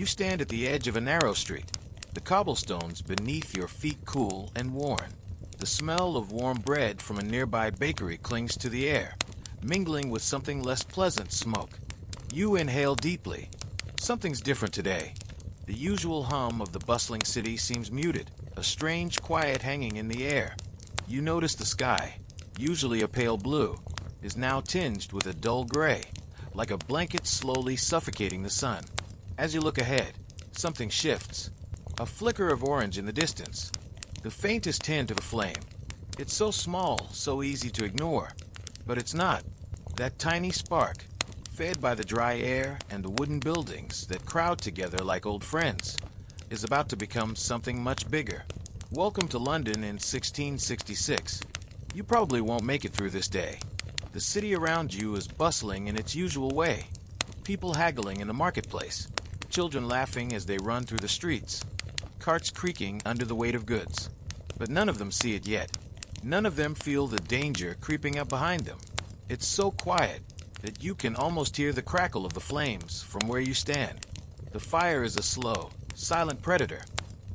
You stand at the edge of a narrow street, the cobblestones beneath your feet cool and worn. The smell of warm bread from a nearby bakery clings to the air, mingling with something less pleasant smoke. You inhale deeply. Something's different today. The usual hum of the bustling city seems muted, a strange quiet hanging in the air. You notice the sky, usually a pale blue, is now tinged with a dull gray, like a blanket slowly suffocating the sun. As you look ahead, something shifts. A flicker of orange in the distance, the faintest hint of a flame. It's so small, so easy to ignore, but it's not. That tiny spark, fed by the dry air and the wooden buildings that crowd together like old friends, is about to become something much bigger. Welcome to London in 1666. You probably won't make it through this day. The city around you is bustling in its usual way. People haggling in the marketplace, children laughing as they run through the streets, carts creaking under the weight of goods. But none of them see it yet. None of them feel the danger creeping up behind them. It's so quiet that you can almost hear the crackle of the flames from where you stand. The fire is a slow, silent predator.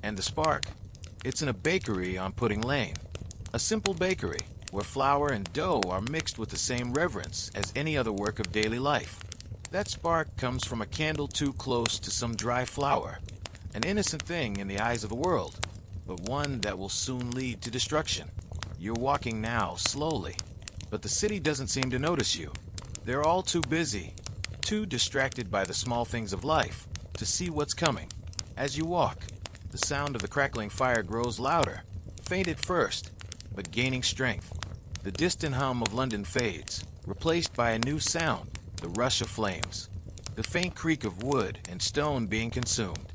And the spark? It's in a bakery on Pudding Lane. A simple bakery where flour and dough are mixed with the same reverence as any other work of daily life. That spark comes from a candle too close to some dry flour. An innocent thing in the eyes of the world, but one that will soon lead to destruction. You're walking now, slowly, but the city doesn't seem to notice you. They're all too busy, too distracted by the small things of life, to see what's coming. As you walk, the sound of the crackling fire grows louder, faint at first, but gaining strength. The distant hum of London fades, replaced by a new sound, the rush of flames, the faint creak of wood and stone being consumed.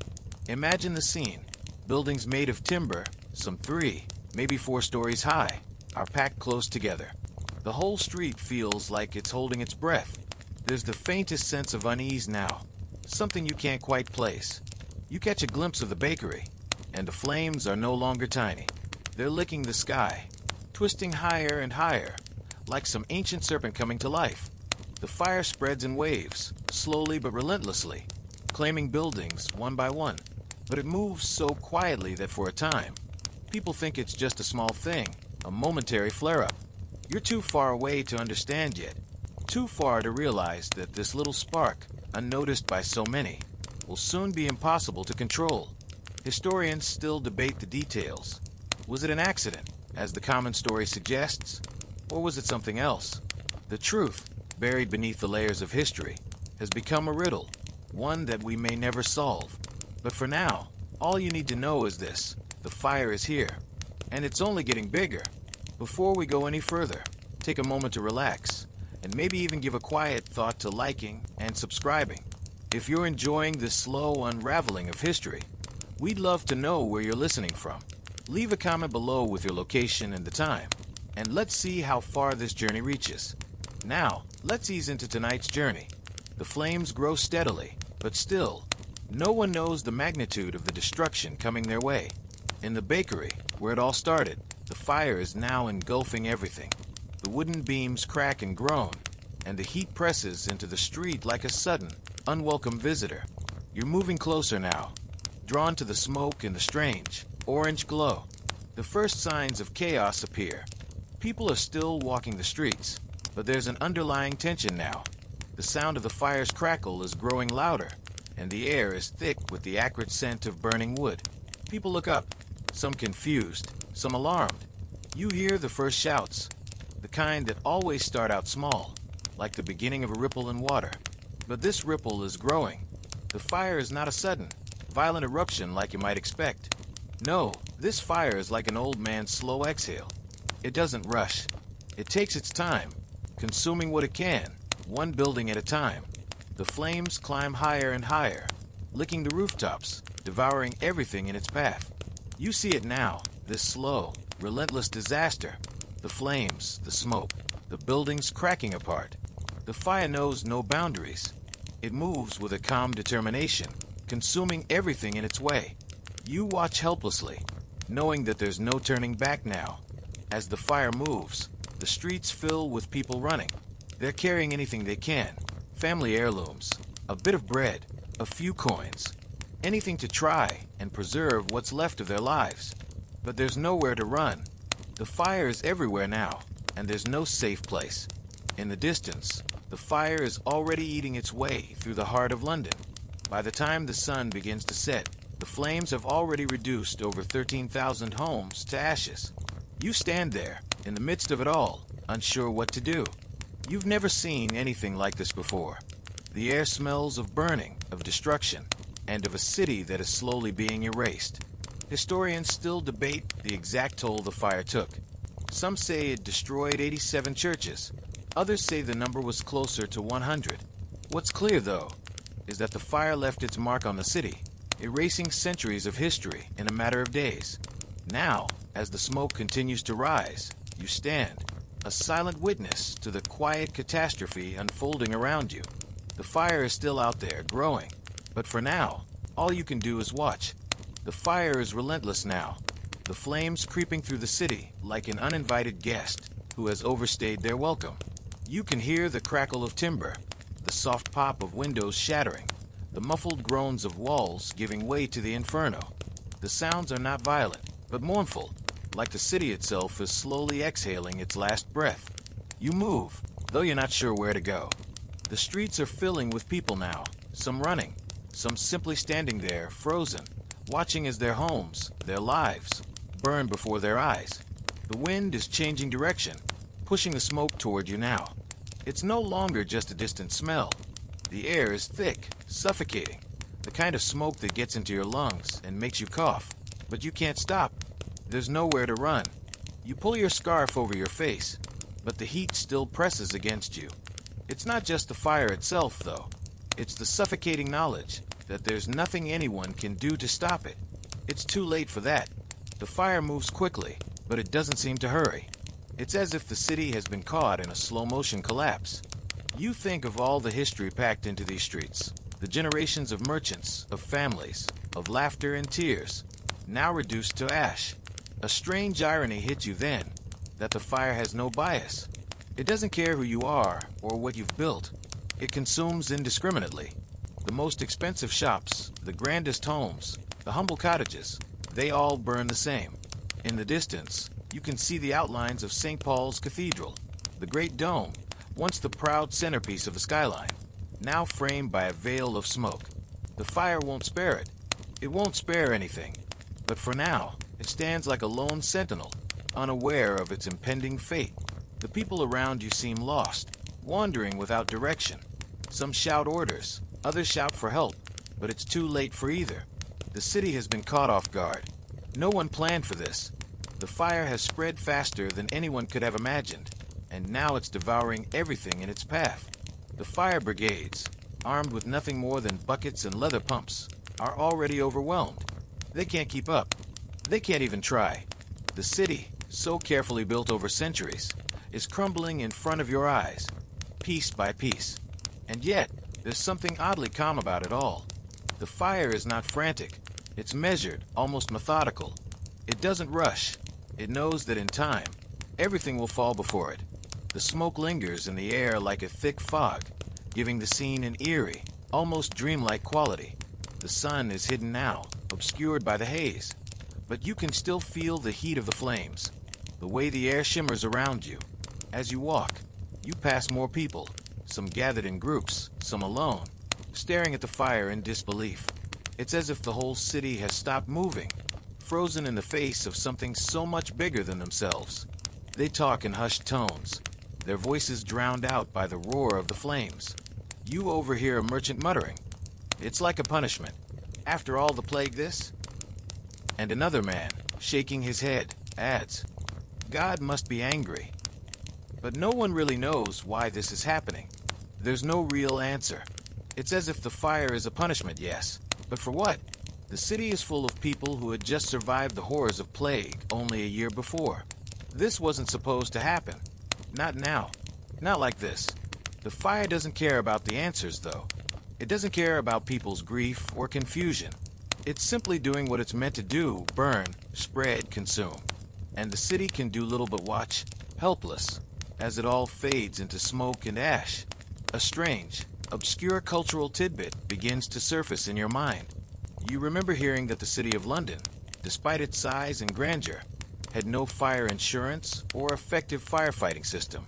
Imagine the scene. Buildings made of timber, some 3, maybe 4 stories high, are packed close together. The whole street feels like it's holding its breath. There's the faintest sense of unease now, something you can't quite place. You catch a glimpse of the bakery, and the flames are no longer tiny. They're licking the sky, twisting higher and higher, like some ancient serpent coming to life. The fire spreads in waves, slowly but relentlessly, claiming buildings one by one. But it moves so quietly that for a time, people think it's just a small thing, a momentary flare-up. You're too far away to understand yet, too far to realize that this little spark, unnoticed by so many, will soon be impossible to control. Historians still debate the details. Was it an accident, as the common story suggests, or was it something else? The truth, buried beneath the layers of history, has become a riddle, one that we may never solve. But for now, all you need to know is this: the fire is here, and it's only getting bigger. Before we go any further, take a moment to relax, and maybe even give a quiet thought to liking and subscribing. If you're enjoying this slow unraveling of history, we'd love to know where you're listening from. Leave a comment below with your location and the time, and let's see how far this journey reaches. Now, let's ease into tonight's journey. The flames grow steadily, but still, no one knows the magnitude of the destruction coming their way. In the bakery, where it all started, the fire is now engulfing everything. The wooden beams crack and groan, and the heat presses into the street like a sudden, unwelcome visitor. You're moving closer now, drawn to the smoke and the strange, orange glow. The first signs of chaos appear. People are still walking the streets, but there's an underlying tension now. The sound of the fire's crackle is growing louder, and the air is thick with the acrid scent of burning wood. People look up, some confused, some alarmed. You hear the first shouts, the kind that always start out small, like the beginning of a ripple in water. But this ripple is growing. The fire is not a sudden, violent eruption like you might expect. No, this fire is like an old man's slow exhale. It doesn't rush. It takes its time, consuming what it can, one building at a time. The flames climb higher and higher, licking the rooftops, devouring everything in its path. You see it now, this slow, relentless disaster. The flames, the smoke, the buildings cracking apart. The fire knows no boundaries. It moves with a calm determination, consuming everything in its way. You watch helplessly, knowing that there's no turning back now. As the fire moves, the streets fill with people running. They're carrying anything they can. Family heirlooms, a bit of bread, a few coins. anything to try and preserve what's left of their lives. But there's nowhere to run. The fire is everywhere now, and there's no safe place. In the distance, the fire is already eating its way through the heart of London. By the time the sun begins to set, the flames have already reduced over 13,000 homes to ashes. You stand there, in the midst of it all, unsure what to do. You've never seen anything like this before. The air smells of burning, of destruction, and of a city that is slowly being erased. Historians still debate the exact toll the fire took. Some say it destroyed 87 churches. Others say the number was closer to 100. What's clear, though, is that the fire left its mark on the city, erasing centuries of history in a matter of days. Now, as the smoke continues to rise, you stand, a silent witness to the quiet catastrophe unfolding around you. The fire is still out there, growing, but for now, all you can do is watch. The fire is relentless now, the flames creeping through the city like an uninvited guest who has overstayed their welcome. You can hear the crackle of timber, the soft pop of windows shattering, the muffled groans of walls giving way to the inferno. The sounds are not violent, but mournful, like the city itself is slowly exhaling its last breath. You move, though you're not sure where to go. The streets are filling with people now, some running, some simply standing there, frozen, watching as their homes, their lives, burn before their eyes. The wind is changing direction, pushing the smoke toward you now. It's no longer just a distant smell. The air is thick, suffocating, the kind of smoke that gets into your lungs and makes you cough. But you can't stop. There's nowhere to run. You pull your scarf over your face, but the heat still presses against you. It's not just the fire itself, though. It's the suffocating knowledge that there's nothing anyone can do to stop it. It's too late for that. The fire moves quickly, but it doesn't seem to hurry. It's as if the city has been caught in a slow-motion collapse. You think of all the history packed into these streets, the generations of merchants, of families, of laughter and tears, now reduced to ash. A strange irony hits you then, that the fire has no bias. It doesn't care who you are or what you've built. It consumes indiscriminately. The most expensive shops, the grandest homes, the humble cottages, they all burn the same. In the distance, you can see the outlines of St. Paul's Cathedral, the great dome, once the proud centerpiece of the skyline, now framed by a veil of smoke. The fire won't spare it. It won't spare anything. But for now, it stands like a lone sentinel, unaware of its impending fate. The people around you seem lost, wandering without direction. Some shout orders, others shout for help, but it's too late for either. The city has been caught off guard. No one planned for this. The fire has spread faster than anyone could have imagined, and now it's devouring everything in its path. The fire brigades, armed with nothing more than buckets and leather pumps, are already overwhelmed. They can't keep up. They can't even try. The city, so carefully built over centuries, is crumbling in front of your eyes, piece by piece. And yet, there's something oddly calm about it all. The fire is not frantic. It's measured, almost methodical. It doesn't rush. It knows that in time, everything will fall before it. The smoke lingers in the air like a thick fog, giving the scene an eerie, almost dreamlike quality. The sun is hidden now, obscured by the haze, but you can still feel the heat of the flames, the way the air shimmers around you. As you walk, you pass more people, some gathered in groups, some alone, staring at the fire in disbelief. It's as if the whole city has stopped moving, frozen in the face of something so much bigger than themselves. They talk in hushed tones, their voices drowned out by the roar of the flames. You overhear a merchant muttering, "It's like a punishment. After all the plague this?" And another man, shaking his head, adds, "God must be angry." But no one really knows why this is happening. There's no real answer. It's as if the fire is a punishment, yes, but for what? The city is full of people who had just survived the horrors of plague only a year before. This wasn't supposed to happen. Not now. Not like this. The fire doesn't care about the answers, though. It doesn't care about people's grief or confusion. It's simply doing what it's meant to do: burn, spread, consume. And the city can do little but watch, helpless, as it all fades into smoke and ash. A strange, obscure cultural tidbit begins to surface in your mind. You remember hearing that the city of London, despite its size and grandeur, had no fire insurance or effective firefighting system.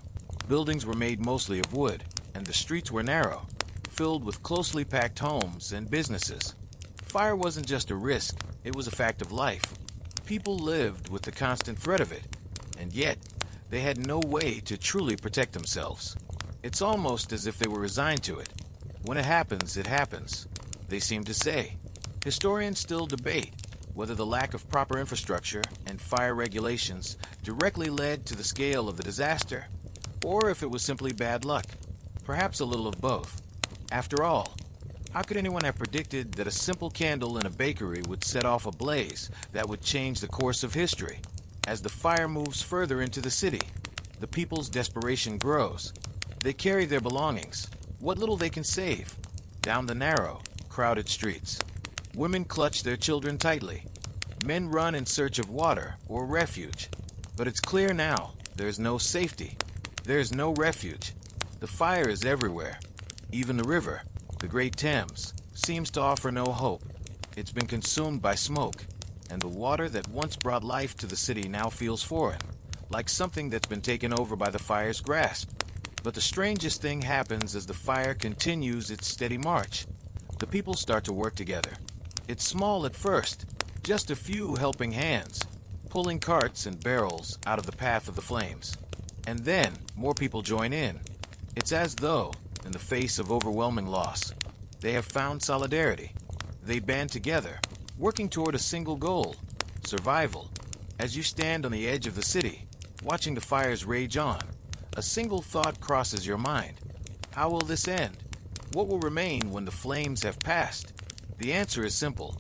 Buildings were made mostly of wood, and the streets were narrow, filled with closely packed homes and businesses. Fire wasn't just a risk, it was a fact of life. People lived with the constant threat of it, and yet they had no way to truly protect themselves. It's almost as if they were resigned to it. When it happens, they seem to say. Historians still debate whether the lack of proper infrastructure and fire regulations directly led to the scale of the disaster, or if it was simply bad luck, perhaps a little of both. After all, how could anyone have predicted that a simple candle in a bakery would set off a blaze that would change the course of history? As the fire moves further into the city, the people's desperation grows. They carry their belongings, what little they can save, down the narrow, crowded streets. Women clutch their children tightly. Men run in search of water or refuge. But it's clear now, there's no safety. There's no refuge. The fire is everywhere. Even the river, the Great Thames, seems to offer no hope. It's been consumed by smoke, and the water that once brought life to the city now feels foreign, like something that's been taken over by the fire's grasp. But the strangest thing happens as the fire continues its steady march. The people start to work together. It's small at first, just a few helping hands, pulling carts and barrels out of the path of the flames. And then more people join in. It's as though, in the face of overwhelming loss, they have found solidarity. They band together, working toward a single goal: survival. As you stand on the edge of the city, watching the fires rage on, a single thought crosses your mind. How will this end? What will remain when the flames have passed? The answer is simple: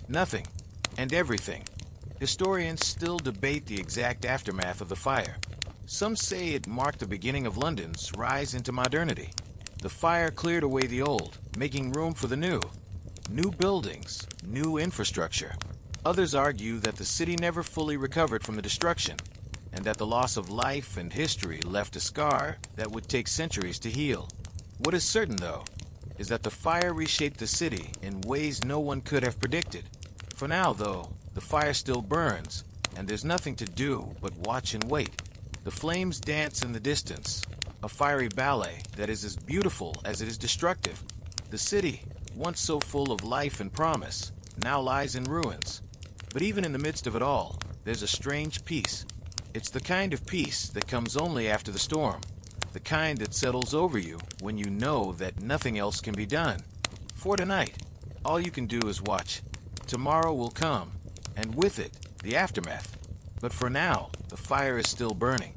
nothing and everything. Historians still debate the exact aftermath of the fire. Some say it marked the beginning of London's rise into modernity. The fire cleared away the old, making room for the new. New buildings, new infrastructure. Others argue that the city never fully recovered from the destruction, and that the loss of life and history left a scar that would take centuries to heal. What is certain, though, is that the fire reshaped the city in ways no one could have predicted. For now, though, the fire still burns, and there's nothing to do but watch and wait. The flames dance in the distance, a fiery ballet that is as beautiful as it is destructive. The city, once so full of life and promise, now lies in ruins. But even in the midst of it all, there's a strange peace. It's the kind of peace that comes only after the storm. The kind that settles over you when you know that nothing else can be done. For tonight, all you can do is watch. Tomorrow will come, and with it, the aftermath. But for now, the fire is still burning.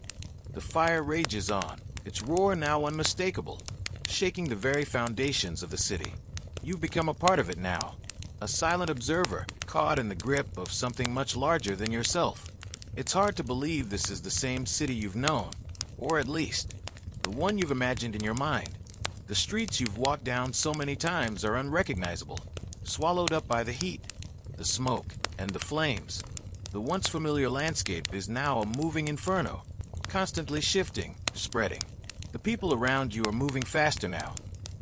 The fire rages on, its roar now unmistakable, shaking the very foundations of the city. You've become a part of it now, a silent observer caught in the grip of something much larger than yourself. It's hard to believe this is the same city you've known, or at least, the one you've imagined in your mind. The streets you've walked down so many times are unrecognizable, swallowed up by the heat, the smoke, and the flames. The once familiar landscape is now a moving inferno, constantly shifting, spreading. The people around you are moving faster now.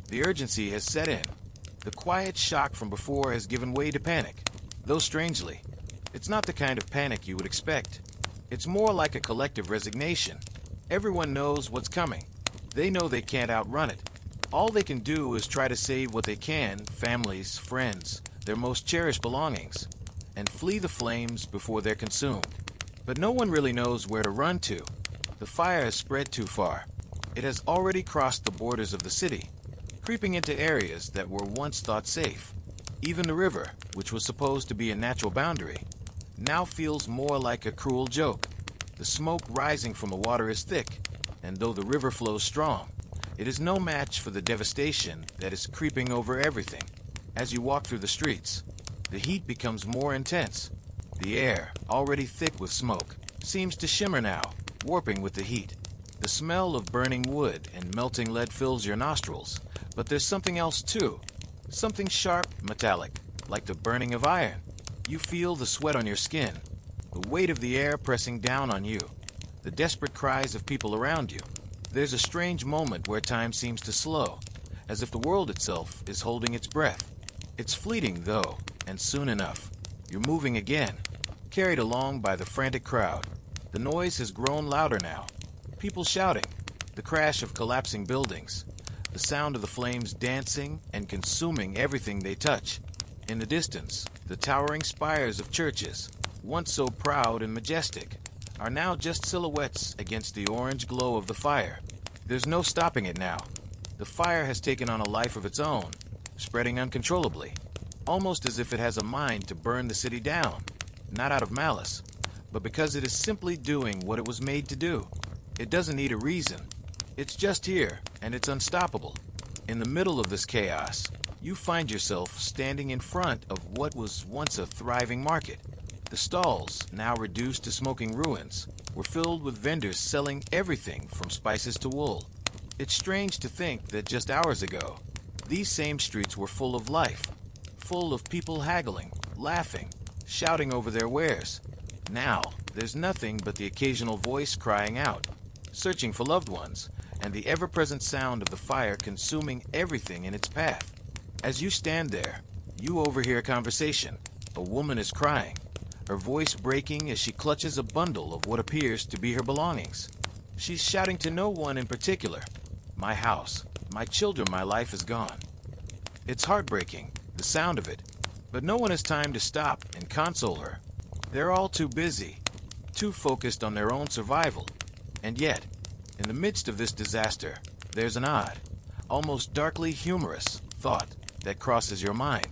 The urgency has set in. The quiet shock from before has given way to panic, though strangely, it's not the kind of panic you would expect. It's more like a collective resignation. Everyone knows what's coming. They know they can't outrun it. All they can do is try to save what they can, families, friends, their most cherished belongings, and flee the flames before they're consumed. But no one really knows where to run to. The fire has spread too far. It has already crossed the borders of the city, creeping into areas that were once thought safe. Even the river, which was supposed to be a natural boundary, now feels more like a cruel joke. The smoke rising from the water is thick, and though the river flows strong, it is no match for the devastation that is creeping over everything. As you walk through the streets, the heat becomes more intense. The air, already thick with smoke, seems to shimmer now, warping with the heat. The smell of burning wood and melting lead fills your nostrils, but there's something else too. Something sharp, metallic, like the burning of iron. You feel the sweat on your skin, the weight of the air pressing down on you, the desperate cries of people around you. There's a strange moment where time seems to slow, as if the world itself is holding its breath. It's fleeting, though, and soon enough, you're moving again, carried along by the frantic crowd. The noise has grown louder now. People shouting, the crash of collapsing buildings, the sound of the flames dancing and consuming everything they touch. In the distance, the towering spires of churches, once so proud and majestic, are now just silhouettes against the orange glow of the fire. There's no stopping it now. The fire has taken on a life of its own, spreading uncontrollably, almost as if it has a mind to burn the city down, not out of malice, but because it is simply doing what it was made to do. It doesn't need a reason. It's just here, and it's unstoppable. In the middle of this chaos, you find yourself standing in front of what was once a thriving market. The stalls, now reduced to smoking ruins, were filled with vendors selling everything from spices to wool. It's strange to think that just hours ago, these same streets were full of life, full of people haggling, laughing, shouting over their wares. Now, there's nothing but the occasional voice crying out, searching for loved ones, and the ever-present sound of the fire consuming everything in its path. As you stand there, you overhear a conversation. A woman is crying, her voice breaking as she clutches a bundle of what appears to be her belongings. She's shouting to no one in particular. My house, my children, my life is gone. It's heartbreaking, the sound of it, but no one has time to stop and console her. They're all too busy, too focused on their own survival. And yet, in the midst of this disaster, there's an odd, almost darkly humorous thought that crosses your mind.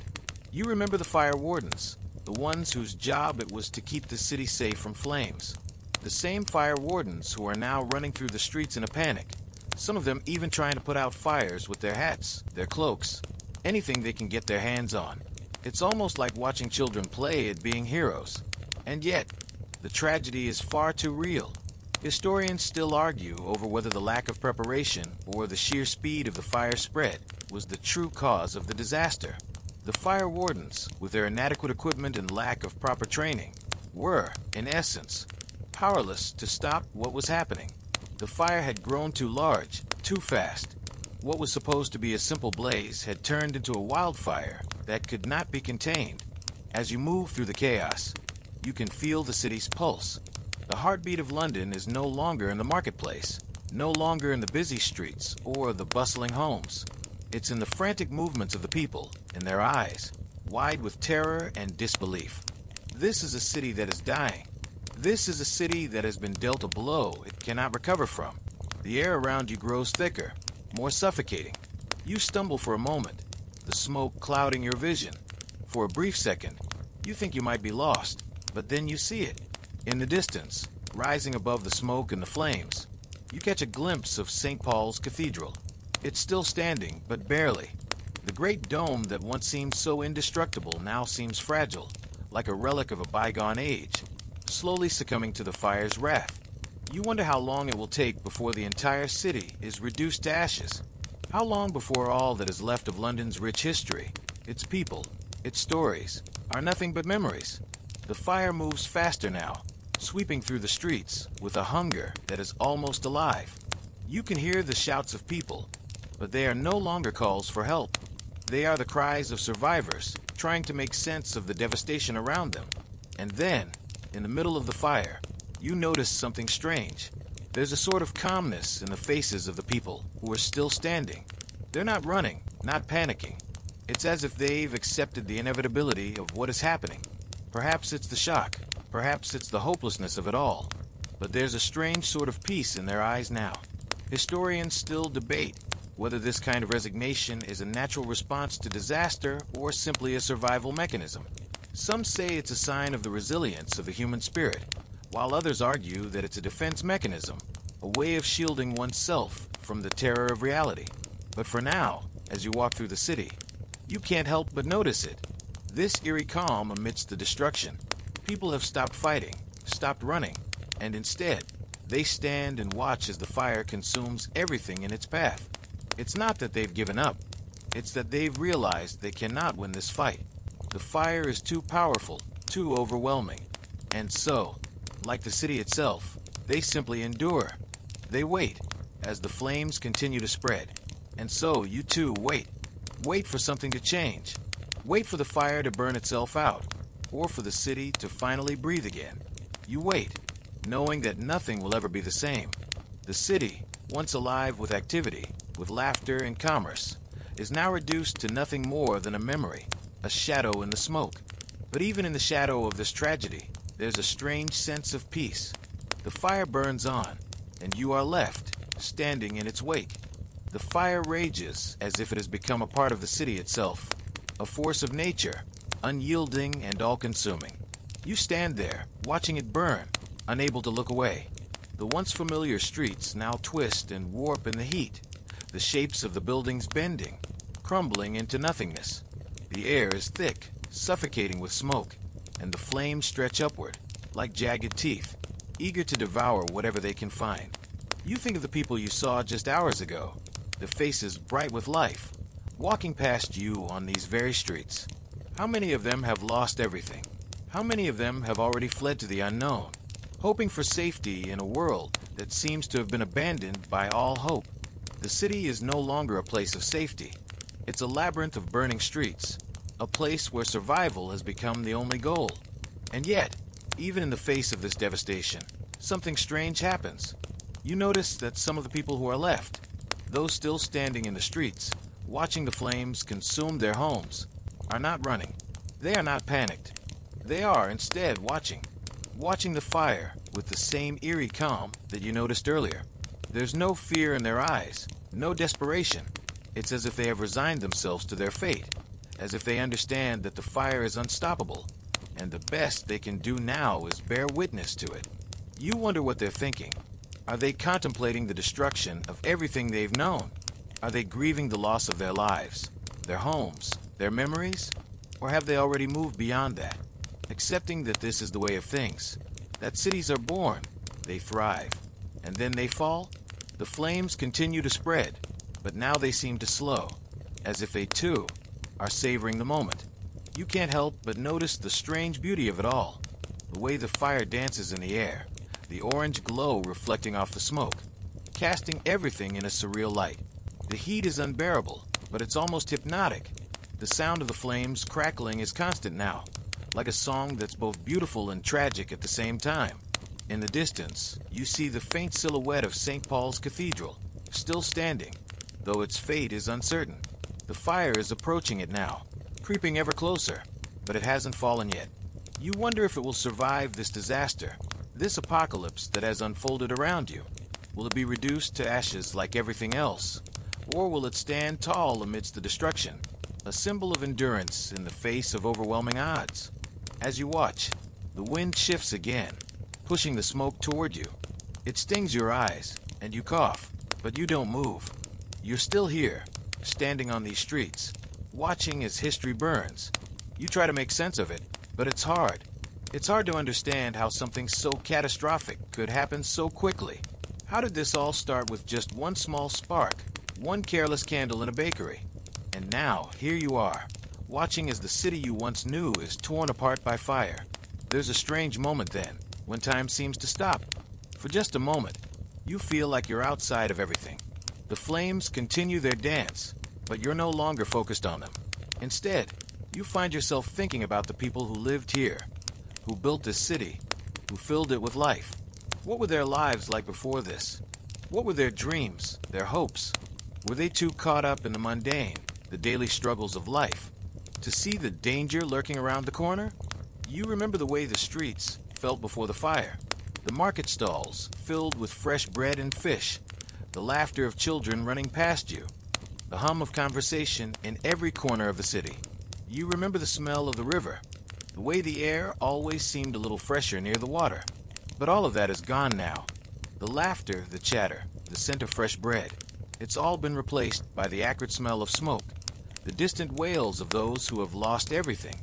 You remember the fire wardens, the ones whose job it was to keep the city safe from flames. The same fire wardens who are now running through the streets in a panic, some of them even trying to put out fires with their hats, their cloaks, anything they can get their hands on. It's almost like watching children play at being heroes. And yet, the tragedy is far too real. Historians still argue over whether the lack of preparation or the sheer speed of the fire spread was the true cause of the disaster. The fire wardens, with their inadequate equipment and lack of proper training, were, in essence, powerless to stop what was happening. The fire had grown too large, too fast. What was supposed to be a simple blaze had turned into a wildfire that could not be contained. As you move through the chaos, you can feel the city's pulse. The heartbeat of London is no longer in the marketplace, no longer in the busy streets or the bustling homes. It's in the frantic movements of the people, in their eyes, wide with terror and disbelief. This is a city that is dying. This is a city that has been dealt a blow it cannot recover from. The air around you grows thicker, more suffocating. You stumble for a moment, the smoke clouding your vision. For a brief second, you think you might be lost, but then you see it. In the distance, rising above the smoke and the flames, you catch a glimpse of St. Paul's Cathedral. It's still standing, but barely. The great dome that once seemed so indestructible now seems fragile, like a relic of a bygone age, slowly succumbing to the fire's wrath. You wonder how long it will take before the entire city is reduced to ashes. How long before all that is left of London's rich history, its people, its stories, are nothing but memories. The fire moves faster now, sweeping through the streets with a hunger that is almost alive. You can hear the shouts of people, but they are no longer calls for help. They are the cries of survivors trying to make sense of the devastation around them. And then, in the middle of the fire, you notice something strange. There's a sort of calmness in the faces of the people who are still standing. They're not running, not panicking. It's as if they've accepted the inevitability of what is happening. Perhaps it's the shock, perhaps it's the hopelessness of it all. But there's a strange sort of peace in their eyes now. Historians still debate whether this kind of resignation is a natural response to disaster or simply a survival mechanism. Some say it's a sign of the resilience of the human spirit, while others argue that it's a defense mechanism, a way of shielding oneself from the terror of reality. But for now, as you walk through the city, you can't help but notice it. This eerie calm amidst the destruction. People have stopped fighting, stopped running, and instead, they stand and watch as the fire consumes everything in its path. It's not that they've given up. It's that they've realized they cannot win this fight. The fire is too powerful, too overwhelming. And so, like the city itself, they simply endure. They wait as the flames continue to spread. And so you too wait. Wait for something to change. Wait for the fire to burn itself out, or for the city to finally breathe again. You wait, knowing that nothing will ever be the same. The city, once alive with activity, with laughter and commerce, is now reduced to nothing more than a memory, a shadow in the smoke. But even in the shadow of this tragedy, there's a strange sense of peace. The fire burns on, and you are left, standing in its wake. The fire rages as if it has become a part of the city itself, a force of nature, unyielding and all-consuming. You stand there, watching it burn, unable to look away. The once familiar streets now twist and warp in the heat, the shapes of the buildings bending, crumbling into nothingness. The air is thick, suffocating with smoke, and the flames stretch upward, like jagged teeth, eager to devour whatever they can find. You think of the people you saw just hours ago, the faces bright with life, walking past you on these very streets. How many of them have lost everything? How many of them have already fled to the unknown, hoping for safety in a world that seems to have been abandoned by all hope? The city is no longer a place of safety. It's a labyrinth of burning streets, a place where survival has become the only goal. And yet, even in the face of this devastation, something strange happens. You notice that some of the people who are left, those still standing in the streets, watching the flames consume their homes, are not running. They are not panicked. They are instead watching the fire with the same eerie calm that you noticed earlier. There's no fear in their eyes, no desperation. It's as if they have resigned themselves to their fate, as if they understand that the fire is unstoppable, and the best they can do now is bear witness to it. You wonder what they're thinking. Are they contemplating the destruction of everything they've known? Are they grieving the loss of their lives, their homes, their memories? Or have they already moved beyond that, accepting that this is the way of things, that cities are born, they thrive, and then they fall? The flames continue to spread, but now they seem to slow, as if they too are savoring the moment. You can't help but notice the strange beauty of it all, the way the fire dances in the air, the orange glow reflecting off the smoke, casting everything in a surreal light. The heat is unbearable, but it's almost hypnotic. The sound of the flames crackling is constant now, like a song that's both beautiful and tragic at the same time. In the distance, you see the faint silhouette of St. Paul's Cathedral, still standing, though its fate is uncertain. The fire is approaching it now, creeping ever closer, but it hasn't fallen yet. You wonder if it will survive this disaster, this apocalypse that has unfolded around you. Will it be reduced to ashes like everything else? Or will it stand tall amidst the destruction, a symbol of endurance in the face of overwhelming odds? As you watch, the wind shifts again, pushing the smoke toward you. It stings your eyes, and you cough, but you don't move. You're still here, standing on these streets, watching as history burns. You try to make sense of it, but it's hard. It's hard to understand how something so catastrophic could happen so quickly. How did this all start with just one small spark, one careless candle in a bakery? And now, here you are, watching as the city you once knew is torn apart by fire. There's a strange moment then, when time seems to stop. For just a moment, you feel like you're outside of everything. The flames continue their dance, but you're no longer focused on them. Instead, you find yourself thinking about the people who lived here, who built this city, who filled it with life. What were their lives like before this? What were their dreams, their hopes? Were they too caught up in the mundane, the daily struggles of life, to see the danger lurking around the corner? You remember the way the streets felt before the fire, the market stalls filled with fresh bread and fish, the laughter of children running past you, the hum of conversation in every corner of the city. You remember the smell of the river, the way the air always seemed a little fresher near the water. But all of that is gone now. The laughter, the chatter, the scent of fresh bread, it's all been replaced by the acrid smell of smoke, the distant wails of those who have lost everything,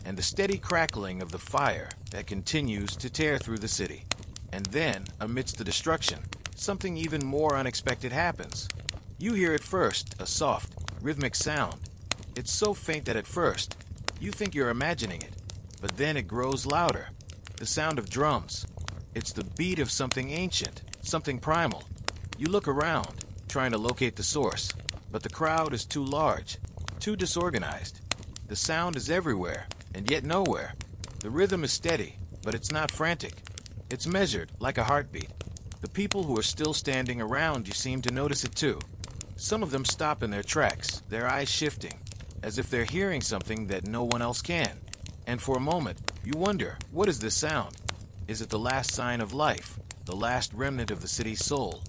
and the steady crackling of the fire that continues to tear through the city. And then, amidst the destruction, something even more unexpected happens. You hear at first a soft, rhythmic sound. It's so faint that at first, you think you're imagining it, but then it grows louder. The sound of drums. It's the beat of something ancient, something primal. You look around, trying to locate the source, but the crowd is too large, too disorganized. The sound is everywhere, and yet nowhere. The rhythm is steady, but it's not frantic. It's measured, like a heartbeat. The people who are still standing around you seem to notice it too. Some of them stop in their tracks, their eyes shifting, as if they're hearing something that no one else can. And for a moment, you wonder, what is this sound? Is it the last sign of life, the last remnant of the city's soul,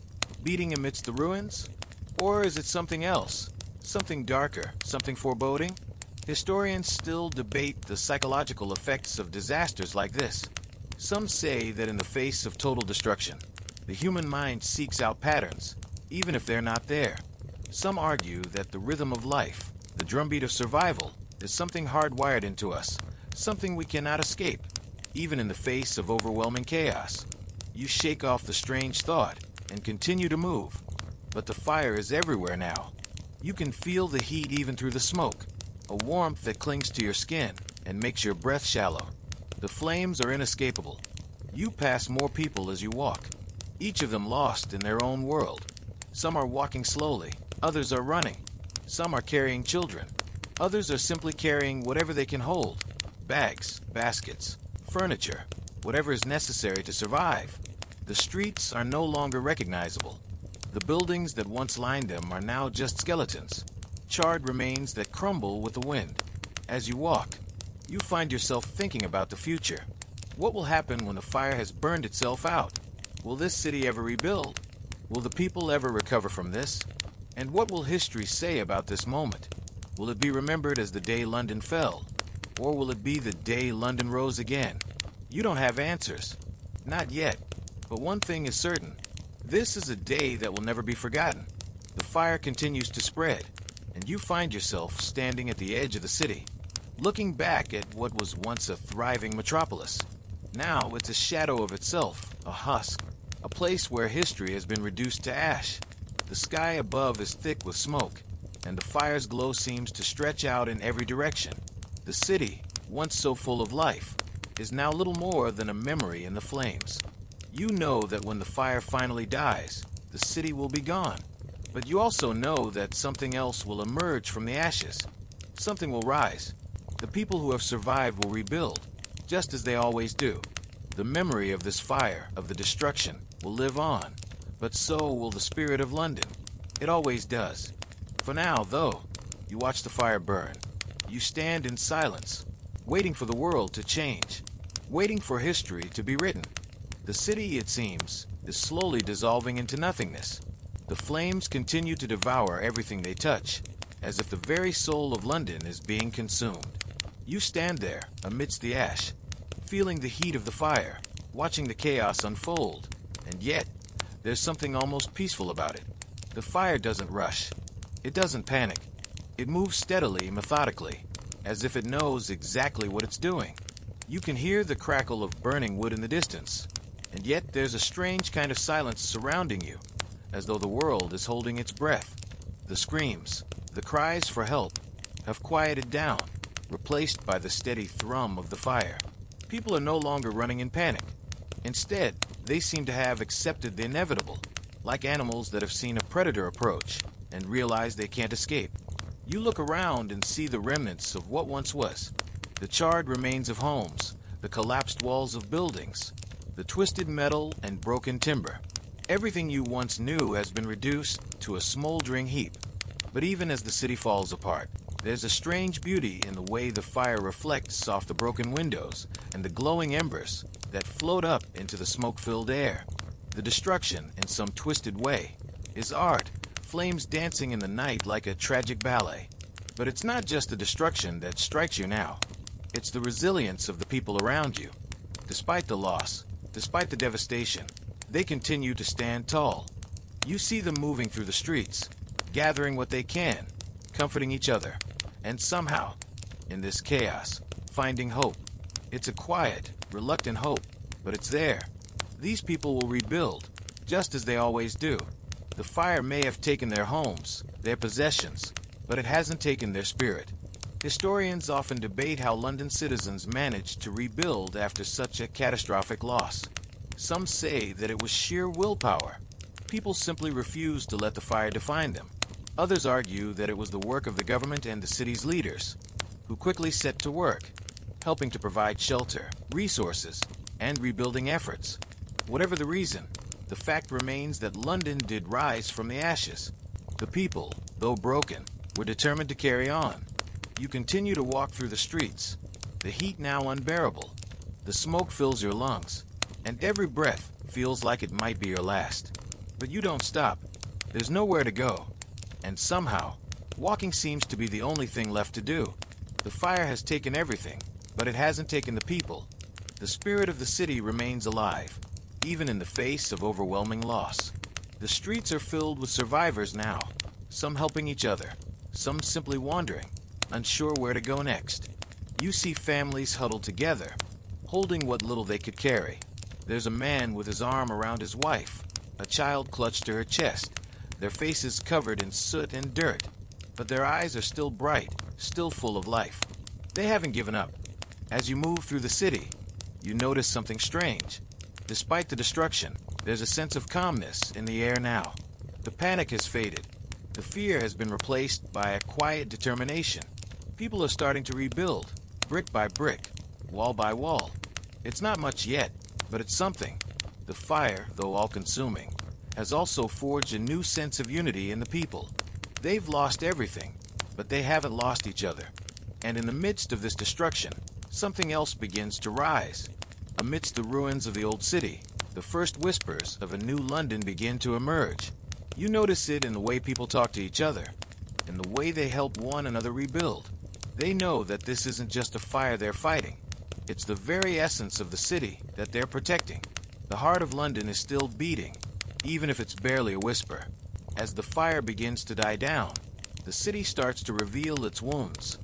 beating amidst the ruins? Or is it something else, something darker, something foreboding? Historians still debate the psychological effects of disasters like this. Some say that in the face of total destruction, the human mind seeks out patterns, even if they're not there. Some argue that the rhythm of life, the drumbeat of survival, is something hardwired into us, something we cannot escape, even in the face of overwhelming chaos. You shake off the strange thought and continue to move, but the fire is everywhere now. You can feel the heat even through the smoke, a warmth that clings to your skin and makes your breath shallow. The flames are inescapable. You pass more people as you walk, each of them lost in their own world. Some are walking slowly, others are running. Some are carrying children. Others are simply carrying whatever they can hold. Bags, baskets, furniture, whatever is necessary to survive. The streets are no longer recognizable. The buildings that once lined them are now just skeletons, charred remains that crumble with the wind. As you walk, you find yourself thinking about the future. What will happen when the fire has burned itself out? Will this city ever rebuild? Will the people ever recover from this? And what will history say about this moment? Will it be remembered as the day London fell? Or will it be the day London rose again? You don't have answers. Not yet. But one thing is certain. This is a day that will never be forgotten. The fire continues to spread, and you find yourself standing at the edge of the city, looking back at what was once a thriving metropolis. Now it's a shadow of itself, a husk, a place where history has been reduced to ash. The sky above is thick with smoke, and the fire's glow seems to stretch out in every direction. The city, once so full of life, is now little more than a memory in the flames. You know that when the fire finally dies, the city will be gone. But you also know that something else will emerge from the ashes. Something will rise. The people who have survived will rebuild, just as they always do. The memory of this fire, of the destruction, will live on. But so will the spirit of London. It always does. For now, though, you watch the fire burn. You stand in silence, waiting for the world to change, waiting for history to be written. The city, it seems, is slowly dissolving into nothingness. The flames continue to devour everything they touch, as if the very soul of London is being consumed. You stand there, amidst the ash, feeling the heat of the fire, watching the chaos unfold. And yet, there's something almost peaceful about it. The fire doesn't rush. It doesn't panic. It moves steadily, methodically, as if it knows exactly what it's doing. You can hear the crackle of burning wood in the distance, and yet there's a strange kind of silence surrounding you, as though the world is holding its breath. The screams, the cries for help, have quieted down, replaced by the steady thrum of the fire. People are no longer running in panic. Instead, they seem to have accepted the inevitable, like animals that have seen a predator approach and realize they can't escape. You look around and see the remnants of what once was, the charred remains of homes, the collapsed walls of buildings, the twisted metal and broken timber. Everything you once knew has been reduced to a smoldering heap. But even as the city falls apart, there's a strange beauty in the way the fire reflects off the broken windows and the glowing embers that float up into the smoke-filled air. The destruction, in some twisted way, is art, flames dancing in the night like a tragic ballet. But it's not just the destruction that strikes you now. It's the resilience of the people around you. Despite the loss, despite the devastation, they continue to stand tall. You see them moving through the streets, gathering what they can, comforting each other, and somehow, in this chaos, finding hope. It's a quiet, reluctant hope, but it's there. These people will rebuild, just as they always do. The fire may have taken their homes, their possessions, but it hasn't taken their spirit. Historians often debate how London citizens managed to rebuild after such a catastrophic loss. Some say that it was sheer willpower. People simply refused to let the fire define them. Others argue that it was the work of the government and the city's leaders. who quickly set to work, helping to provide shelter, resources, and rebuilding efforts. Whatever the reason, the fact remains that London did rise from the ashes. The people, though broken, were determined to carry on. You continue to walk through the streets, the heat now unbearable. The smoke fills your lungs, and every breath feels like it might be your last. But you don't stop. There's nowhere to go. And somehow, walking seems to be the only thing left to do. The fire has taken everything, but it hasn't taken the people. The spirit of the city remains alive, even in the face of overwhelming loss. The streets are filled with survivors now, some helping each other, some simply wandering, unsure where to go next. You see families huddled together, holding what little they could carry. There's a man with his arm around his wife, a child clutched to her chest, their faces covered in soot and dirt, but their eyes are still bright, still full of life. They haven't given up. As you move through the city, you notice something strange. Despite the destruction, there's a sense of calmness in the air now. The panic has faded. The fear has been replaced by a quiet determination. People are starting to rebuild, brick by brick, wall by wall. It's not much yet, but it's something. The fire, though all-consuming, has also forged a new sense of unity in the people. They've lost everything, but they haven't lost each other. And in the midst of this destruction, something else begins to rise. Amidst the ruins of the old city, the first whispers of a new London begin to emerge. You notice it in the way people talk to each other, in the way they help one another rebuild. They know that this isn't just a fire they're fighting. It's the very essence of the city that they're protecting. The heart of London is still beating, even if it's barely a whisper. As the fire begins to die down, the city starts to reveal its wounds.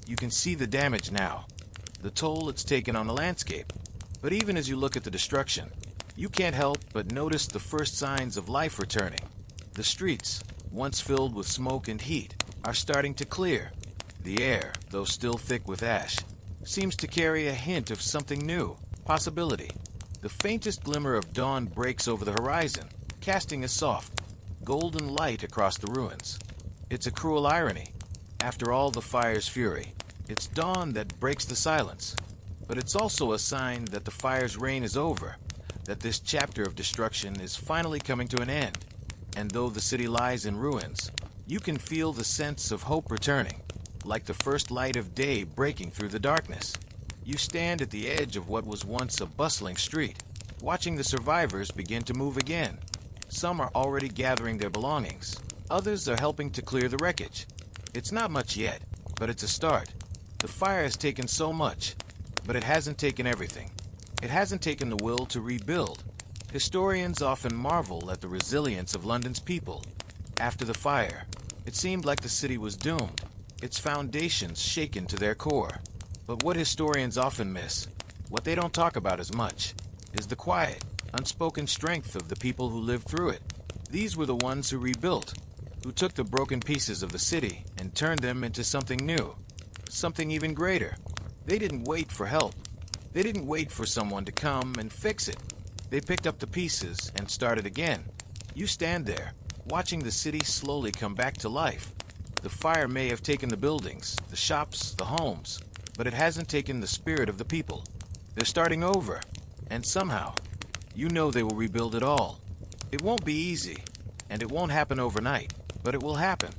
You can see the damage now, the toll it's taken on the landscape. But even as you look at the destruction, you can't help but notice the first signs of life returning. The streets, once filled with smoke and heat, are starting to clear. The air, though still thick with ash, seems to carry a hint of something new, possibility. The faintest glimmer of dawn breaks over the horizon, casting a soft, golden light across the ruins. It's a cruel irony. After all the fire's fury, it's dawn that breaks the silence. But it's also a sign that the fire's reign is over, that this chapter of destruction is finally coming to an end. And though the city lies in ruins, you can feel the sense of hope returning, like the first light of day breaking through the darkness. You stand at the edge of what was once a bustling street, watching the survivors begin to move again. Some are already gathering their belongings. Others are helping to clear the wreckage. It's not much yet, but it's a start. The fire has taken so much, but it hasn't taken everything. It hasn't taken the will to rebuild. Historians often marvel at the resilience of London's people. After the fire, it seemed like the city was doomed, its foundations shaken to their core. But what historians often miss, what they don't talk about as much, is the quiet, unspoken strength of the people who lived through it. These were the ones who rebuilt, who took the broken pieces of the city and turned them into something new, something even greater. They didn't wait for help. They didn't wait for someone to come and fix it. They picked up the pieces and started again. You stand there, watching the city slowly come back to life. The fire may have taken the buildings, the shops, the homes, but it hasn't taken the spirit of the people. They're starting over, and somehow, you know they will rebuild it all. It won't be easy, and it won't happen overnight, but it will happen.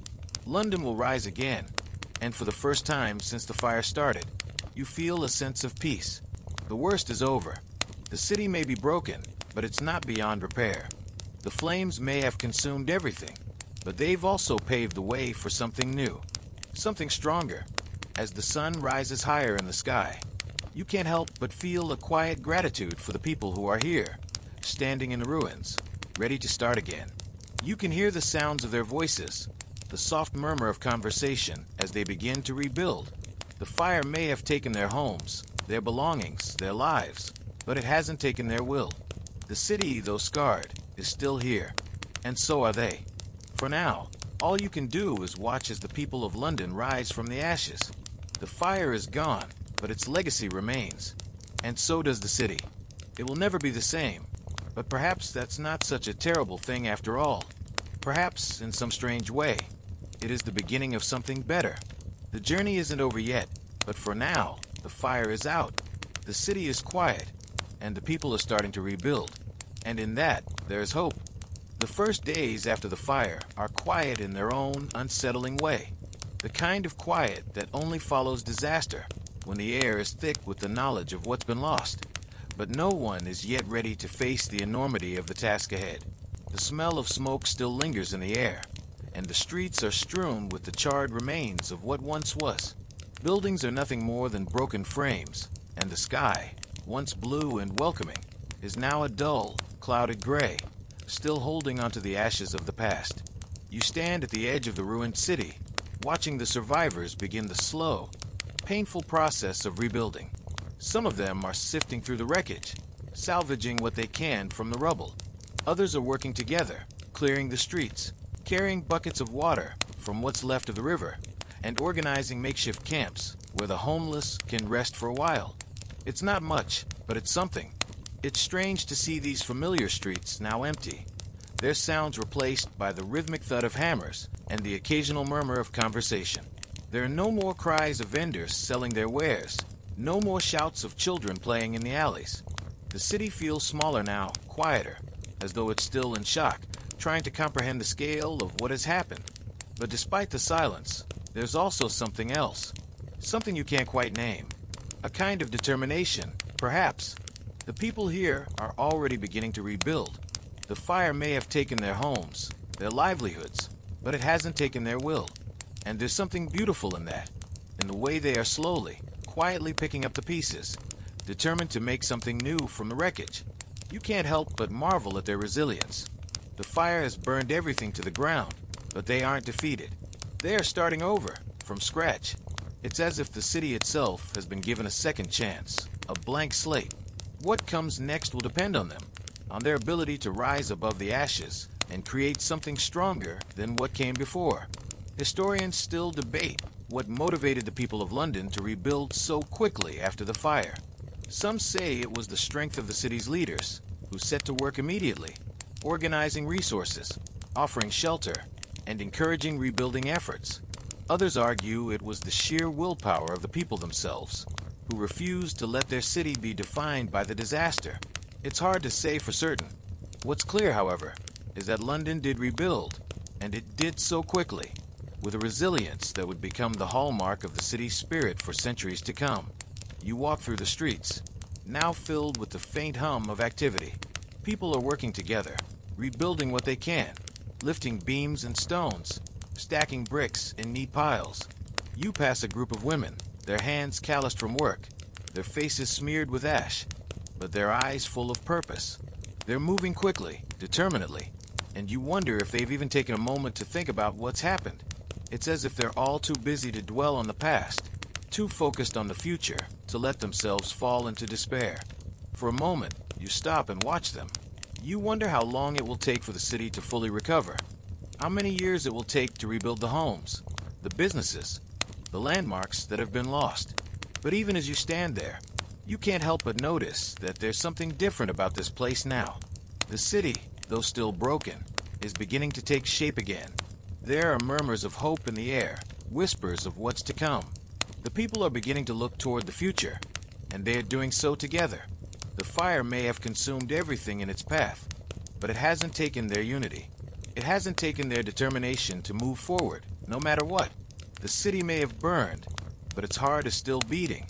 London will rise again, and for the first time since the fire started, you feel a sense of peace. The worst is over. The city may be broken, but it's not beyond repair. The flames may have consumed everything, but they've also paved the way for something new, something stronger. As the sun rises higher in the sky, you can't help but feel a quiet gratitude for the people who are here, standing in the ruins, ready to start again. You can hear the sounds of their voices, the soft murmur of conversation as they begin to rebuild. The fire may have taken their homes, their belongings, their lives, but it hasn't taken their will. The city, though scarred, is still here, and so are they. For now, all you can do is watch as the people of London rise from the ashes. The fire is gone, but its legacy remains, and so does the city. It will never be the same, but perhaps that's not such a terrible thing after all. Perhaps, in some strange way, it is the beginning of something better. The journey isn't over yet, But for now, the fire is out. The city is quiet, and the people are starting to rebuild. And in that, there's hope. The first days after the fire are quiet in their own unsettling way. The kind of quiet that only follows disaster, when the air is thick with the knowledge of what's been lost. But no one is yet ready to face the enormity of the task ahead. The smell of smoke still lingers in the air, and the streets are strewn with the charred remains of what once was. Buildings are nothing more than broken frames, and the sky, once blue and welcoming, is now a dull, clouded gray, still holding onto the ashes of the past. You stand at the edge of the ruined city, watching the survivors begin the slow, painful process of rebuilding. Some of them are sifting through the wreckage, salvaging what they can from the rubble. Others are working together, clearing the streets, carrying buckets of water from what's left of the river, and organizing makeshift camps where the homeless can rest for a while. It's not much, but it's something. It's strange to see these familiar streets now empty, their sounds replaced by the rhythmic thud of hammers and the occasional murmur of conversation. There are no more cries of vendors selling their wares, no more shouts of children playing in the alleys. The city feels smaller now, quieter, as though it's still in shock, trying to comprehend the scale of what has happened. But despite the silence, there's also something else, something you can't quite name. A kind of determination, perhaps. The people here are already beginning to rebuild. The fire may have taken their homes, their livelihoods, but it hasn't taken their will. And there's something beautiful in that, in the way they are slowly, quietly picking up the pieces, determined to make something new from the wreckage. You can't help but marvel at their resilience. The fire has burned everything to the ground, but they aren't defeated. They are starting over, from scratch. It's as if the city itself has been given a second chance, a blank slate. What comes next will depend on them, on their ability to rise above the ashes and create something stronger than what came before. Historians still debate what motivated the people of London to rebuild so quickly after the fire. Some say it was the strength of the city's leaders, who set to work immediately, organizing resources, offering shelter, and encouraging rebuilding efforts. Others argue it was the sheer willpower of the people themselves, who refused to let their city be defined by the disaster. It's hard to say for certain. What's clear, however, is that London did rebuild, and it did so quickly, with a resilience that would become the hallmark of the city's spirit for centuries to come. You walk through the streets, now filled with the faint hum of activity. People are working together, rebuilding what they can, lifting beams and stones, stacking bricks in neat piles. You pass a group of women, their hands calloused from work, their faces smeared with ash, but their eyes full of purpose. They're moving quickly, determinedly, and you wonder if they've even taken a moment to think about what's happened. It's as if they're all too busy to dwell on the past, too focused on the future to let themselves fall into despair. For a moment, you stop and watch them. You wonder how long it will take for the city to fully recover, how many years it will take to rebuild the homes, the businesses, the landmarks that have been lost. But even as you stand there, you can't help but notice that there's something different about this place now. The city, though still broken, is beginning to take shape again. There are murmurs of hope in the air, whispers of what's to come. The people are beginning to look toward the future, and they are doing so together. The fire may have consumed everything in its path, but it hasn't taken their unity. It hasn't taken their determination to move forward, no matter what. The city may have burned, but its heart is still beating,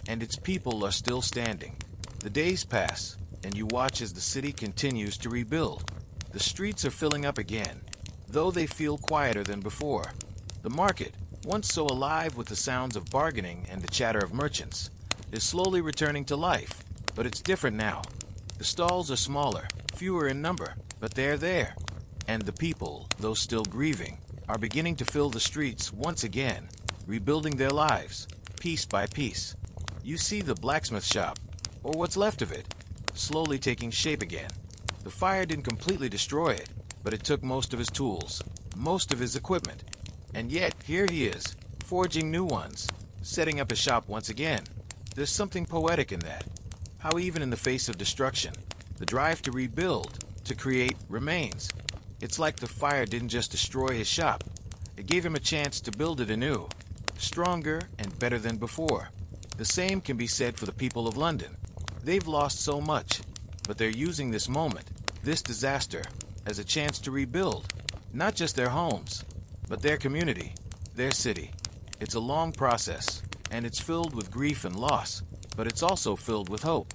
and its people are still standing. The days pass, and you watch as the city continues to rebuild. The streets are filling up again, though they feel quieter than before. The market, once so alive with the sounds of bargaining and the chatter of merchants, is slowly returning to life, but it's different now. The stalls are smaller, fewer in number, but they're there. And the people, though still grieving, are beginning to fill the streets once again, rebuilding their lives, piece by piece. You see the blacksmith shop, or what's left of it, slowly taking shape again. The fire didn't completely destroy it, but it took most of his tools, most of his equipment. And yet, here he is, forging new ones, setting up his shop once again. There's something poetic in that. How even in the face of destruction, the drive to rebuild, to create, remains. It's like the fire didn't just destroy his shop. It gave him a chance to build it anew. stronger and better than before. The same can be said for the people of London. They've lost so much, but they're using this moment, this disaster, as a chance to rebuild, not just their homes, but their community, their city. It's a long process, and it's filled with grief and loss, but it's also filled with hope.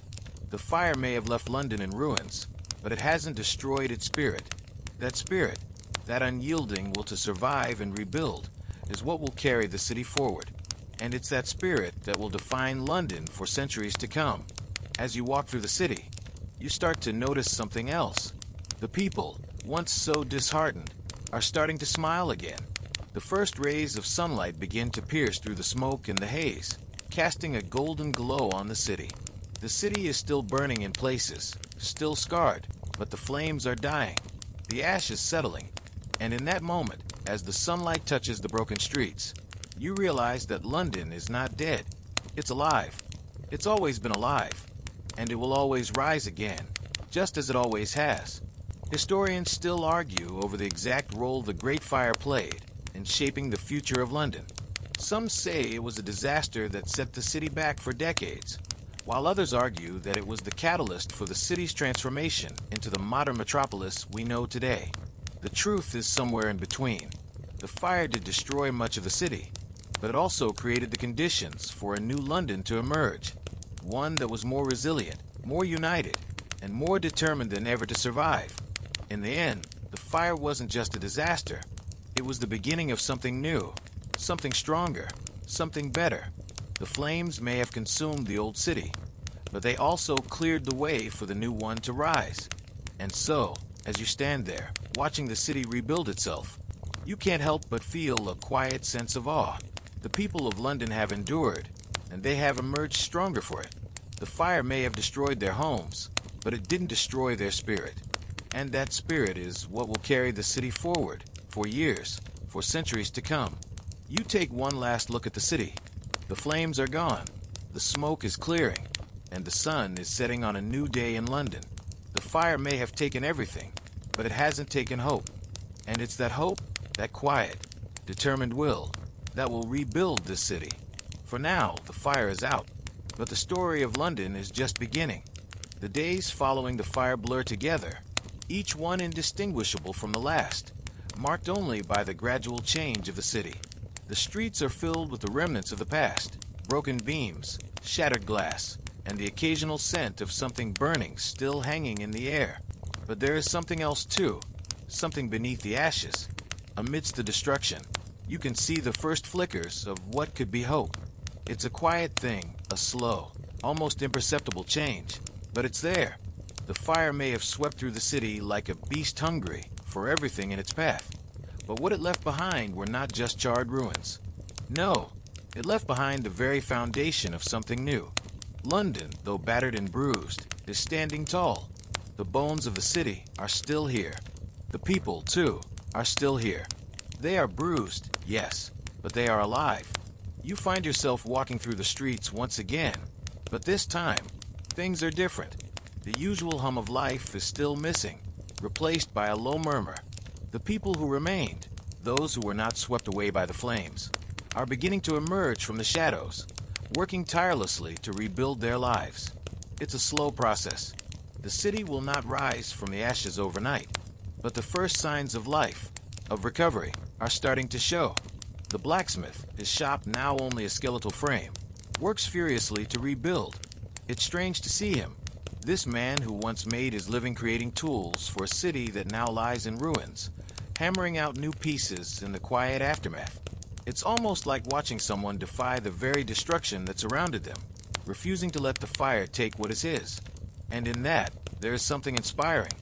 The fire may have left London in ruins, but it hasn't destroyed its spirit. That spirit, that unyielding will to survive and rebuild, is what will carry the city forward. And it's that spirit that will define London for centuries to come. As you walk through the city, you start to notice something else. The people, once so disheartened, are starting to smile again. The first rays of sunlight begin to pierce through the smoke and the haze, casting a golden glow on the city. The city is still burning in places, still scarred, but the flames are dying. The ash is settling, and in that moment, as the sunlight touches the broken streets, you realize that London is not dead. It's alive. It's always been alive, and it will always rise again, just as it always has. Historians still argue over the exact role the Great Fire played in shaping the future of London. Some say it was a disaster that set the city back for decades, while others argue that it was the catalyst for the city's transformation into the modern metropolis we know today. The truth is somewhere in between. The fire did destroy much of the city, but it also created the conditions for a new London to emerge, one that was more resilient, more united, and more determined than ever to survive. In the end, the fire wasn't just a disaster. It was the beginning of something new, something stronger, something better. The flames may have consumed the old city, but they also cleared the way for the new one to rise. And so, as you stand there, watching the city rebuild itself, you can't help but feel a quiet sense of awe. The people of London have endured, and they have emerged stronger for it. The fire may have destroyed their homes, but it didn't destroy their spirit. And that spirit is what will carry the city forward, for years, for centuries to come. You take one last look at the city. The flames are gone, the smoke is clearing, and the sun is setting on a new day in London. The fire may have taken everything, but it hasn't taken hope. And it's that hope, that quiet, determined will, that will rebuild this city. For now, the fire is out, but the story of London is just beginning. The days following the fire blur together, each one indistinguishable from the last, marked only by the gradual change of the city. The streets are filled with the remnants of the past, broken beams, shattered glass, and the occasional scent of something burning still hanging in the air. But there is something else too, something beneath the ashes. Amidst the destruction, you can see the first flickers of what could be hope. It's a quiet thing, a slow, almost imperceptible change, but it's there. The fire may have swept through the city like a beast hungry for everything in its path. But what it left behind were not just charred ruins. No, it left behind the very foundation of something new. London, though battered and bruised, is standing tall. The bones of the city are still here. The people, too, are still here. They are bruised, yes, but they are alive. You find yourself walking through the streets once again, but this time, things are different. The usual hum of life is still missing, replaced by a low murmur. The people who remained, those who were not swept away by the flames, are beginning to emerge from the shadows, working tirelessly to rebuild their lives. It's a slow process. The city will not rise from the ashes overnight, but the first signs of life, of recovery, are starting to show. The blacksmith, his shop now only a skeletal frame, works furiously to rebuild. It's strange to see him, this man who once made his living creating tools for a city that now lies in ruins, hammering out new pieces in the quiet aftermath. It's almost like watching someone defy the very destruction that surrounded them, refusing to let the fire take what is his. And in that, there is something inspiring.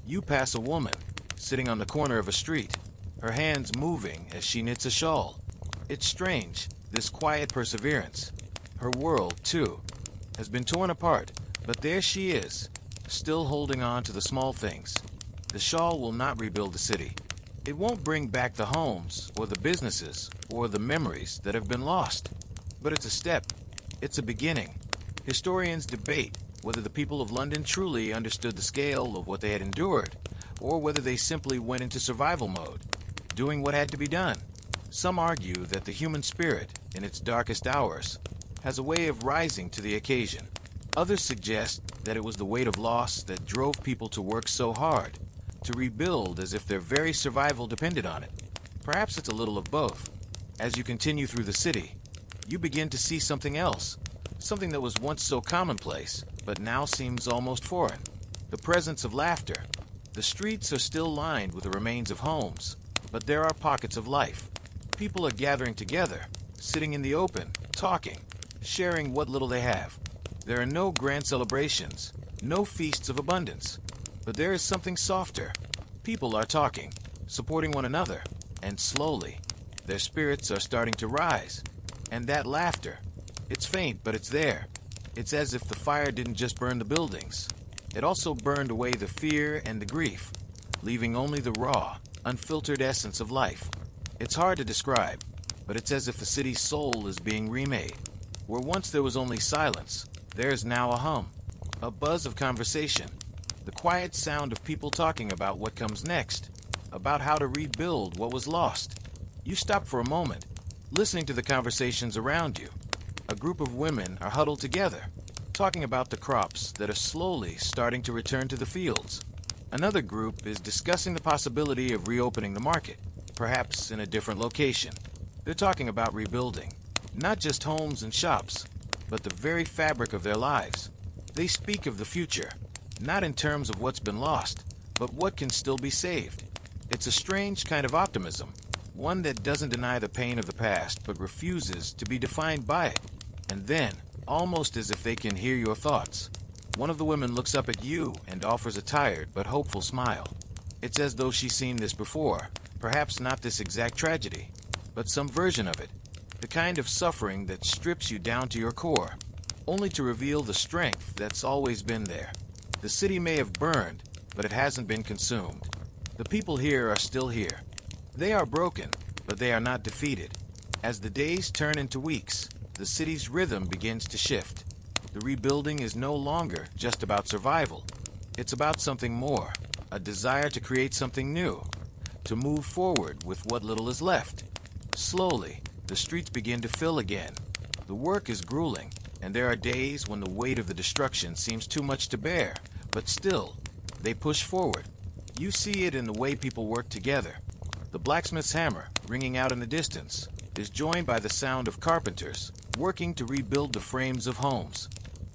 You pass a woman, sitting on the corner of a street, her hands moving as she knits a shawl. It's strange, this quiet perseverance. Her world, too, has been torn apart, but there she is, still holding on to the small things. The shawl will not rebuild the city. It won't bring back the homes, or the businesses, or the memories that have been lost. But it's a step. It's a beginning. Historians debate whether the people of London truly understood the scale of what they had endured, or whether they simply went into survival mode, doing what had to be done. Some argue that the human spirit, in its darkest hours, has a way of rising to the occasion. Others suggest that it was the weight of loss that drove people to work so hard, to rebuild as if their very survival depended on it. Perhaps it's a little of both. As you continue through the city, you begin to see something else, something that was once so commonplace, but now seems almost foreign. The presence of laughter. The streets are still lined with the remains of homes, but there are pockets of life. People are gathering together, sitting in the open, talking, sharing what little they have. There are no grand celebrations, no feasts of abundance, but there is something softer. People are talking, supporting one another, and slowly, their spirits are starting to rise. And that laughter, it's faint, but it's there. It's as if the fire didn't just burn the buildings. It also burned away the fear and the grief, leaving only the raw, unfiltered essence of life. It's hard to describe, but it's as if the city's soul is being remade. Where once there was only silence, there is now a hum, a buzz of conversation, the quiet sound of people talking about what comes next, about how to rebuild what was lost. You stop for a moment, listening to the conversations around you. A group of women are huddled together, talking about the crops that are slowly starting to return to the fields. Another group is discussing the possibility of reopening the market, perhaps in a different location. They're talking about rebuilding, not just homes and shops, but the very fabric of their lives. They speak of the future, not in terms of what's been lost, but what can still be saved. It's a strange kind of optimism, one that doesn't deny the pain of the past, but refuses to be defined by it. And then, almost as if they can hear your thoughts, one of the women looks up at you and offers a tired but hopeful smile. It's as though she's seen this before, perhaps not this exact tragedy, but some version of it, the kind of suffering that strips you down to your core, only to reveal the strength that's always been there. The city may have burned, but it hasn't been consumed. The people here are still here. They are broken, but they are not defeated. As the days turn into weeks, the city's rhythm begins to shift. The rebuilding is no longer just about survival. It's about something more, a desire to create something new, to move forward with what little is left. Slowly, the streets begin to fill again. The work is grueling, and there are days when the weight of the destruction seems too much to bear, but still, they push forward. You see it in the way people work together. The blacksmith's hammer, ringing out in the distance, is joined by the sound of carpenters working to rebuild the frames of homes.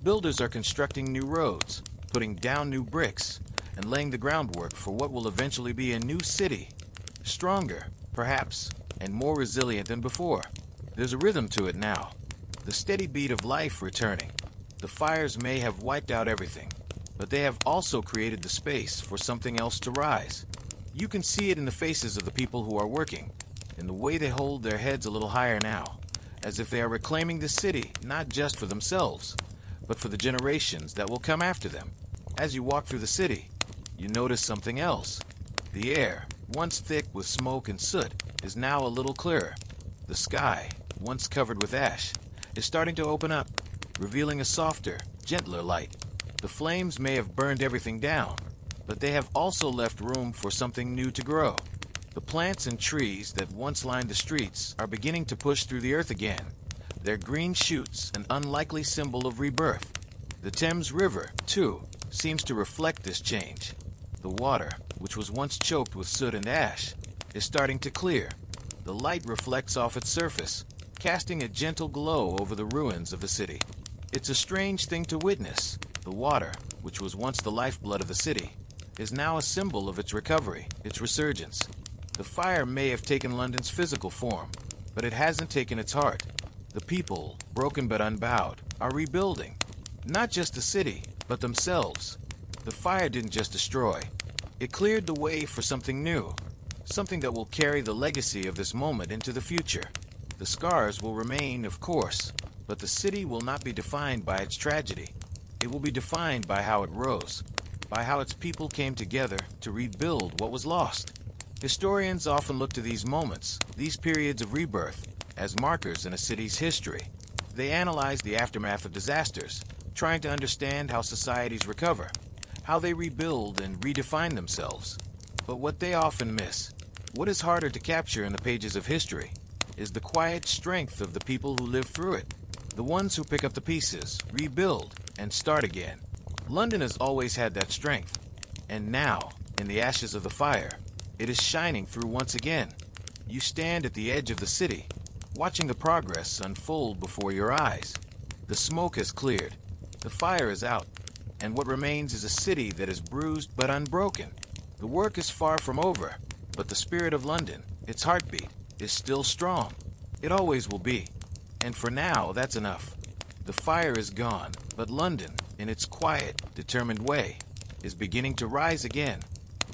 Builders are constructing new roads, putting down new bricks, and laying the groundwork for what will eventually be a new city. Stronger, perhaps, and more resilient than before. There's a rhythm to it now, the steady beat of life returning. The fires may have wiped out everything, but they have also created the space for something else to rise. You can see it in the faces of the people who are working, in the way they hold their heads a little higher now, as if they are reclaiming the city not just for themselves, but for the generations that will come after them. As you walk through the city, you notice something else. The air, once thick with smoke and soot, is now a little clearer. The sky, once covered with ash, is starting to open up, revealing a softer, gentler light. The flames may have burned everything down, but they have also left room for something new to grow. The plants and trees that once lined the streets are beginning to push through the earth again, their green shoots an unlikely symbol of rebirth. The Thames River, too, seems to reflect this change. The water, which was once choked with soot and ash, is starting to clear. The light reflects off its surface, casting a gentle glow over the ruins of the city. It's a strange thing to witness. The water, which was once the lifeblood of the city, is now a symbol of its recovery, its resurgence. The fire may have taken London's physical form, but it hasn't taken its heart. The people, broken but unbowed, are rebuilding. Not just the city, but themselves. The fire didn't just destroy. It cleared the way for something new, something that will carry the legacy of this moment into the future. The scars will remain, of course, but the city will not be defined by its tragedy. It will be defined by how it rose, by how its people came together to rebuild what was lost. Historians often look to these moments, these periods of rebirth, as markers in a city's history. They analyze the aftermath of disasters, trying to understand how societies recover, how they rebuild and redefine themselves. But what they often miss, what is harder to capture in the pages of history, is the quiet strength of the people who live through it, the ones who pick up the pieces, rebuild, and start again. London has always had that strength, and now, in the ashes of the fire, it is shining through once again. You stand at the edge of the city, watching the progress unfold before your eyes. The smoke has cleared, the fire is out, and what remains is a city that is bruised but unbroken. The work is far from over, but the spirit of London, its heartbeat, is still strong. It always will be. And for now, that's enough. The fire is gone, but London, in its quiet, determined way, is beginning to rise again.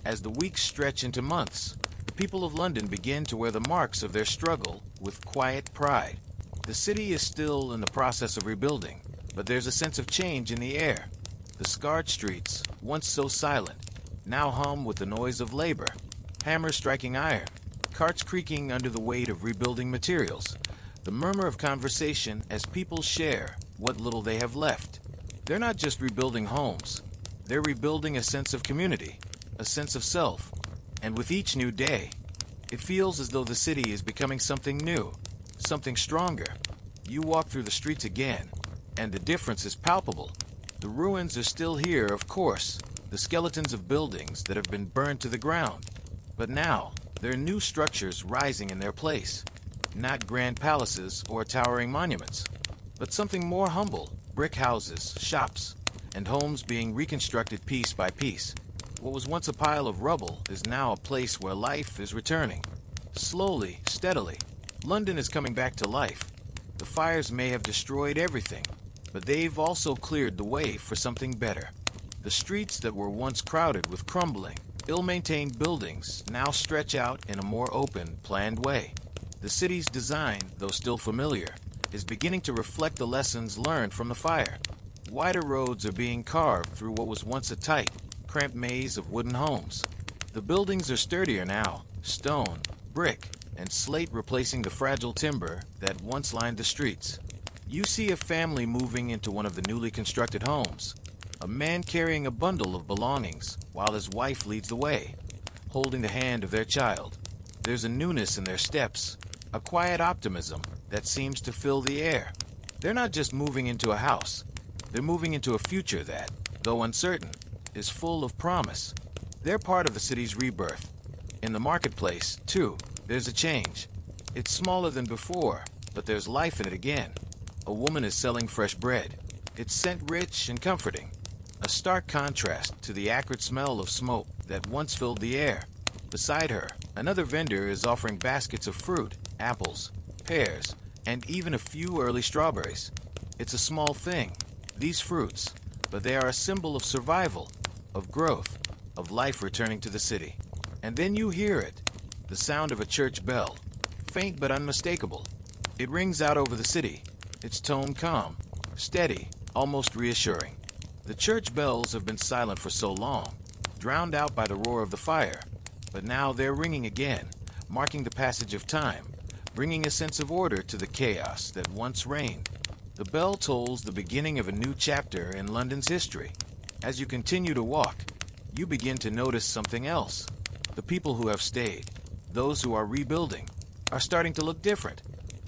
As the weeks stretch into months, the people of London begin to wear the marks of their struggle with quiet pride. The city is still in the process of rebuilding, but there's a sense of change in the air. The scarred streets, once so silent, now hum with the noise of labor, hammers striking iron, carts creaking under the weight of rebuilding materials, the murmur of conversation as people share what little they have left. They're not just rebuilding homes, they're rebuilding a sense of community, a sense of self. And with each new day, it feels as though the city is becoming something new, something stronger. You walk through the streets again, and the difference is palpable. The ruins are still here, of course, the skeletons of buildings that have been burned to the ground. But now, there are new structures rising in their place. Not grand palaces or towering monuments, but something more humble, brick houses, shops, and homes being reconstructed piece by piece. What was once a pile of rubble is now a place where life is returning. Slowly, steadily, London is coming back to life. The fires may have destroyed everything, but they've also cleared the way for something better. The streets that were once crowded with crumbling, ill-maintained buildings now stretch out in a more open, planned way. The city's design, though still familiar, is beginning to reflect the lessons learned from the fire. Wider roads are being carved through what was once a tight, cramped maze of wooden homes. The buildings are sturdier now, stone, brick, and slate replacing the fragile timber that once lined the streets. You see a family moving into one of the newly constructed homes, a man carrying a bundle of belongings while his wife leads the way, holding the hand of their child. There's a newness in their steps, a quiet optimism that seems to fill the air. They're not just moving into a house, they're moving into a future that, though uncertain, is full of promise. They're part of the city's rebirth. In the marketplace, too, there's a change. It's smaller than before, but there's life in it again. A woman is selling fresh bread. It's scent rich and comforting, a stark contrast to the acrid smell of smoke that once filled the air. Beside her, another vendor is offering baskets of fruit, apples, pears, and even a few early strawberries. It's a small thing, these fruits, but they are a symbol of survival, of growth, of life returning to the city. And then you hear it, the sound of a church bell, faint but unmistakable. It rings out over the city, its tone calm, steady, almost reassuring. The church bells have been silent for so long, drowned out by the roar of the fire, but now they're ringing again, marking the passage of time, bringing a sense of order to the chaos that once reigned. The bell tolls the beginning of a new chapter in London's history. As you continue to walk, you begin to notice something else. The people who have stayed, those who are rebuilding, are starting to look different.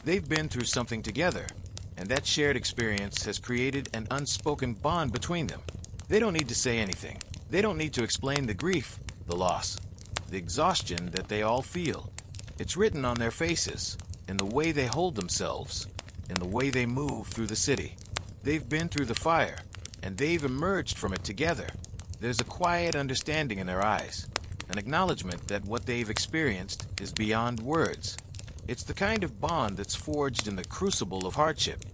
They've been through something together, and that shared experience has created an unspoken bond between them. They don't need to say anything. They don't need to explain the grief, the loss, the exhaustion that they all feel. It's written on their faces, in the way they hold themselves, in the way they move through the city. They've been through the fire, and they've emerged from it together. There's a quiet understanding in their eyes, an acknowledgement that what they've experienced is beyond words. It's the kind of bond that's forged in the crucible of hardship,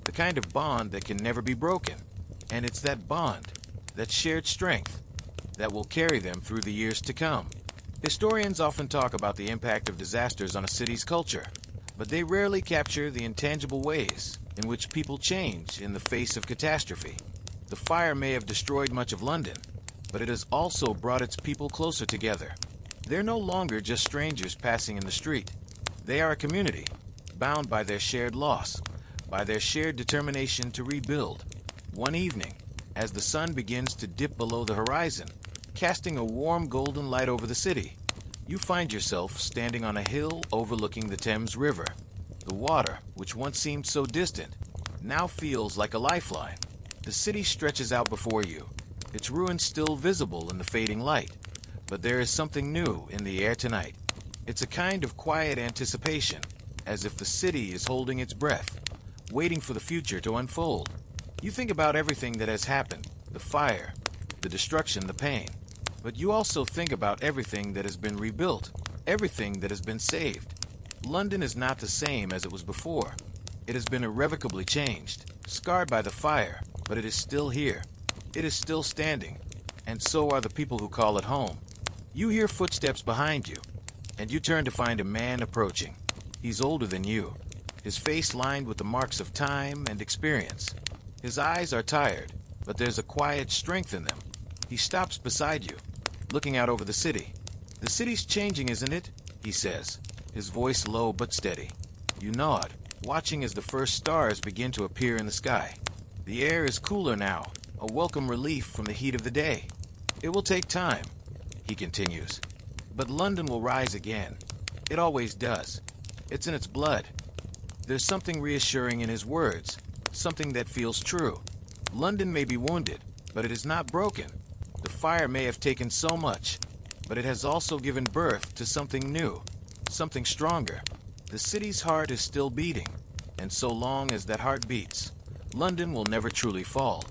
the kind of bond that can never be broken. And it's that bond, that shared strength, that will carry them through the years to come. Historians often talk about the impact of disasters on a city's culture, but they rarely capture the intangible ways in which people change in the face of catastrophe. The fire may have destroyed much of London, but it has also brought its people closer together. They're no longer just strangers passing in the street. They are a community, bound by their shared loss, by their shared determination to rebuild. One evening, as the sun begins to dip below the horizon, casting a warm golden light over the city, you find yourself standing on a hill overlooking the Thames River. The water, which once seemed so distant, now feels like a lifeline. The city stretches out before you, its ruins still visible in the fading light. But there is something new in the air tonight. It's a kind of quiet anticipation, as if the city is holding its breath, waiting for the future to unfold. You think about everything that has happened, the fire, the destruction, the pain. But you also think about everything that has been rebuilt, everything that has been saved. London is not the same as it was before. It has been irrevocably changed, scarred by the fire, but it is still here. It is still standing, and so are the people who call it home. You hear footsteps behind you, and you turn to find a man approaching. He's older than you, his face lined with the marks of time and experience. His eyes are tired, but there's a quiet strength in them. He stops beside you, looking out over the city. "The city's changing, isn't it?" he says, his voice low but steady. You nod, watching as the first stars begin to appear in the sky. The air is cooler now, a welcome relief from the heat of the day. "It will take time," he continues, "but London will rise again. It always does. It's in its blood." There's something reassuring in his words, something that feels true. London may be wounded, but it is not broken. The fire may have taken so much, but it has also given birth to something new, something stronger. The city's heart is still beating, and so long as that heart beats, London will never truly fall.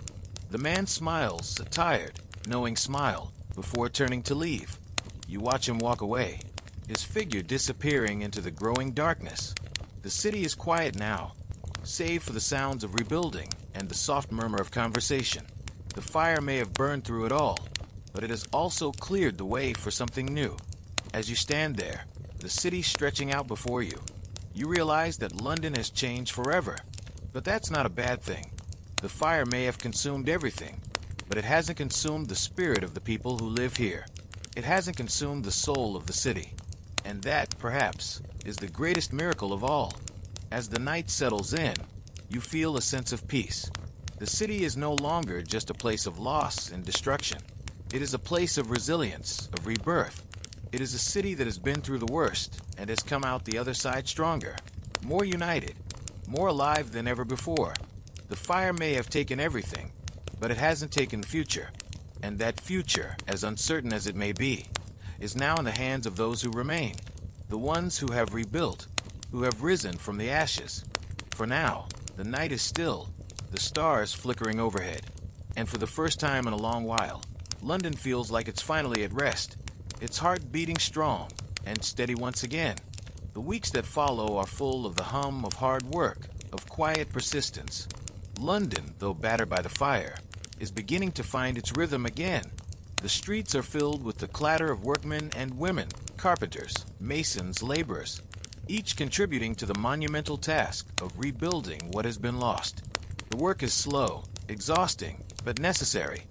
The man smiles, a tired, knowing smile, before turning to leave. You watch him walk away, his figure disappearing into the growing darkness. The city is quiet now, save for the sounds of rebuilding and the soft murmur of conversation. The fire may have burned through it all, but it has also cleared the way for something new. As you stand there, the city stretching out before you, you realize that London has changed forever. But that's not a bad thing. The fire may have consumed everything, but it hasn't consumed the spirit of the people who live here. It hasn't consumed the soul of the city. And that, perhaps, is the greatest miracle of all. As the night settles in, you feel a sense of peace. The city is no longer just a place of loss and destruction. It is a place of resilience, of rebirth. It is a city that has been through the worst and has come out the other side stronger, more united, more alive than ever before. The fire may have taken everything, but it hasn't taken the future. And that future, as uncertain as it may be, is now in the hands of those who remain, the ones who have rebuilt, who have risen from the ashes. For now, the night is still, the stars flickering overhead, and for the first time in a long while, London feels like it's finally at rest, its heart beating strong and steady once again. The weeks that follow are full of the hum of hard work, of quiet persistence. London, though battered by the fire, is beginning to find its rhythm again. The streets are filled with the clatter of workmen and women, carpenters, masons, laborers, each contributing to the monumental task of rebuilding what has been lost. The work is slow, exhausting, but necessary.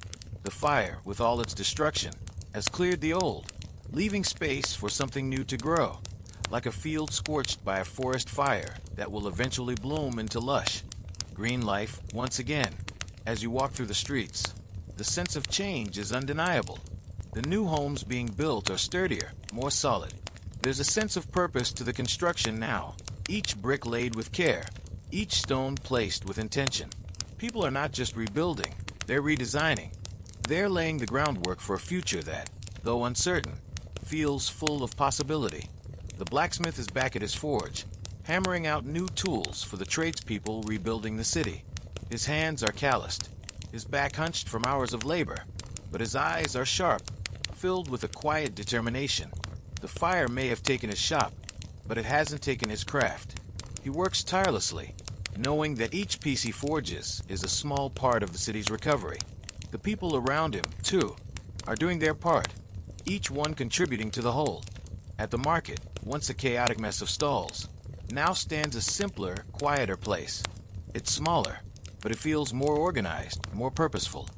The fire, with all its destruction, has cleared the old, leaving space for something new to grow, like a field scorched by a forest fire that will eventually bloom into lush, green life once again. As you walk through the streets, the sense of change is undeniable. The new homes being built are sturdier, more solid. There's a sense of purpose to the construction now, each brick laid with care, each stone placed with intention. People are not just rebuilding, they're redesigning. They're laying the groundwork for a future that, though uncertain, feels full of possibility. The blacksmith is back at his forge, hammering out new tools for the tradespeople rebuilding the city. His hands are calloused, his back hunched from hours of labor, but his eyes are sharp, filled with a quiet determination. The fire may have taken his shop, but it hasn't taken his craft. He works tirelessly, knowing that each piece he forges is a small part of the city's recovery. The people around him, too, are doing their part, each one contributing to the whole. At the market, once a chaotic mess of stalls, now stands a simpler, quieter place. It's smaller, but it feels more organized, more purposeful.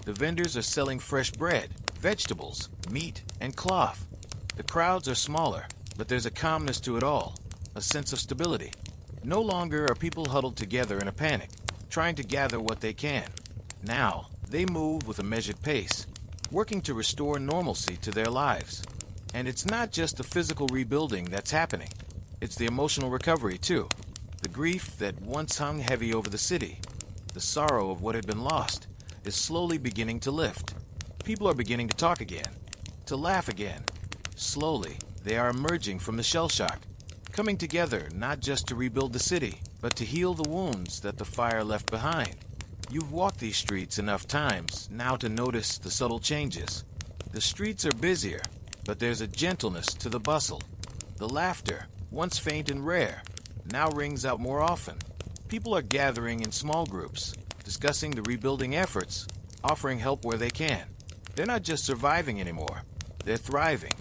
The vendors are selling fresh bread, vegetables, meat, and cloth. The crowds are smaller, but there's a calmness to it all, a sense of stability. No longer are people huddled together in a panic, trying to gather what they can. Now, they move with a measured pace, working to restore normalcy to their lives. And it's not just the physical rebuilding that's happening. It's the emotional recovery, too. grief that once hung heavy over the city, the sorrow of what had been lost, is slowly beginning to lift. People are beginning to talk again, to laugh again. Slowly, they are emerging from the shell shock, coming together not just to rebuild the city, but to heal the wounds that the fire left behind. You've walked these streets enough times now to notice the subtle changes. The streets are busier, but there's a gentleness to the bustle. The laughter, once faint and rare, now rings out more often. People are gathering in small groups, discussing the rebuilding efforts, offering help where they can. They're not just surviving anymore, they're thriving.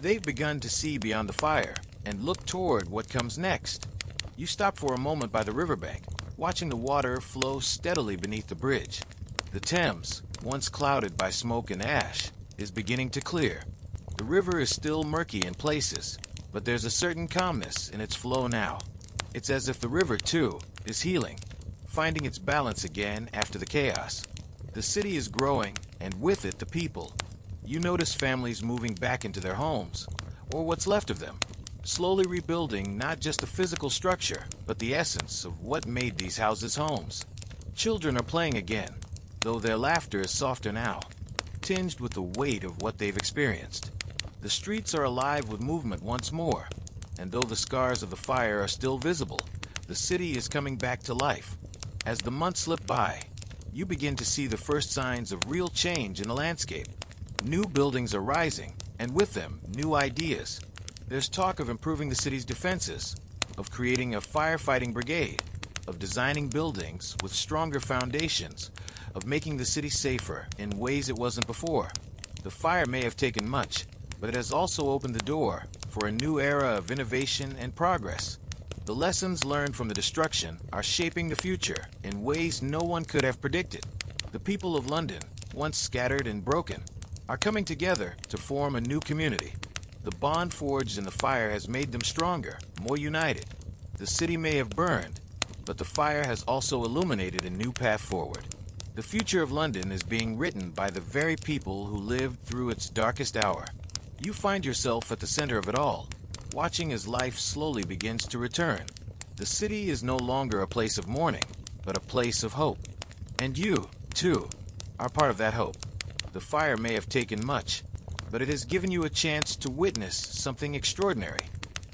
They've begun to see beyond the fire and look toward what comes next. You stop for a moment by the riverbank, watching the water flow steadily beneath the bridge. The Thames, once clouded by smoke and ash, is beginning to clear. The river is still murky in places, but there's a certain calmness in its flow now. It's as if the river, too, is healing, finding its balance again after the chaos. The city is growing, and with it the people. You notice families moving back into their homes, or what's left of them, slowly rebuilding not just the physical structure, but the essence of what made these houses homes. Children are playing again, though their laughter is softer now, tinged with the weight of what they've experienced. The streets are alive with movement once more, and though the scars of the fire are still visible, the city is coming back to life. As the months slip by, you begin to see the first signs of real change in the landscape. New buildings are rising, and with them, new ideas. There's talk of improving the city's defenses, of creating a firefighting brigade, of designing buildings with stronger foundations, of making the city safer in ways it wasn't before. The fire may have taken much, but it has also opened the door for a new era of innovation and progress. The lessons learned from the destruction are shaping the future in ways no one could have predicted. The people of London, once scattered and broken, are coming together to form a new community. The bond forged in the fire has made them stronger, more united. The city may have burned, but the fire has also illuminated a new path forward. The future of London is being written by the very people who lived through its darkest hour. You find yourself at the center of it all, watching as life slowly begins to return. The city is no longer a place of mourning, but a place of hope. And you, too, are part of that hope. The fire may have taken much, but it has given you a chance to witness something extraordinary.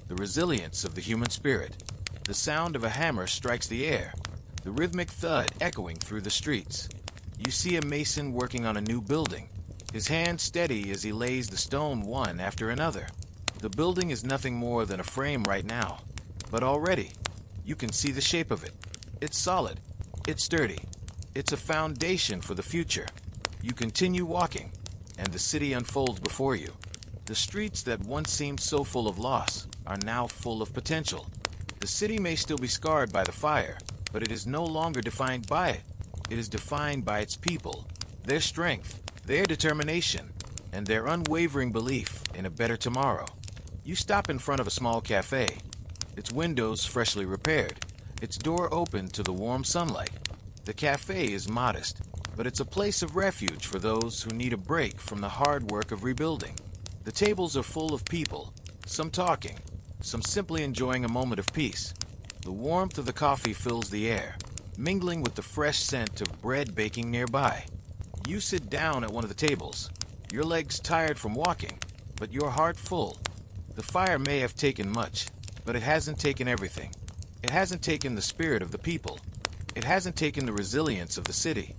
The resilience of the human spirit. The sound of a hammer strikes the air, the rhythmic thud echoing through the streets. You see a mason working on a new building, his hand steady as he lays the stone one after another. The building is nothing more than a frame right now, but already you can see the shape of it. It's solid, it's sturdy, it's a foundation for the future. You continue walking, and the city unfolds before you. The streets that once seemed so full of loss are now full of potential. The city may still be scarred by the fire, but it is no longer defined by it. It is defined by its people, their strength, their determination, and their unwavering belief in a better tomorrow. You stop in front of a small cafe, its windows freshly repaired, its door open to the warm sunlight. The cafe is modest, but it's a place of refuge for those who need a break from the hard work of rebuilding. The tables are full of people, some talking, some simply enjoying a moment of peace. The warmth of the coffee fills the air, mingling with the fresh scent of bread baking nearby. You sit down at one of the tables, your legs tired from walking, but your heart full. The fire may have taken much, but it hasn't taken everything. It hasn't taken the spirit of the people. It hasn't taken the resilience of the city.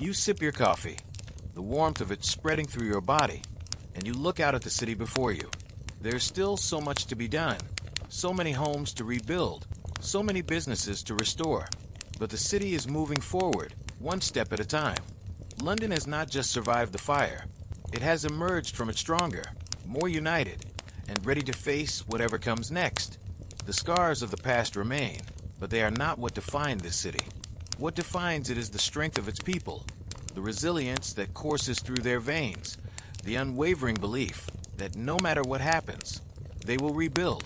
You sip your coffee, the warmth of it spreading through your body, and you look out at the city before you. There's still so much to be done, so many homes to rebuild, so many businesses to restore. But the city is moving forward, one step at a time. London has not just survived the fire. It has emerged from it stronger, more united, and ready to face whatever comes next. The scars of the past remain, but they are not what define this city. What defines it is the strength of its people, the resilience that courses through their veins, the unwavering belief that no matter what happens, they will rebuild.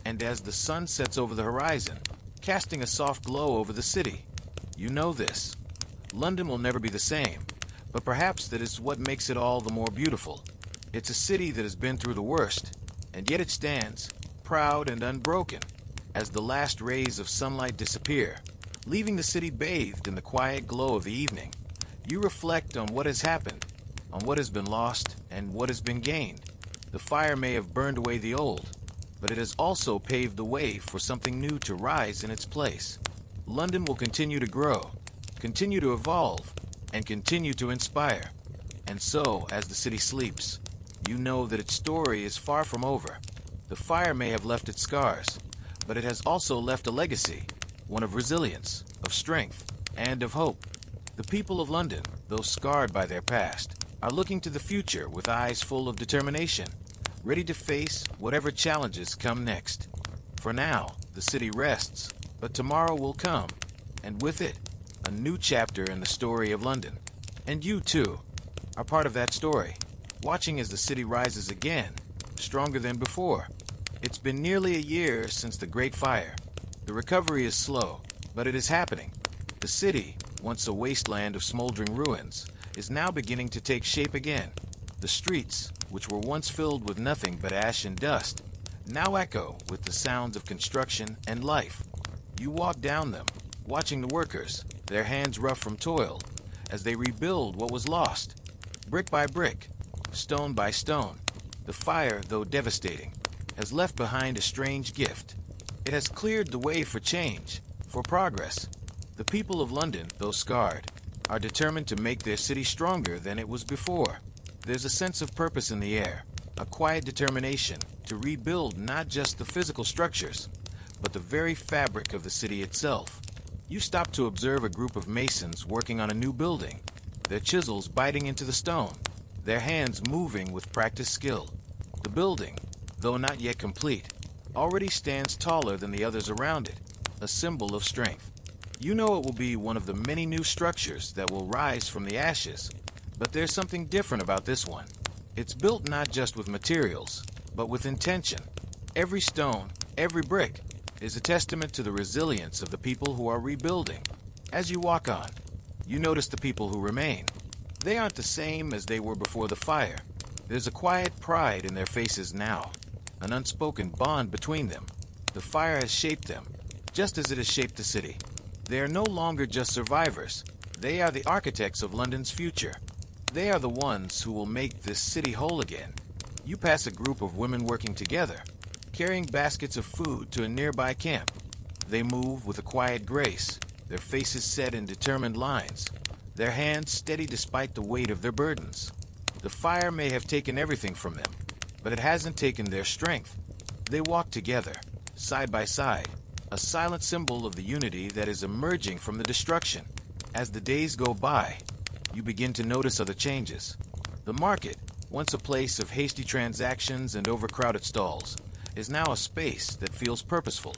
And as the sun sets over the horizon, casting a soft glow over the city, you know this. London will never be the same, but perhaps that is what makes it all the more beautiful. It's a city that has been through the worst, and yet it stands, proud and unbroken. as the last rays of sunlight disappear, leaving the city bathed in the quiet glow of the evening. You reflect on what has happened, on what has been lost, and what has been gained. The fire may have burned away the old, but it has also paved the way for something new to rise in its place. London will continue to grow, continue to evolve, and continue to inspire. And so, as the city sleeps, you know that its story is far from over. The fire may have left its scars, but it has also left a legacy, one of resilience, of strength, and of hope. The people of London, though scarred by their past, are looking to the future with eyes full of determination, ready to face whatever challenges come next. For now, the city rests, but tomorrow will come, and with it, a new chapter in the story of London. And you, too, are part of that story, watching as the city rises again, stronger than before. It's been nearly a year since the Great Fire. The recovery is slow, but it is happening. The city, once a wasteland of smoldering ruins, is now beginning to take shape again. The streets, which were once filled with nothing but ash and dust, now echo with the sounds of construction and life. You walk down them, watching the workers, their hands rough from toil, as they rebuild what was lost. Brick by brick, stone by stone, the fire, though devastating, has left behind a strange gift. It has cleared the way for change, for progress. The people of London, though scarred, are determined to make their city stronger than it was before. There's a sense of purpose in the air, a quiet determination to rebuild not just the physical structures, but the very fabric of the city itself. You stop to observe a group of masons working on a new building, their chisels biting into the stone, their hands moving with practiced skill. The building, though not yet complete, already stands taller than the others around it, a symbol of strength. You know it will be one of the many new structures that will rise from the ashes, but there's something different about this one. It's built not just with materials, but with intention. Every stone, every brick, is a testament to the resilience of the people who are rebuilding. As you walk on, you notice the people who remain. They aren't the same as they were before the fire. There's a quiet pride in their faces now, an unspoken bond between them. The fire has shaped them, just as it has shaped the city. They are no longer just survivors. They are the architects of London's future. They are the ones who will make this city whole again. You pass a group of women working together, carrying baskets of food to a nearby camp. They move with a quiet grace, their faces set in determined lines, their hands steady despite the weight of their burdens. The fire may have taken everything from them, but it hasn't taken their strength. They walk together, side by side, a silent symbol of the unity that is emerging from the destruction. As the days go by, you begin to notice other changes. The market, once a place of hasty transactions and overcrowded stalls, is now a space that feels purposeful.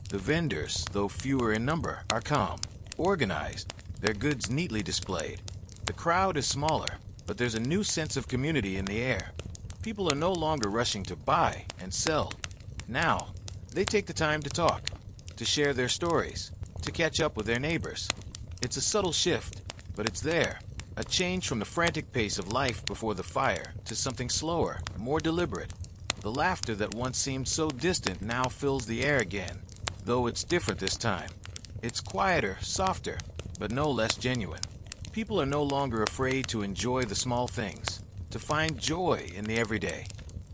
The vendors, though fewer in number, are calm, organized, their goods neatly displayed. The crowd is smaller, but there's a new sense of community in the air. People are no longer rushing to buy and sell. Now, they take the time to talk, to share their stories, to catch up with their neighbors. It's a subtle shift, but it's there. A change from the frantic pace of life before the fire to something slower, more deliberate. The laughter that once seemed so distant now fills the air again, though it's different this time. It's quieter, softer, but no less genuine. People are no longer afraid to enjoy the small things, to find joy in the everyday.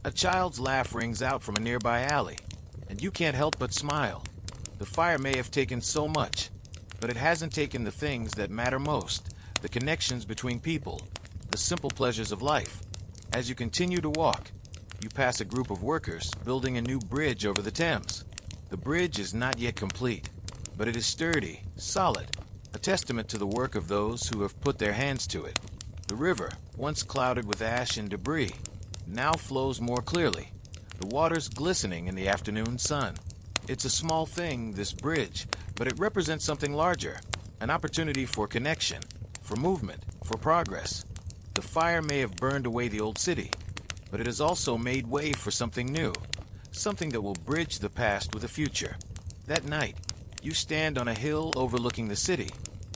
A child's laugh rings out from a nearby alley, and you can't help but smile. The fire may have taken so much, but it hasn't taken the things that matter most, the connections between people, the simple pleasures of life. As you continue to walk, you pass a group of workers building a new bridge over the Thames. The bridge is not yet complete, but it is sturdy, solid, a testament to the work of those who have put their hands to it. The river, once clouded with ash and debris, now flows more clearly, the waters glistening in the afternoon sun. It's a small thing, this bridge, but it represents something larger, an opportunity for connection, for movement, for progress. The fire may have burned away the old city, but it has also made way for something new, something that will bridge the past with the future. That night, you stand on a hill overlooking the city,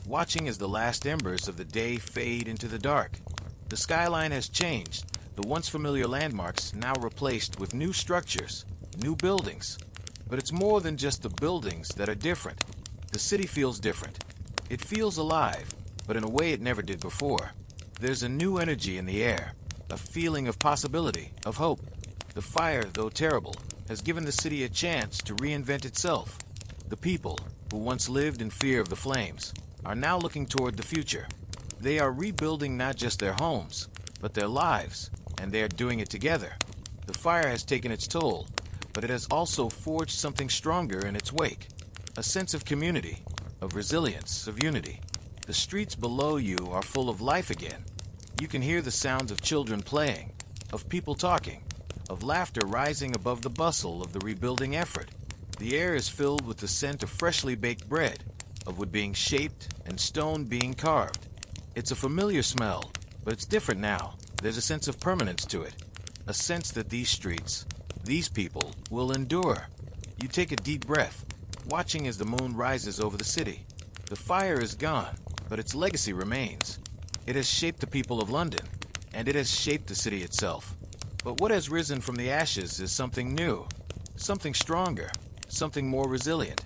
watching as the last embers of the day fade into the dark. The skyline has changed, the once familiar landmarks now replaced with new structures, new buildings. But it's more than just the buildings that are different. The city feels different. It feels alive, but in a way it never did before. There's a new energy in the air, a feeling of possibility, of hope. The fire, though terrible, has given the city a chance to reinvent itself. The people, who once lived in fear of the flames, are now looking toward the future. They are rebuilding not just their homes, but their lives, and they are doing it together. The fire has taken its toll, but it has also forged something stronger in its wake. A sense of community, of resilience, of unity. The streets below you are full of life again. You can hear the sounds of children playing, of people talking, of laughter rising above the bustle of the rebuilding effort. The air is filled with the scent of freshly baked bread, of wood being shaped and stone being carved. It's a familiar smell, but it's different now. There's a sense of permanence to it, a sense that these streets, these people, will endure. You take a deep breath, watching as the moon rises over the city. The fire is gone, but its legacy remains. It has shaped the people of London, and it has shaped the city itself. But what has risen from the ashes is something new, something stronger, something more resilient.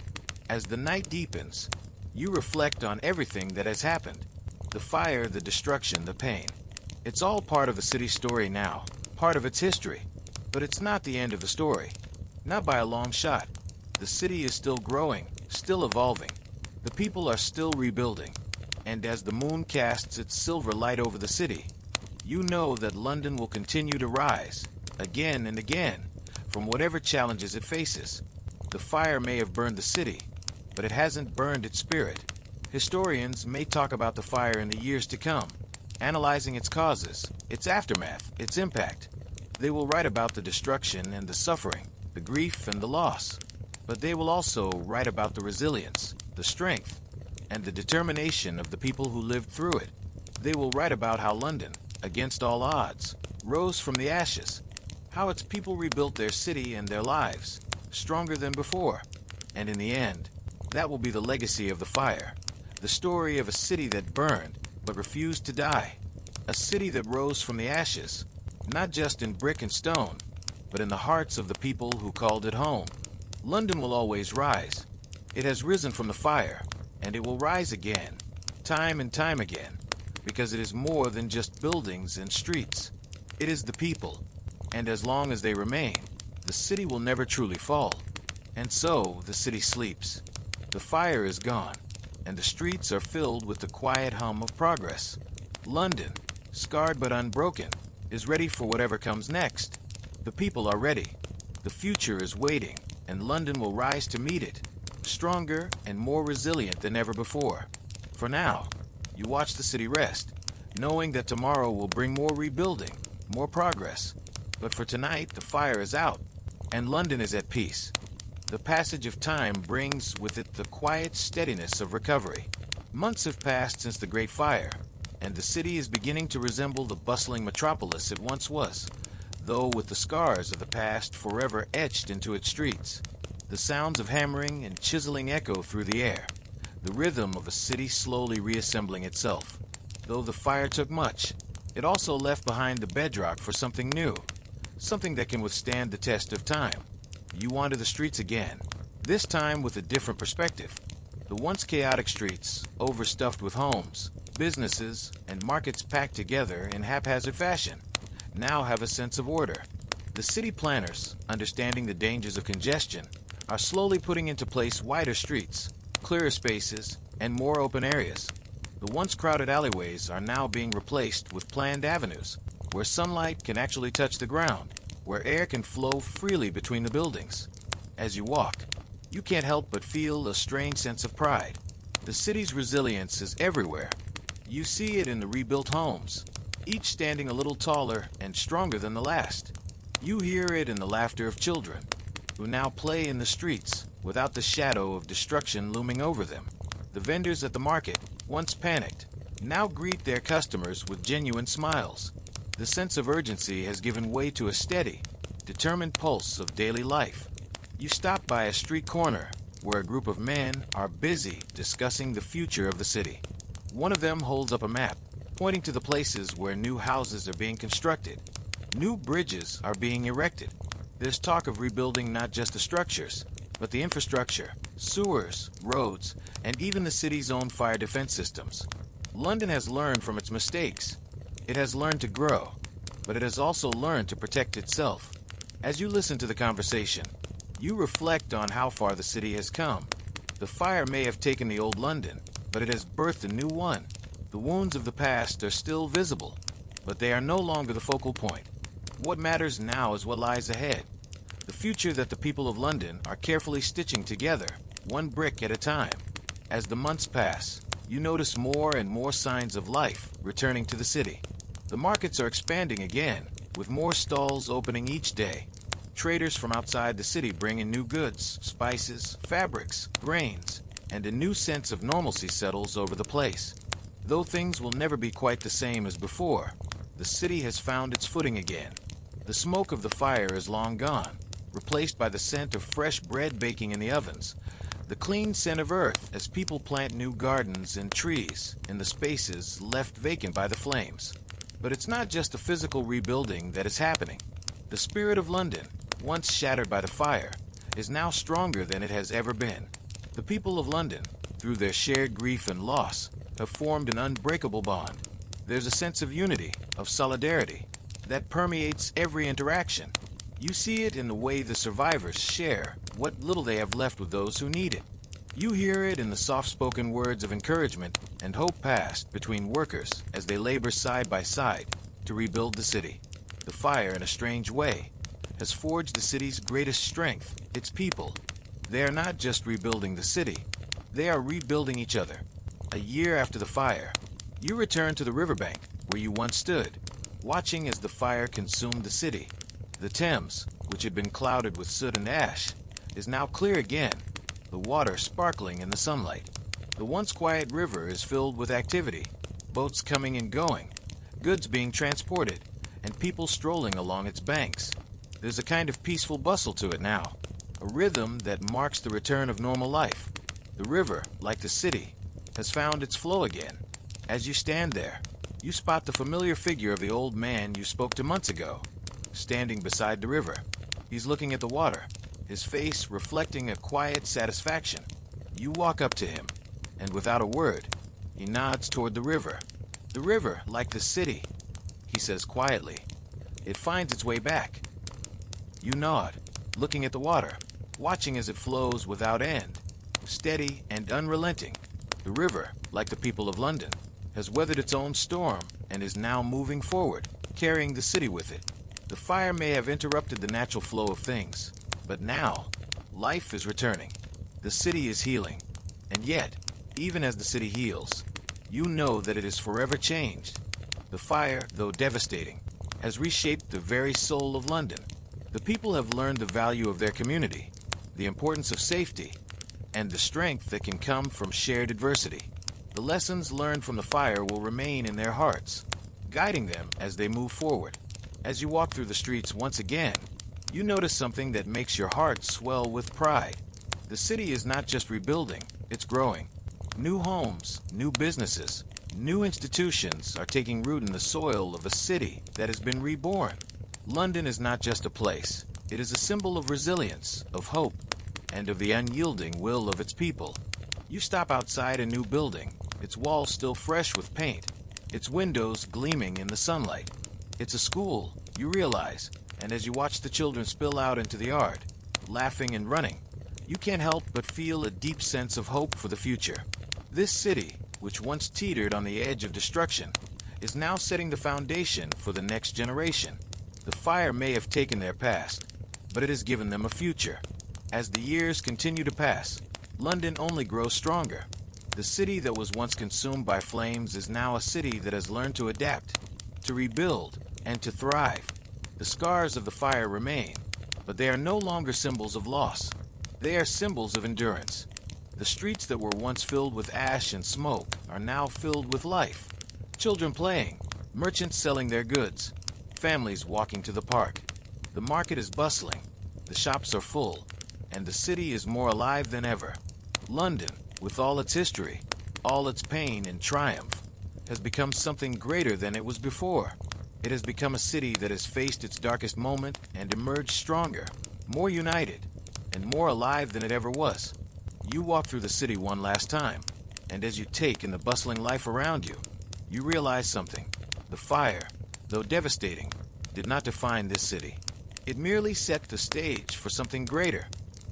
As the night deepens, you reflect on everything that has happened. The fire, the destruction, the pain. It's all part of a city's story now, part of its history. But it's not the end of the story. Not by a long shot. The city is still growing, still evolving. The people are still rebuilding. And as the moon casts its silver light over the city, you know that London will continue to rise, again and again, from whatever challenges it faces. The fire may have burned the city, but it hasn't burned its spirit. Historians may talk about the fire in the years to come, analyzing its causes, its aftermath, its impact. They will write about the destruction and the suffering, the grief and the loss. But they will also write about the resilience, the strength, and the determination of the people who lived through it. They will write about how London, against all odds, rose from the ashes, how its people rebuilt their city and their lives, stronger than before. And in the end, that will be the legacy of the fire, the story of a city that burned but refused to die, a city that rose from the ashes, not just in brick and stone, but in the hearts of the people who called it home. London will always rise. It has risen from the fire, and it will rise again, time and time again, because it is more than just buildings and streets. It is the people, and as long as they remain, the city will never truly fall. And so the city sleeps. The fire is gone, and the streets are filled with the quiet hum of progress. London, scarred but unbroken, is ready for whatever comes next. The people are ready. The future is waiting, and London will rise to meet it, stronger and more resilient than ever before. For now, you watch the city rest, knowing that tomorrow will bring more rebuilding, more progress. But for tonight, the fire is out, and London is at peace. The passage of time brings with it the quiet steadiness of recovery. Months have passed since the Great Fire, and the city is beginning to resemble the bustling metropolis it once was, though with the scars of the past forever etched into its streets. The sounds of hammering and chiseling echo through the air, the rhythm of a city slowly reassembling itself. Though the fire took much, it also left behind the bedrock for something new, something that can withstand the test of time. You wander the streets again, this time with a different perspective. The once chaotic streets, overstuffed with homes, businesses, and markets packed together in haphazard fashion, now have a sense of order. The city planners, understanding the dangers of congestion, are slowly putting into place wider streets, clearer spaces, and more open areas. The once crowded alleyways are now being replaced with planned avenues, where sunlight can actually touch the ground, where air can flow freely between the buildings. As you walk, you can't help but feel a strange sense of pride. The city's resilience is everywhere. You see it in the rebuilt homes, each standing a little taller and stronger than the last. You hear it in the laughter of children, who now play in the streets without the shadow of destruction looming over them. The vendors at the market, once panicked, now greet their customers with genuine smiles. The sense of urgency has given way to a steady, determined pulse of daily life. You stop by a street corner where a group of men are busy discussing the future of the city. One of them holds up a map, pointing to the places where new houses are being constructed. New bridges are being erected. There's talk of rebuilding not just the structures, but the infrastructure, sewers, roads, and even the city's own fire defense systems. London has learned from its mistakes. It has learned to grow, but it has also learned to protect itself. As you listen to the conversation, you reflect on how far the city has come. The fire may have taken the old London, but it has birthed a new one. The wounds of the past are still visible, but they are no longer the focal point. What matters now is what lies ahead. The future that the people of London are carefully stitching together, one brick at a time. As the months pass, you notice more and more signs of life returning to the city. The markets are expanding again, with more stalls opening each day. Traders from outside the city bring in new goods, spices, fabrics, grains, and a new sense of normalcy settles over the place. Though things will never be quite the same as before, the city has found its footing again. The smoke of the fire is long gone, replaced by the scent of fresh bread baking in the ovens, the clean scent of earth as people plant new gardens and trees in the spaces left vacant by the flames. But it's not just a physical rebuilding that is happening. The spirit of London, once shattered by the fire, is now stronger than it has ever been. The people of London, through their shared grief and loss, have formed an unbreakable bond. There's a sense of unity, of solidarity, that permeates every interaction. You see it in the way the survivors share what little they have left with those who need it. You hear it in the soft-spoken words of encouragement and hope passed between workers as they labor side by side to rebuild the city. The fire, in a strange way, has forged the city's greatest strength, its people. They are not just rebuilding the city, they are rebuilding each other. A year after the fire, you return to the riverbank where you once stood, watching as the fire consumed the city. The Thames, which had been clouded with soot and ash, is now clear again, the water sparkling in the sunlight. The once quiet river is filled with activity, boats coming and going, goods being transported, and people strolling along its banks. There's a kind of peaceful bustle to it now, a rhythm that marks the return of normal life. The river, like the city, has found its flow again. As you stand there, you spot the familiar figure of the old man you spoke to months ago, standing beside the river. He's looking at the water, his face reflecting a quiet satisfaction. You walk up to him, and without a word, he nods toward the river. The river, like the city, he says quietly. It finds its way back. You nod, looking at the water, watching as it flows without end, steady and unrelenting. The river, like the people of London, has weathered its own storm and is now moving forward, carrying the city with it. The fire may have interrupted the natural flow of things, but now, life is returning. The city is healing. And yet, even as the city heals, you know that it is forever changed. The fire, though devastating, has reshaped the very soul of London. The people have learned the value of their community, the importance of safety, and the strength that can come from shared adversity. The lessons learned from the fire will remain in their hearts, guiding them as they move forward. As you walk through the streets once again, you notice something that makes your heart swell with pride. The city is not just rebuilding, it's growing. New homes, new businesses, new institutions are taking root in the soil of a city that has been reborn. London is not just a place. It is a symbol of resilience, of hope, and of the unyielding will of its people. You stop outside a new building, its walls still fresh with paint, its windows gleaming in the sunlight. It's a school, you realize, and as you watch the children spill out into the yard, laughing and running, you can't help but feel a deep sense of hope for the future. This city, which once teetered on the edge of destruction, is now setting the foundation for the next generation. The fire may have taken their past, but it has given them a future. As the years continue to pass, London only grows stronger. The city that was once consumed by flames is now a city that has learned to adapt, to rebuild, and to thrive. The scars of the fire remain, but they are no longer symbols of loss. They are symbols of endurance. The streets that were once filled with ash and smoke are now filled with life. Children playing, merchants selling their goods, families walking to the park. The market is bustling, the shops are full, and the city is more alive than ever. London, with all its history, all its pain and triumph, has become something greater than it was before. It has become a city that has faced its darkest moment and emerged stronger, more united, and more alive than it ever was. You walk through the city one last time, and as you take in the bustling life around you, you realize something. The fire, though devastating, did not define this city. It merely set the stage for something greater.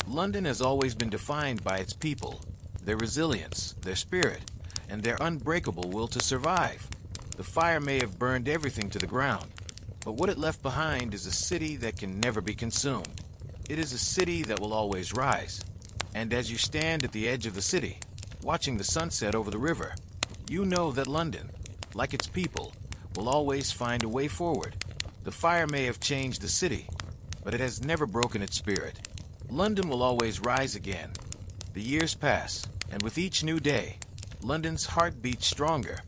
London has always been defined by its people, their resilience, their spirit, and their unbreakable will to survive. The fire may have burned everything to the ground, but what it left behind is a city that can never be consumed. It is a city that will always rise. And as you stand at the edge of the city, watching the sunset over the river, you know that London, like its people, will always find a way forward. The fire may have changed the city, but it has never broken its spirit. London will always rise again. The years pass, and with each new day, London's heart beats stronger.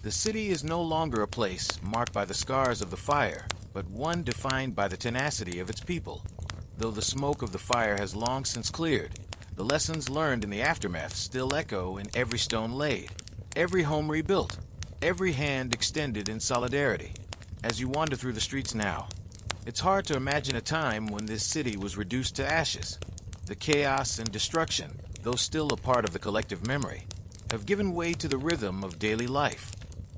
The city is no longer a place marked by the scars of the fire, but one defined by the tenacity of its people. Though the smoke of the fire has long since cleared, the lessons learned in the aftermath still echo in every stone laid, every home rebuilt, every hand extended in solidarity. As you wander through the streets now, it's hard to imagine a time when this city was reduced to ashes. The chaos and destruction, though still a part of the collective memory, have given way to the rhythm of daily life.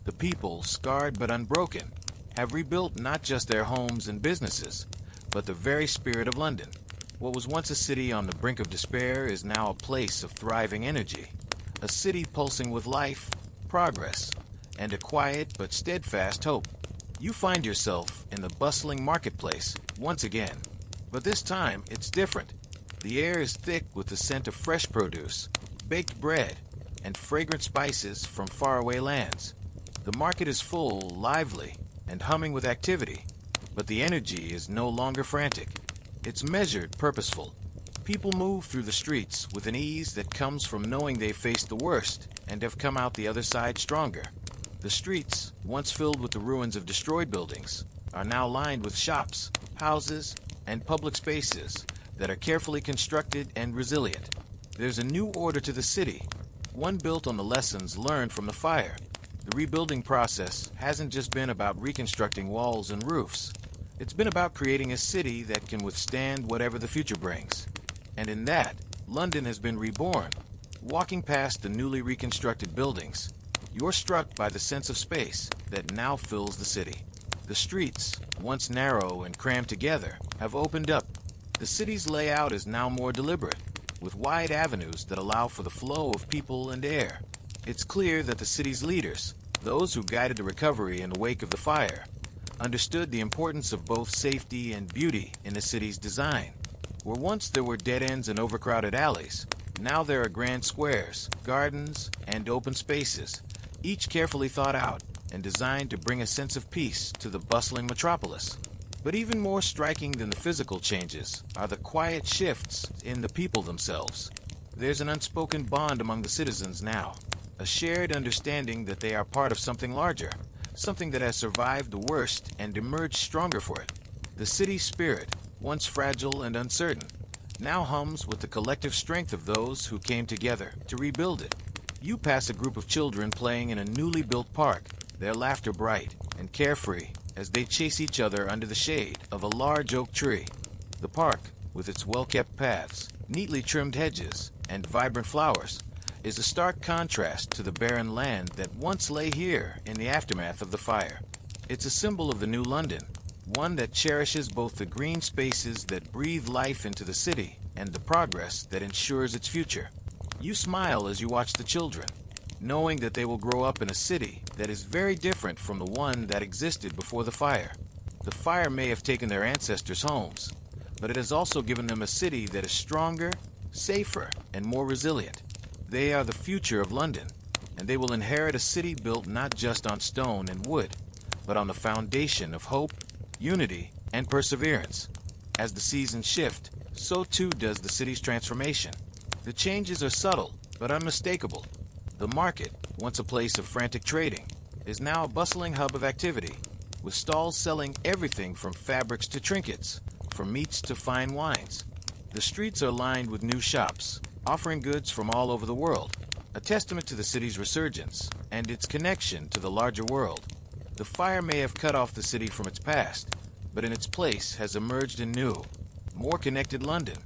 The people, scarred but unbroken, have rebuilt not just their homes and businesses, but the very spirit of London. What was once a city on the brink of despair is now a place of thriving energy, a city pulsing with life, progress, and a quiet but steadfast hope. You find yourself in the bustling marketplace once again, but this time it's different. The air is thick with the scent of fresh produce, baked bread, and fragrant spices from faraway lands. The market is full, lively, and humming with activity, but the energy is no longer frantic. It's measured, purposeful. People move through the streets with an ease that comes from knowing they've faced the worst and have come out the other side stronger. The streets, once filled with the ruins of destroyed buildings, are now lined with shops, houses, and public spaces that are carefully constructed and resilient. There's a new order to the city, one built on the lessons learned from the fire. The rebuilding process hasn't just been about reconstructing walls and roofs. It's been about creating a city that can withstand whatever the future brings. And in that, London has been reborn. Walking past the newly reconstructed buildings, you're struck by the sense of space that now fills the city. The streets, once narrow and crammed together, have opened up. The city's layout is now more deliberate, with wide avenues that allow for the flow of people and air. It's clear that the city's leaders, those who guided the recovery in the wake of the fire, understood the importance of both safety and beauty in the city's design. Where once there were dead ends and overcrowded alleys, now there are grand squares, gardens, and open spaces, each carefully thought out and designed to bring a sense of peace to the bustling metropolis. But even more striking than the physical changes are the quiet shifts in the people themselves. There's an unspoken bond among the citizens now, a shared understanding that they are part of something larger, something that has survived the worst and emerged stronger for it. The city's spirit, once fragile and uncertain, now hums with the collective strength of those who came together to rebuild it. You pass a group of children playing in a newly built park, their laughter bright and carefree as they chase each other under the shade of a large oak tree. The park, with its well-kept paths, neatly trimmed hedges, and vibrant flowers, is a stark contrast to the barren land that once lay here in the aftermath of the fire. It's a symbol of the new London, one that cherishes both the green spaces that breathe life into the city and the progress that ensures its future. You smile as you watch the children, knowing that they will grow up in a city that is very different from the one that existed before the fire. The fire may have taken their ancestors' homes, but it has also given them a city that is stronger, safer, and more resilient. They are the future of London, and they will inherit a city built not just on stone and wood, but on the foundation of hope, unity, and perseverance. As the seasons shift, so too does the city's transformation. The changes are subtle, but unmistakable. The market, once a place of frantic trading, is now a bustling hub of activity, with stalls selling everything from fabrics to trinkets, from meats to fine wines. The streets are lined with new shops, offering goods from all over the world, a testament to the city's resurgence and its connection to the larger world. The fire may have cut off the city from its past, but in its place has emerged a new, more connected London,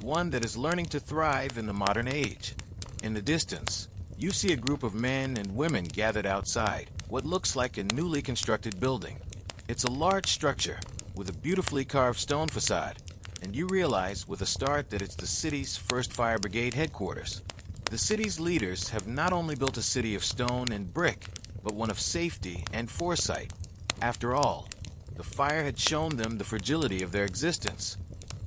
one that is learning to thrive in the modern age. In the distance, you see a group of men and women gathered outside what looks like a newly constructed building. It's a large structure with a beautifully carved stone facade, and you realize with a start that it's the city's 1st Fire Brigade headquarters. The city's leaders have not only built a city of stone and brick, but one of safety and foresight. After all, the fire had shown them the fragility of their existence,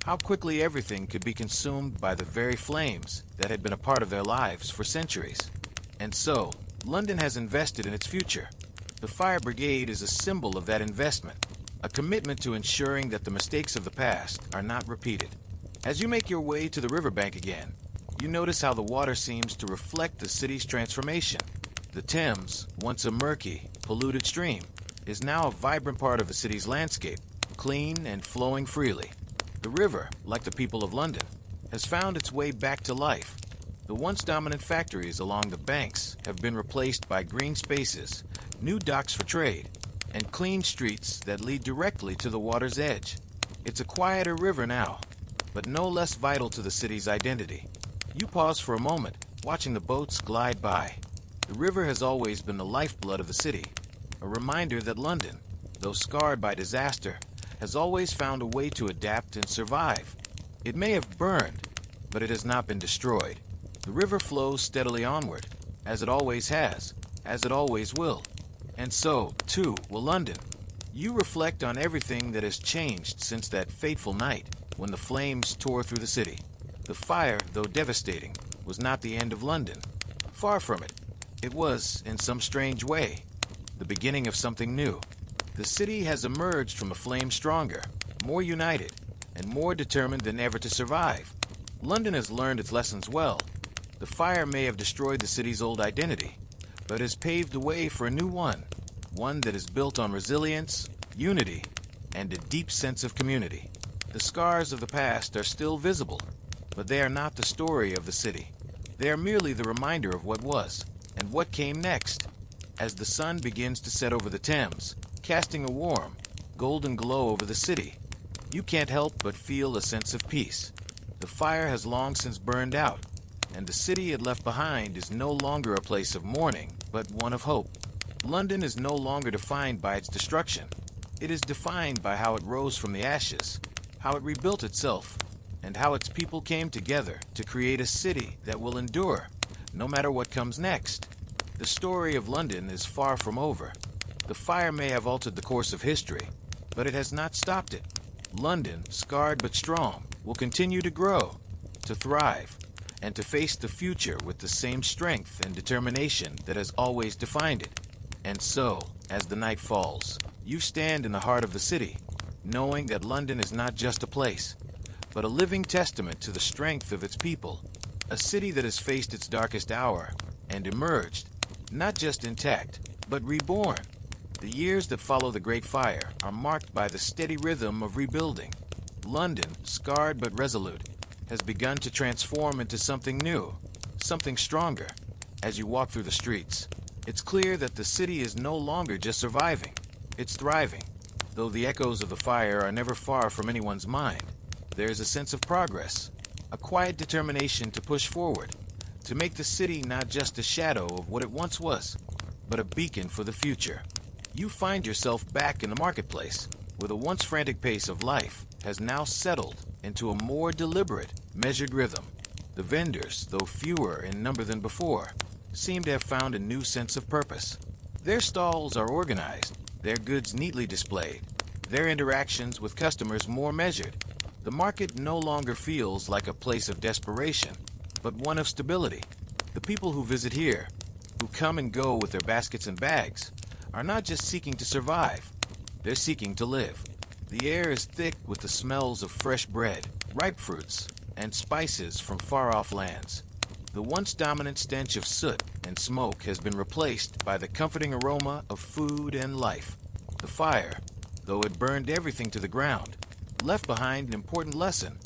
how quickly everything could be consumed by the very flames that had been a part of their lives for centuries. And so, London has invested in its future. The Fire Brigade is a symbol of that investment, a commitment to ensuring that the mistakes of the past are not repeated. As you make your way to the riverbank again, you notice how the water seems to reflect the city's transformation. The Thames, once a murky, polluted stream, is now a vibrant part of the city's landscape, clean and flowing freely. The river, like the people of London, has found its way back to life. The once dominant factories along the banks have been replaced by green spaces, new docks for trade, and clean streets that lead directly to the water's edge. It's a quieter river now, but no less vital to the city's identity. You pause for a moment, watching the boats glide by. The river has always been the lifeblood of the city, a reminder that London, though scarred by disaster, has always found a way to adapt and survive. It may have burned, but it has not been destroyed. The river flows steadily onward, as it always has, as it always will. And so, too, will London. You reflect on everything that has changed since that fateful night when the flames tore through the city. The fire, though devastating, was not the end of London. Far from it. It was, in some strange way, the beginning of something new. The city has emerged from the flame stronger, more united, and more determined than ever to survive. London has learned its lessons well. The fire may have destroyed the city's old identity, but has paved the way for a new one that is built on resilience, unity, and a deep sense of community. The scars of the past are still visible, but they are not the story of the city. They are merely the reminder of what was, and what came next. As the sun begins to set over the Thames, casting a warm, golden glow over the city, you can't help but feel a sense of peace. The fire has long since burned out, and the city it left behind is no longer a place of mourning, but one of hope. London is no longer defined by its destruction. It is defined by how it rose from the ashes, how it rebuilt itself, and how its people came together to create a city that will endure, no matter what comes next. The story of London is far from over. The fire may have altered the course of history, but it has not stopped it. London, scarred but strong, will continue to grow, to thrive, and to face the future with the same strength and determination that has always defined it. And so, as the night falls, you stand in the heart of the city, knowing that London is not just a place, but a living testament to the strength of its people, a city that has faced its darkest hour and emerged, not just intact, but reborn. The years that follow the Great Fire are marked by the steady rhythm of rebuilding. London, scarred but resolute, has begun to transform into something new, something stronger. As you walk through the streets, it's clear that the city is no longer just surviving, it's thriving. Though the echoes of the fire are never far from anyone's mind, there is a sense of progress, a quiet determination to push forward, to make the city not just a shadow of what it once was, but a beacon for the future. You find yourself back in the marketplace, where the once frantic pace of life has now settled into a more deliberate, measured rhythm. The vendors, though fewer in number than before, seem to have found a new sense of purpose. Their stalls are organized, their goods neatly displayed, their interactions with customers more measured. The market no longer feels like a place of desperation, but one of stability. The people who visit here, who come and go with their baskets and bags, are not just seeking to survive, they're seeking to live. The air is thick with the smells of fresh bread, ripe fruits, and spices from far-off lands. The once dominant stench of soot and smoke has been replaced by the comforting aroma of food and life. The fire, though it burned everything to the ground, left behind an important lesson.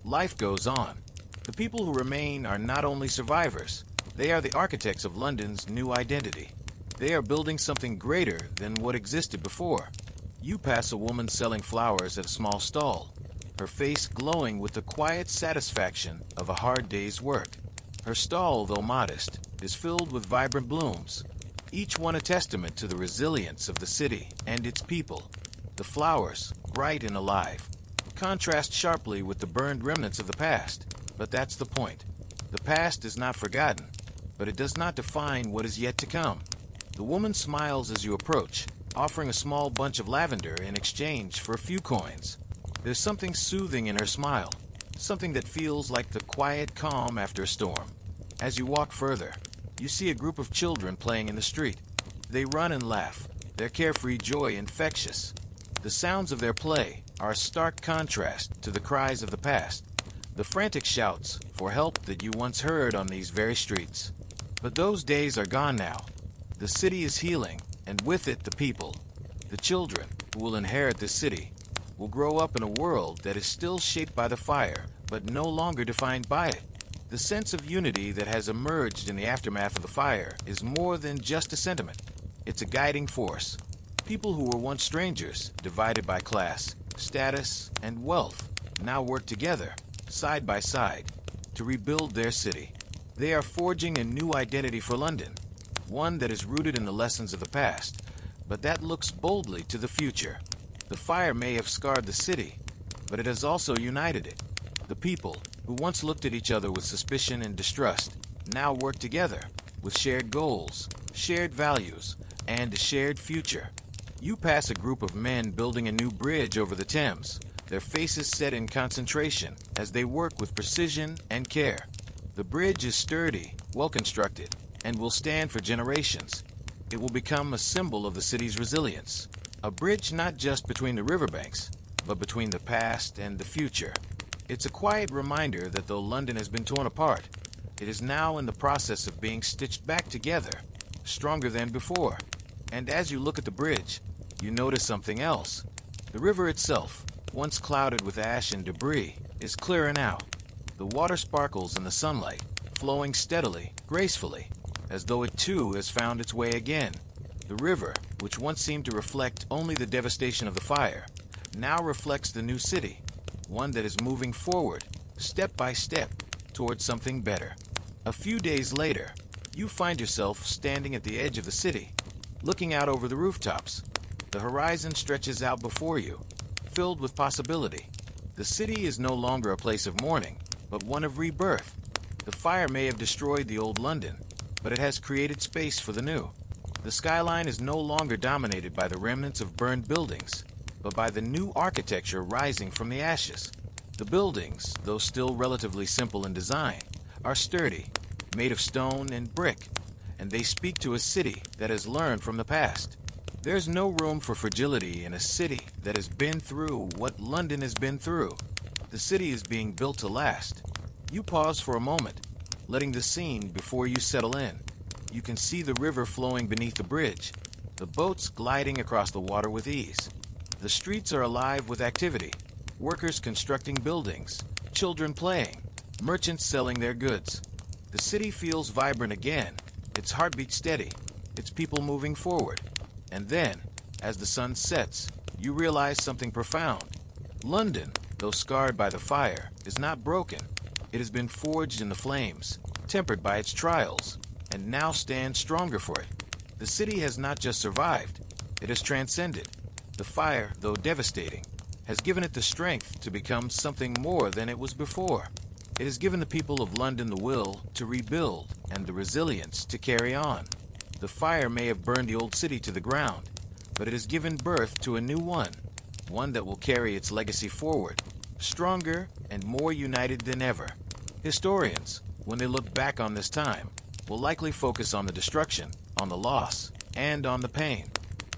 Life goes on. The people who remain are not only survivors, they are the architects of London's new identity. They are building something greater than what existed before. You pass a woman selling flowers at a small stall, her face glowing with the quiet satisfaction of a hard day's work. Her stall, though modest, is filled with vibrant blooms, each one a testament to the resilience of the city and its people. The flowers, bright and alive, contrast sharply with the burned remnants of the past. But that's the point. The past is not forgotten, but it does not define what is yet to come. The woman smiles as you approach, offering a small bunch of lavender in exchange for a few coins. There's something soothing in her smile, something that feels like the quiet calm after a storm. As you walk further, you see a group of children playing in the street. They run and laugh, their carefree joy infectious. The sounds of their play are a stark contrast to the cries of the past, the frantic shouts for help that you once heard on these very streets. But those days are gone now. The city is healing, and with it the people. The children who will inherit the city will grow up in a world that is still shaped by the fire, but no longer defined by it. The sense of unity that has emerged in the aftermath of the fire is more than just a sentiment. It's a guiding force. People who were once strangers, divided by class, status, and wealth, now work together, side by side, to rebuild their city. They are forging a new identity for London, one that is rooted in the lessons of the past, but that looks boldly to the future. The fire may have scarred the city, but it has also united it. The people, who once looked at each other with suspicion and distrust, now work together with shared goals, shared values, and a shared future. You pass a group of men building a new bridge over the Thames, their faces set in concentration as they work with precision and care. The bridge is sturdy, well constructed, and will stand for generations. It will become a symbol of the city's resilience, a bridge not just between the riverbanks, but between the past and the future. It's a quiet reminder that though London has been torn apart, it is now in the process of being stitched back together, stronger than before. And as you look at the bridge, you notice something else. The river itself, once clouded with ash and debris, is clearer now. The water sparkles in the sunlight, flowing steadily, gracefully, as though it too has found its way again. The river, which once seemed to reflect only the devastation of the fire, now reflects the new city, one that is moving forward, step by step, towards something better. A few days later, you find yourself standing at the edge of the city, looking out over the rooftops. The horizon stretches out before you, filled with possibility. The city is no longer a place of mourning, but one of rebirth. The fire may have destroyed the old London, but it has created space for the new. The skyline is no longer dominated by the remnants of burned buildings, but by the new architecture rising from the ashes. The buildings, though still relatively simple in design, are sturdy, made of stone and brick, and they speak to a city that has learned from the past. There's no room for fragility in a city that has been through what London has been through. The city is being built to last. You pause for a moment, letting the scene before you settle in. You can see the river flowing beneath the bridge, the boats gliding across the water with ease. The streets are alive with activity, workers constructing buildings, children playing, merchants selling their goods. The city feels vibrant again, its heartbeat steady, its people moving forward. And then, as the sun sets, you realize something profound. London, though scarred by the fire, is not broken. It has been forged in the flames, tempered by its trials, and now stands stronger for it. The city has not just survived, it has transcended. The fire, though devastating, has given it the strength to become something more than it was before. It has given the people of London the will to rebuild and the resilience to carry on. The fire may have burned the old city to the ground, but it has given birth to a new one that will carry its legacy forward, stronger and more united than ever. Historians, when they look back on this time, will likely focus on the destruction, on the loss, and on the pain.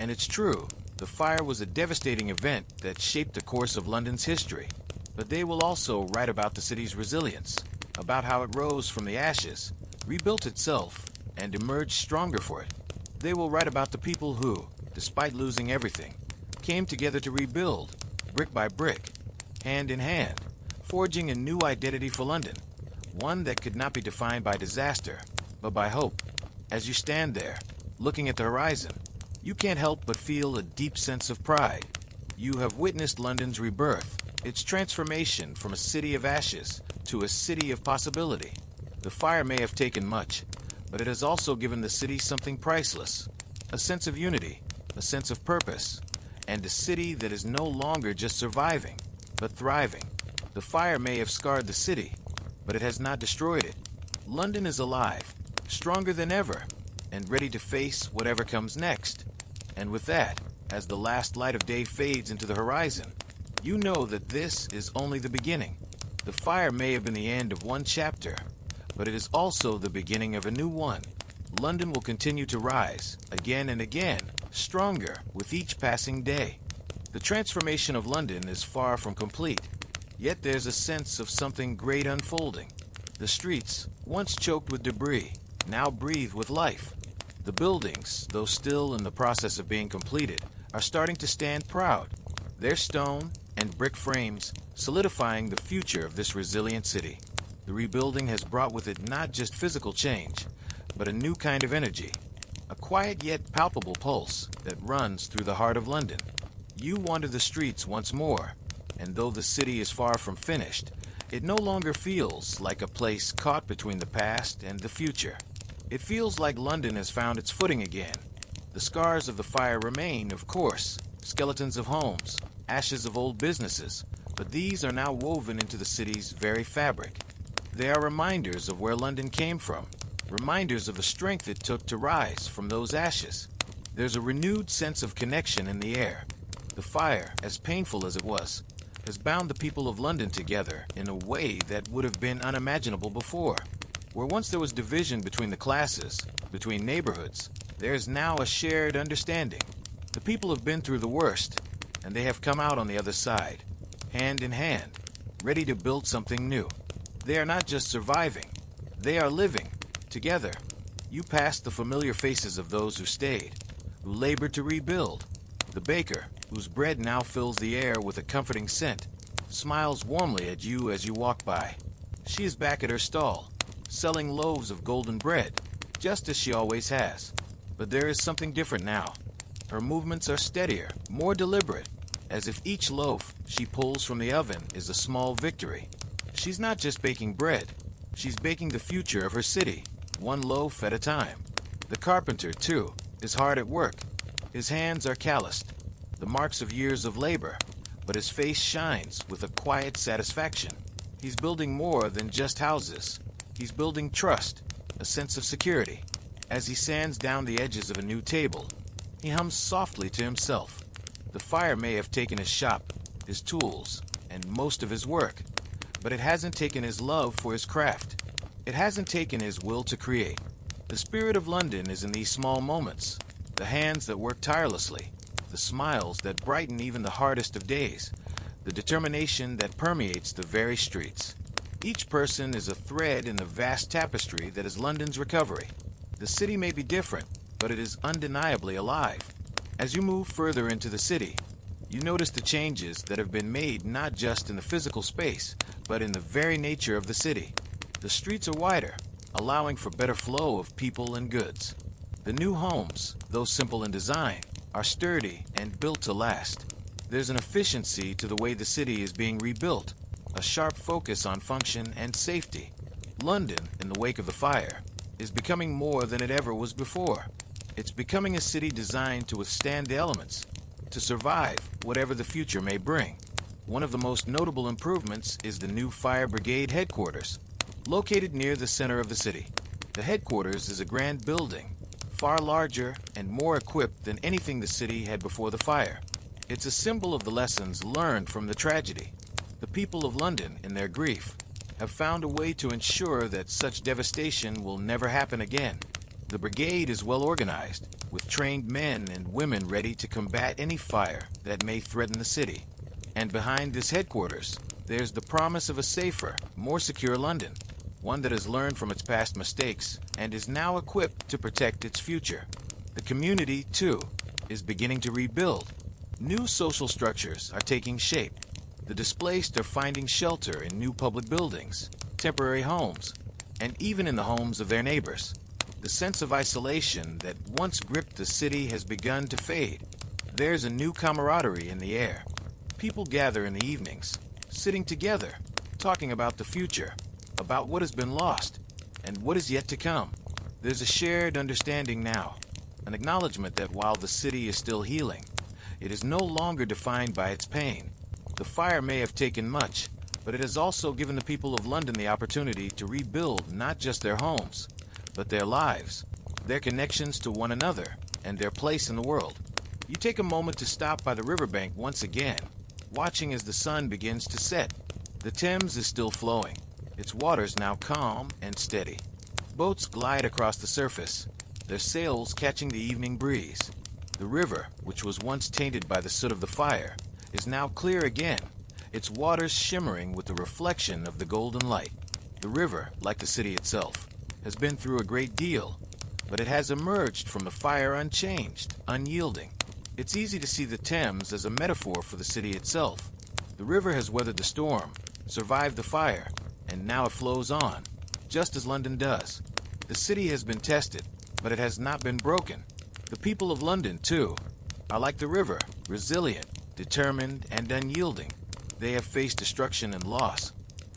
And it's true, the fire was a devastating event that shaped the course of London's history. But they will also write about the city's resilience, about how it rose from the ashes, rebuilt itself, and emerged stronger for it. They will write about the people who, despite losing everything, came together to rebuild, brick by brick, hand in hand, forging a new identity for London, one that could not be defined by disaster, but by hope. As you stand there, looking at the horizon, you can't help but feel a deep sense of pride. You have witnessed London's rebirth, its transformation from a city of ashes to a city of possibility. The fire may have taken much, but it has also given the city something priceless, a sense of unity, a sense of purpose, and a city that is no longer just surviving, but thriving. The fire may have scarred the city, but it has not destroyed it. London is alive, stronger than ever, and ready to face whatever comes next. And with that, as the last light of day fades into the horizon, you know that this is only the beginning. The fire may have been the end of one chapter, but it is also the beginning of a new one. London will continue to rise, again and again, stronger with each passing day. The transformation of London is far from complete, yet there's a sense of something great unfolding. The streets, once choked with debris, now breathe with life. The buildings, though still in the process of being completed, are starting to stand proud, their stone and brick frames solidifying the future of this resilient city. The rebuilding has brought with it not just physical change, but a new kind of energy, a quiet yet palpable pulse that runs through the heart of London. You wander the streets once more, and though the city is far from finished, it no longer feels like a place caught between the past and the future. It feels like London has found its footing again. The scars of the fire remain, of course, skeletons of homes, ashes of old businesses, but these are now woven into the city's very fabric. They are reminders of where London came from, reminders of the strength it took to rise from those ashes. There's a renewed sense of connection in the air. The fire, as painful as it was, has bound the people of London together in a way that would have been unimaginable before. Where once there was division between the classes, between neighborhoods, there is now a shared understanding. The people have been through the worst, and they have come out on the other side, hand in hand, ready to build something new. They are not just surviving, they are living, together. You pass the familiar faces of those who stayed, who labored to rebuild. The baker, whose bread now fills the air with a comforting scent, smiles warmly at you as you walk by. She is back at her stall, selling loaves of golden bread, just as she always has. But there is something different now. Her movements are steadier, more deliberate, as if each loaf she pulls from the oven is a small victory. She's not just baking bread, she's baking the future of her city, one loaf at a time. The carpenter, too, is hard at work. His hands are calloused, the marks of years of labor, but his face shines with a quiet satisfaction. He's building more than just houses. He's building trust, a sense of security. As he sands down the edges of a new table, he hums softly to himself. The fire may have taken his shop, his tools, and most of his work, but it hasn't taken his love for his craft. It hasn't taken his will to create. The spirit of London is in these small moments, the hands that work tirelessly, the smiles that brighten even the hardest of days, the determination that permeates the very streets. Each person is a thread in the vast tapestry that is London's recovery. The city may be different, but it is undeniably alive. As you move further into the city, you notice the changes that have been made not just in the physical space, but in the very nature of the city. The streets are wider, allowing for better flow of people and goods. The new homes, though simple in design, are sturdy and built to last. There's an efficiency to the way the city is being rebuilt, a sharp focus on function and safety. London, in the wake of the fire, is becoming more than it ever was before. It's becoming a city designed to withstand the elements, to survive whatever the future may bring. One of the most notable improvements is the new fire brigade headquarters, located near the center of the city. The headquarters is a grand building, far larger and more equipped than anything the city had before the fire. It's a symbol of the lessons learned from the tragedy. The people of London, in their grief, have found a way to ensure that such devastation will never happen again. The brigade is well organized, with trained men and women ready to combat any fire that may threaten the city. And behind this headquarters, there's the promise of a safer, more secure London, one that has learned from its past mistakes and is now equipped to protect its future. The community, too, is beginning to rebuild. New social structures are taking shape. The displaced are finding shelter in new public buildings, temporary homes, and even in the homes of their neighbors. The sense of isolation that once gripped the city has begun to fade. There's a new camaraderie in the air. People gather in the evenings, sitting together, talking about the future, about what has been lost, and what is yet to come. There's a shared understanding now, an acknowledgement that while the city is still healing, it is no longer defined by its pain. The fire may have taken much, but it has also given the people of London the opportunity to rebuild not just their homes, but their lives, their connections to one another, and their place in the world. You take a moment to stop by the riverbank once again, watching as the sun begins to set. The Thames is still flowing, its waters now calm and steady. Boats glide across the surface, their sails catching the evening breeze. The river, which was once tainted by the soot of the fire, is now clear again, its waters shimmering with the reflection of the golden light. The river, like the city itself, has been through a great deal, but it has emerged from the fire unchanged, unyielding. It's easy to see the Thames as a metaphor for the city itself. The river has weathered the storm, survived the fire, and now it flows on, just as London does. The city has been tested, but it has not been broken. The people of London, too, are like the river, resilient, determined, and unyielding. They have faced destruction and loss,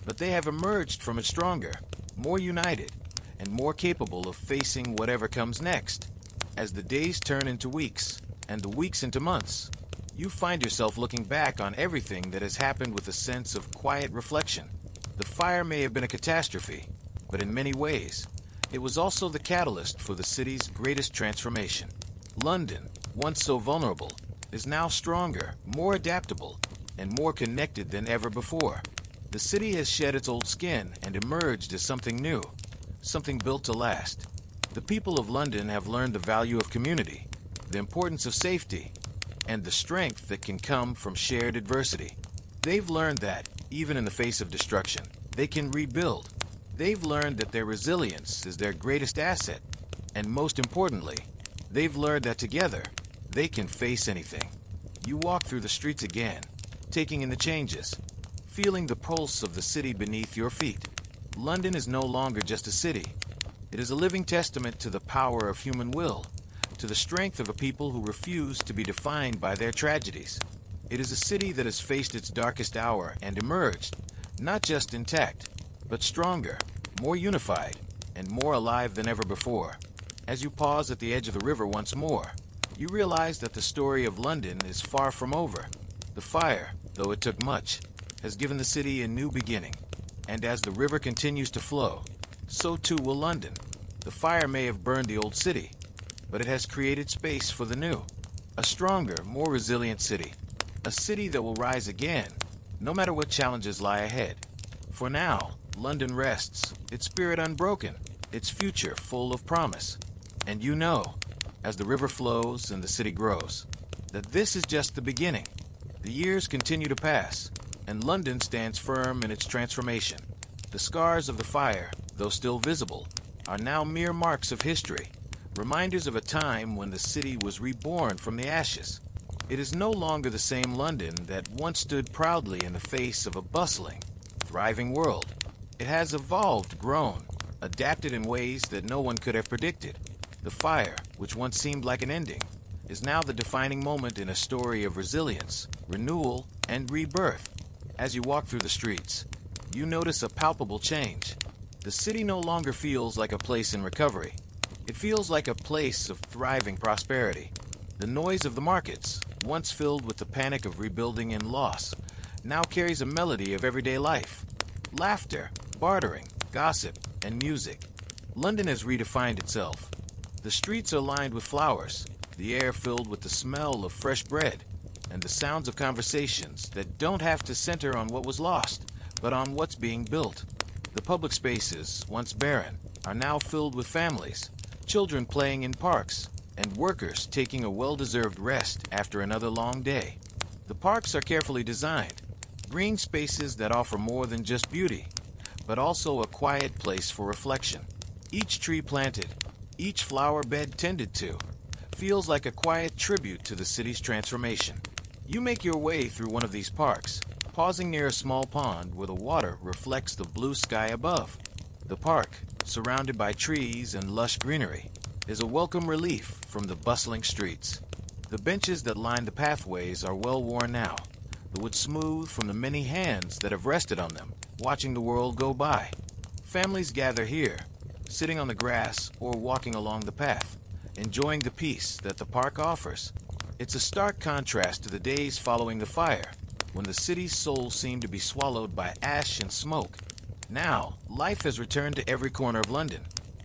but they have emerged from it stronger, more united, and more capable of facing whatever comes next. As the days turn into weeks, and the weeks into months, you find yourself looking back on everything that has happened with a sense of quiet reflection. The fire may have been a catastrophe, but in many ways, it was also the catalyst for the city's greatest transformation. London, once so vulnerable, is now stronger, more adaptable, and more connected than ever before. The city has shed its old skin and emerged as something new, something built to last. The people of London have learned the value of community, the importance of safety, and the strength that can come from shared adversity. They've learned that, even in the face of destruction, they can rebuild. They've learned that their resilience is their greatest asset, and most importantly, they've learned that together, they can face anything. You walk through the streets again, taking in the changes, feeling the pulse of the city beneath your feet. London is no longer just a city. It is a living testament to the power of human will, to the strength of a people who refuse to be defined by their tragedies. It is a city that has faced its darkest hour and emerged, not just intact, but stronger, more unified, and more alive than ever before. As you pause at the edge of the river once more, you realize that the story of London is far from over. The fire, though it took much, has given the city a new beginning. And as the river continues to flow, so too will London. The fire may have burned the old city, but it has created space for the new. A stronger, more resilient city. A city that will rise again, no matter what challenges lie ahead. For now, London rests, its spirit unbroken, its future full of promise. And you know, as the river flows and the city grows, that this is just the beginning. The years continue to pass, and London stands firm in its transformation. The scars of the fire, though still visible, are now mere marks of history, reminders of a time when the city was reborn from the ashes. It is no longer the same London that once stood proudly in the face of a bustling, thriving world. It has evolved, grown, adapted in ways that no one could have predicted. The fire, which once seemed like an ending, is now the defining moment in a story of resilience, renewal, and rebirth. As you walk through the streets, you notice a palpable change. The city no longer feels like a place in recovery. It feels like a place of thriving prosperity. The noise of the markets, once filled with the panic of rebuilding and loss, now carries a melody of everyday life. Laughter, bartering, gossip, and music. London has redefined itself. The streets are lined with flowers, the air filled with the smell of fresh bread, and the sounds of conversations that don't have to center on what was lost, but on what's being built. The public spaces, once barren, are now filled with families, children playing in parks, and workers taking a well-deserved rest after another long day. The parks are carefully designed, green spaces that offer more than just beauty, but also a quiet place for reflection. Each tree planted, each flower bed tended to, feels like a quiet tribute to the city's transformation. You make your way through one of these parks, pausing near a small pond where the water reflects the blue sky above. The park, surrounded by trees and lush greenery, is a welcome relief from the bustling streets. The benches that line the pathways are well worn now, the wood smooth from the many hands that have rested on them, watching the world go by. Families gather here, sitting on the grass or walking along the path, enjoying the peace that the park offers. It's a stark contrast to the days following the fire, when the city's soul seemed to be swallowed by ash and smoke. Now, life has returned to every corner of London,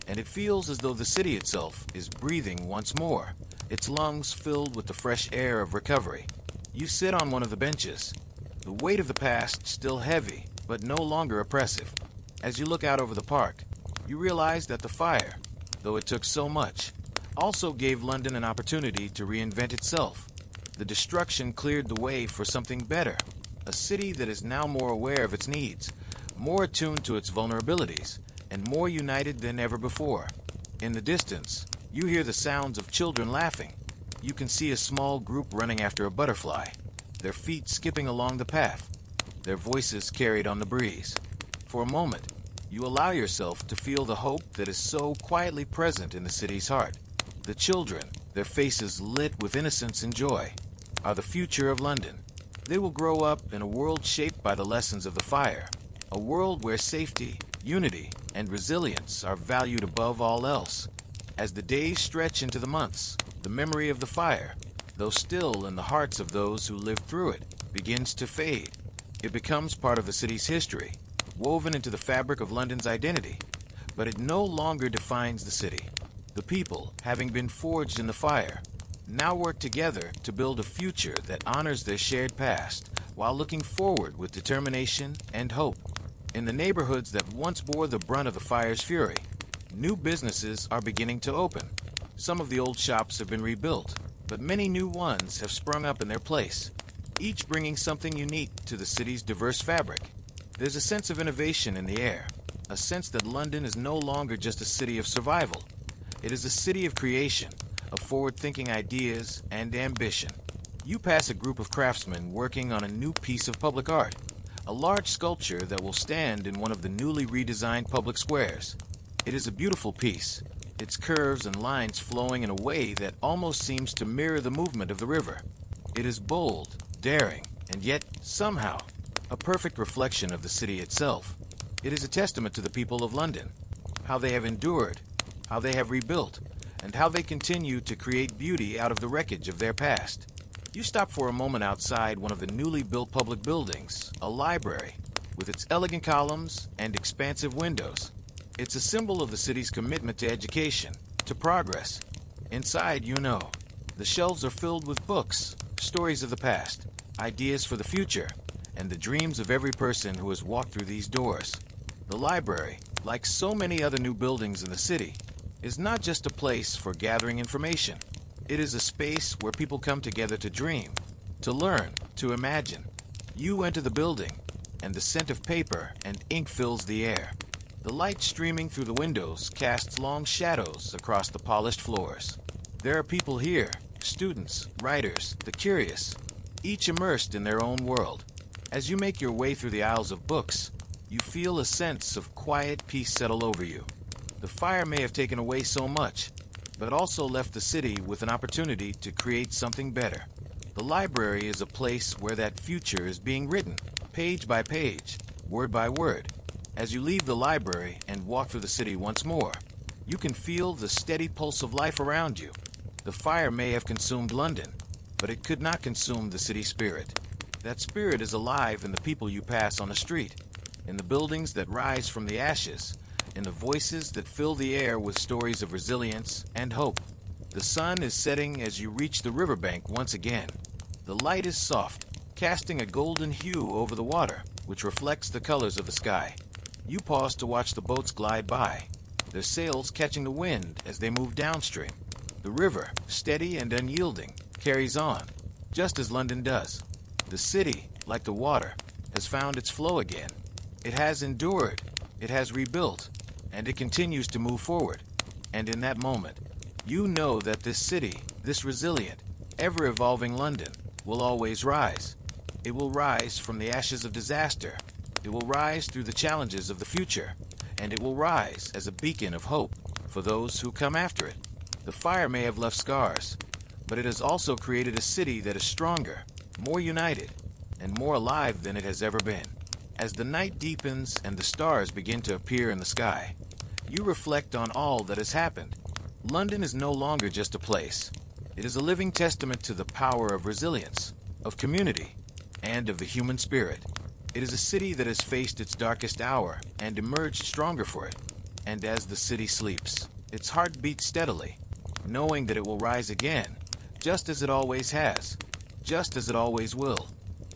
and it feels as though the city itself is breathing once more, its lungs filled with the fresh air of recovery. You sit on one of the benches, the weight of the past still heavy, but no longer oppressive. As you look out over the park, you realize that the fire, though it took so much, also gave London an opportunity to reinvent itself. The destruction cleared the way for something better, a city that is now more aware of its needs, more attuned to its vulnerabilities, and more united than ever before. In the distance, you hear the sounds of children laughing. You can see a small group running after a butterfly, their feet skipping along the path, their voices carried on the breeze. For a moment, you allow yourself to feel the hope that is so quietly present in the city's heart. The children, their faces lit with innocence and joy, are the future of London. They will grow up in a world shaped by the lessons of the fire, a world where safety, unity, and resilience are valued above all else. As the days stretch into the months, the memory of the fire, though still in the hearts of those who lived through it, begins to fade. It becomes part of the city's history, woven into the fabric of London's identity, but it no longer defines the city. The people, having been forged in the fire, now work together to build a future that honors their shared past while looking forward with determination and hope. In the neighborhoods that once bore the brunt of the fire's fury, new businesses are beginning to open. Some of the old shops have been rebuilt, but many new ones have sprung up in their place, each bringing something unique to the city's diverse fabric. There's a sense of innovation in the air, a sense that London is no longer just a city of survival. It is a city of creation, of forward-thinking ideas and ambition. You pass a group of craftsmen working on a new piece of public art, a large sculpture that will stand in one of the newly redesigned public squares. It is a beautiful piece, its curves and lines flowing in a way that almost seems to mirror the movement of the river. It is bold, daring, and yet, somehow, a perfect reflection of the city itself. It is a testament to the people of London, how they have endured, how they have rebuilt, and how they continue to create beauty out of the wreckage of their past. You stop for a moment outside one of the newly built public buildings, a library, with its elegant columns and expansive windows. It's a symbol of the city's commitment to education, to progress. Inside, the shelves are filled with books, stories of the past, ideas for the future, and the dreams of every person who has walked through these doors. The library, like so many other new buildings in the city, is not just a place for gathering information. It is a space where people come together to dream, to learn, to imagine. You enter the building, and the scent of paper and ink fills the air. The light streaming through the windows casts long shadows across the polished floors. There are people here, students, writers, the curious, each immersed in their own world. As you make your way through the aisles of books, you feel a sense of quiet peace settle over you. The fire may have taken away so much, but also left the city with an opportunity to create something better. The library is a place where that future is being written, page by page, word by word. As you leave the library and walk through the city once more, you can feel the steady pulse of life around you. The fire may have consumed London, but it could not consume the city spirit. That spirit is alive in the people you pass on the street, in the buildings that rise from the ashes, in the voices that fill the air with stories of resilience and hope. The sun is setting as you reach the riverbank once again. The light is soft, casting a golden hue over the water, which reflects the colors of the sky. You pause to watch the boats glide by, their sails catching the wind as they move downstream. The river, steady and unyielding, carries on, just as London does. The city, like the water, has found its flow again. It has endured, it has rebuilt, and it continues to move forward. And in that moment, you know that this city, this resilient, ever-evolving London, will always rise. It will rise from the ashes of disaster. It will rise through the challenges of the future. And it will rise as a beacon of hope for those who come after it. The fire may have left scars, but it has also created a city that is stronger, more united, and more alive than it has ever been. As the night deepens and the stars begin to appear in the sky, you reflect on all that has happened. London is no longer just a place. It is a living testament to the power of resilience, of community, and of the human spirit. It is a city that has faced its darkest hour and emerged stronger for it. And as the city sleeps, its heart beats steadily, knowing that it will rise again, just as it always has, just as it always will.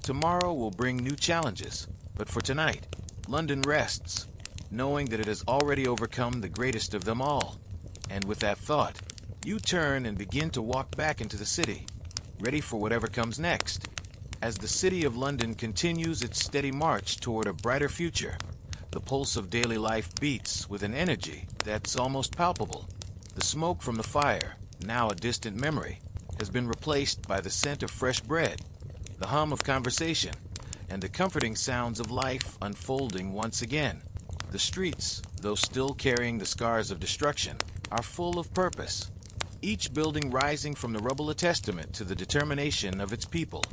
Tomorrow will bring new challenges, but for tonight, London rests, knowing that it has already overcome the greatest of them all. And with that thought, you turn and begin to walk back into the city, ready for whatever comes next. As the city of London continues its steady march toward a brighter future, the pulse of daily life beats with an energy that's almost palpable. The smoke from the fire, now a distant memory, has been replaced by the scent of fresh bread, the hum of conversation, and the comforting sounds of life unfolding once again. The streets, though still carrying the scars of destruction, are full of purpose, each building rising from the rubble a testament to the determination of its people.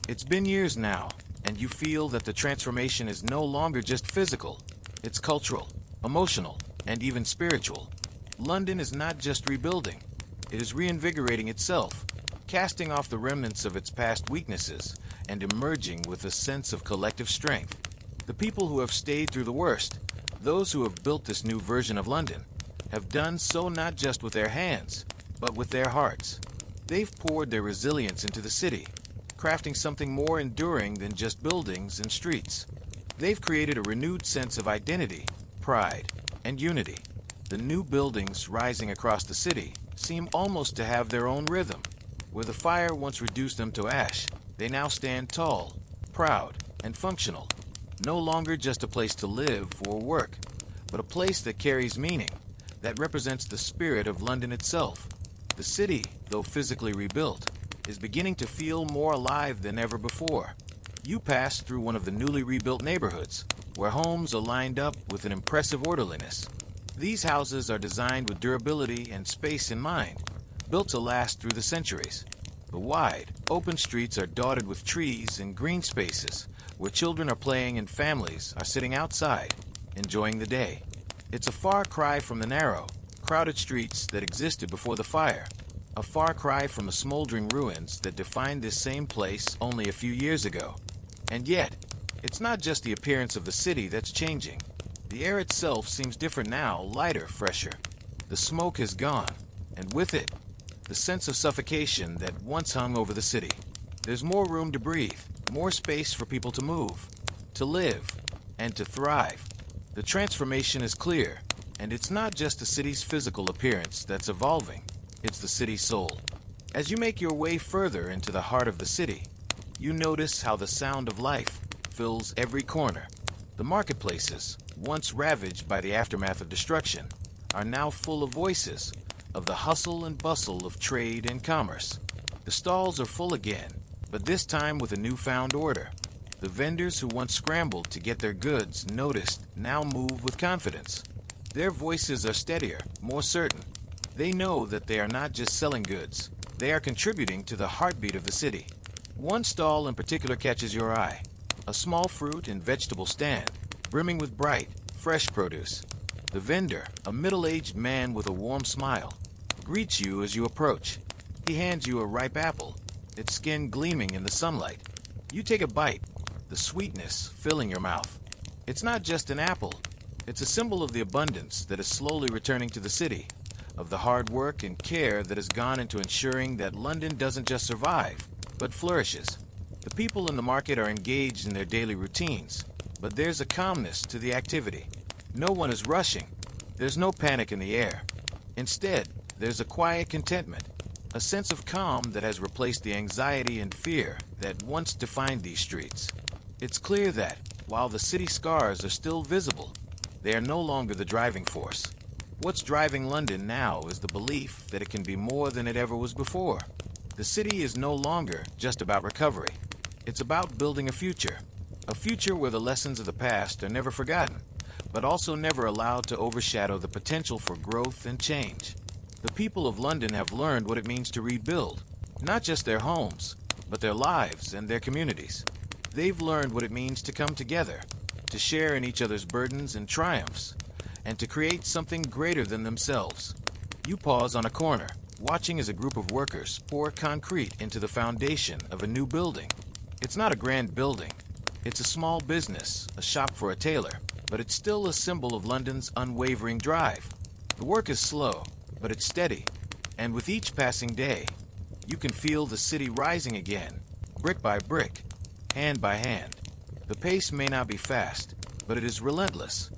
It's been years now, and you feel that the transformation is no longer just physical. It's cultural, emotional, and even spiritual. London is not just rebuilding. It is reinvigorating itself, casting off the remnants of its past weaknesses and emerging with a sense of collective strength. The people who have stayed through the worst, those who have built this new version of London, have done so not just with their hands, but with their hearts. They've poured their resilience into the city, crafting something more enduring than just buildings and streets. They've created a renewed sense of identity, pride, and unity. The new buildings rising across the city seem almost to have their own rhythm. Where the fire once reduced them to ash, they now stand tall, proud, and functional. No longer just a place to live or work, but a place that carries meaning, that represents the spirit of London itself. The city, though physically rebuilt, is beginning to feel more alive than ever before. You pass through one of the newly rebuilt neighborhoods, where homes are lined up with an impressive orderliness. These houses are designed with durability and space in mind, built to last through the centuries. The wide, open streets are dotted with trees and green spaces, where children are playing and families are sitting outside, enjoying the day. It's a far cry from the narrow, crowded streets that existed before the fire, a far cry from the smoldering ruins that defined this same place only a few years ago. And yet, it's not just the appearance of the city that's changing. The air itself seems different now, lighter, fresher. The smoke has gone, and with it, the sense of suffocation that once hung over the city. There's more room to breathe, more space for people to move, to live, and to thrive. The transformation is clear, and it's not just the city's physical appearance that's evolving. It's the city's soul. As you make your way further into the heart of the city, you notice how the sound of life fills every corner. The marketplaces, once ravaged by the aftermath of destruction, are now full of voices, of the hustle and bustle of trade and commerce. The stalls are full again, but this time with a newfound order. The vendors who once scrambled to get their goods noticed now move with confidence. Their voices are steadier, more certain. They know that they are not just selling goods, they are contributing to the heartbeat of the city. One stall in particular catches your eye, a small fruit and vegetable stand, brimming with bright, fresh produce. The vendor, a middle-aged man with a warm smile, greets you as you approach. He hands you a ripe apple, its skin gleaming in the sunlight. You take a bite, the sweetness filling your mouth. It's not just an apple, it's a symbol of the abundance that is slowly returning to the city, of the hard work and care that has gone into ensuring that London doesn't just survive, but flourishes. The people in the market are engaged in their daily routines, but there's a calmness to the activity. No one is rushing. There's no panic in the air. Instead, there's a quiet contentment, a sense of calm that has replaced the anxiety and fear that once defined these streets. It's clear that, while the city scars are still visible, they are no longer the driving force. What's driving London now is the belief that it can be more than it ever was before. The city is no longer just about recovery. It's about building a future where the lessons of the past are never forgotten, but also never allowed to overshadow the potential for growth and change. The people of London have learned what it means to rebuild, not just their homes, but their lives and their communities. They've learned what it means to come together, to share in each other's burdens and triumphs, and to create something greater than themselves. You pause on a corner, watching as a group of workers pour concrete into the foundation of a new building. It's not a grand building. It's a small business, a shop for a tailor, but it's still a symbol of London's unwavering drive. The work is slow, but it's steady, and with each passing day, you can feel the city rising again, brick by brick, hand by hand. The pace may not be fast, but it is relentless.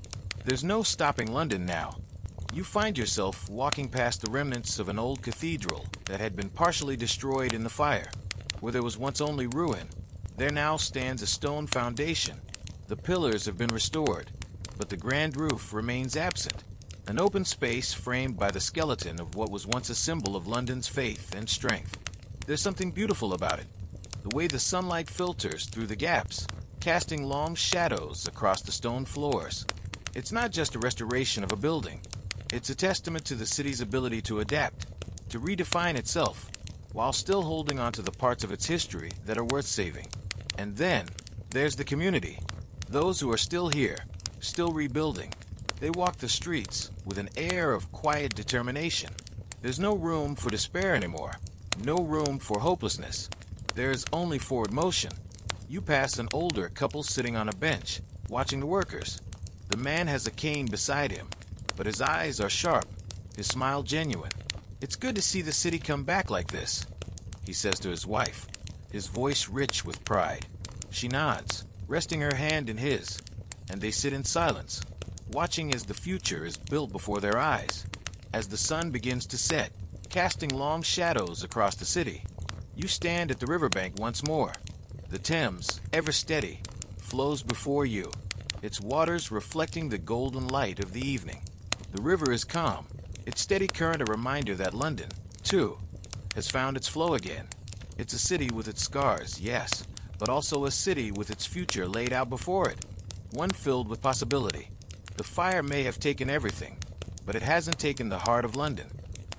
There's no stopping London now. You find yourself walking past the remnants of an old cathedral that had been partially destroyed in the fire. Where there was once only ruin, there now stands a stone foundation. The pillars have been restored, but the grand roof remains absent. An open space framed by the skeleton of what was once a symbol of London's faith and strength. There's something beautiful about it. The way the sunlight filters through the gaps, casting long shadows across the stone floors. It's not just a restoration of a building. It's a testament to the city's ability to adapt, to redefine itself, while still holding on to the parts of its history that are worth saving. And then, there's the community. Those who are still here, still rebuilding. They walk the streets with an air of quiet determination. There's no room for despair anymore. No room for hopelessness. There's only forward motion. You pass an older couple sitting on a bench, watching the workers. The man has a cane beside him, but his eyes are sharp, his smile genuine. "It's good to see the city come back like this," he says to his wife, his voice rich with pride. She nods, resting her hand in his, and they sit in silence, watching as the future is built before their eyes. As the sun begins to set, casting long shadows across the city, you stand at the riverbank once more. The Thames, ever steady, flows before you, its waters reflecting the golden light of the evening. The river is calm, its steady current a reminder that London, too, has found its flow again. It's a city with its scars, yes, but also a city with its future laid out before it, one filled with possibility. The fire may have taken everything, but it hasn't taken the heart of London.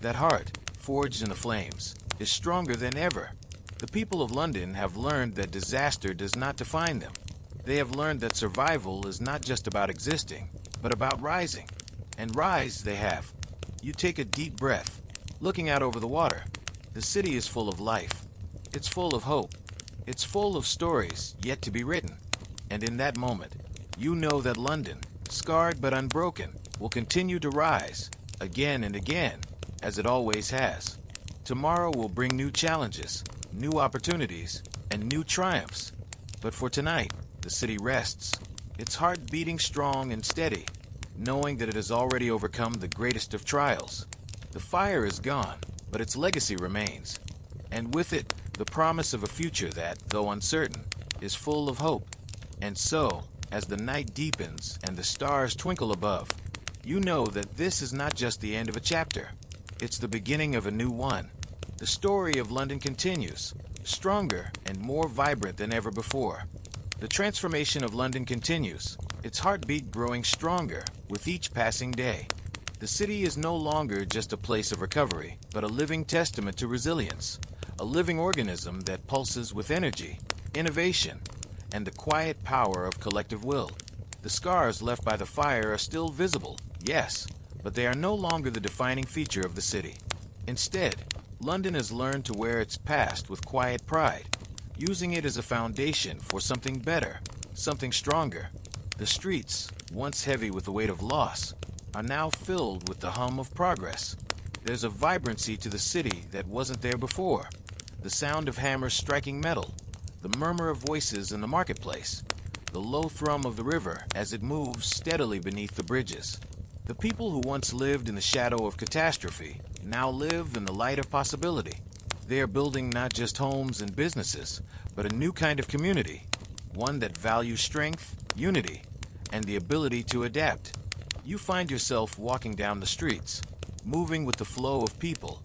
That heart, forged in the flames, is stronger than ever. The people of London have learned that disaster does not define them. They have learned that survival is not just about existing, but about rising. And rise they have. You take a deep breath, looking out over the water. The city is full of life. It's full of hope. It's full of stories yet to be written. And in that moment, you know that London, scarred but unbroken, will continue to rise, again and again, as it always has. Tomorrow will bring new challenges, new opportunities, and new triumphs. But for tonight, the city rests, its heart beating strong and steady, knowing that it has already overcome the greatest of trials. The fire is gone, but its legacy remains, and with it, the promise of a future that, though uncertain, is full of hope. And so, as the night deepens and the stars twinkle above, you know that this is not just the end of a chapter. It's the beginning of a new one. The story of London continues, stronger and more vibrant than ever before. The transformation of London continues, its heartbeat growing stronger with each passing day. The city is no longer just a place of recovery, but a living testament to resilience, a living organism that pulses with energy, innovation, and the quiet power of collective will. The scars left by the fire are still visible, yes, but they are no longer the defining feature of the city. Instead, London has learned to wear its past with quiet pride, using it as a foundation for something better, something stronger. The streets, once heavy with the weight of loss, are now filled with the hum of progress. There's a vibrancy to the city that wasn't there before. The sound of hammers striking metal, the murmur of voices in the marketplace, the low thrum of the river as it moves steadily beneath the bridges. The people who once lived in the shadow of catastrophe now live in the light of possibility. They are building not just homes and businesses, but a new kind of community, one that values strength, unity, and the ability to adapt. You find yourself walking down the streets, moving with the flow of people.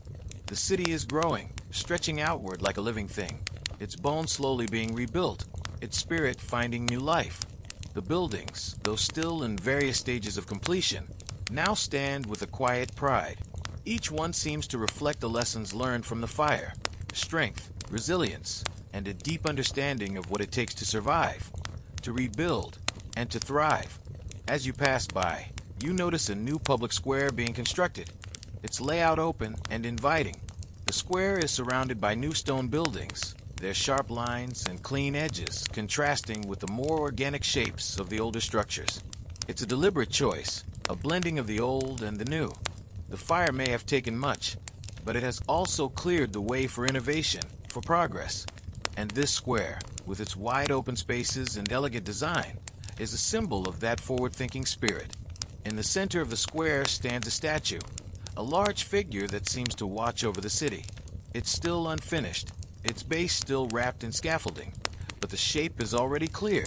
The city is growing, stretching outward like a living thing, its bones slowly being rebuilt, its spirit finding new life. The buildings, though still in various stages of completion, now stand with a quiet pride. Each one seems to reflect the lessons learned from the fire: strength, resilience, and a deep understanding of what it takes to survive, to rebuild, and to thrive. As you pass by, you notice a new public square being constructed. Its layout open and inviting. The square is surrounded by new stone buildings, their sharp lines and clean edges contrasting with the more organic shapes of the older structures. It's a deliberate choice, a blending of the old and the new. The fire may have taken much, but it has also cleared the way for innovation, for progress. And this square, with its wide open spaces and elegant design, is a symbol of that forward-thinking spirit. In the center of the square stands a statue, a large figure that seems to watch over the city. It's still unfinished, its base still wrapped in scaffolding, but the shape is already clear.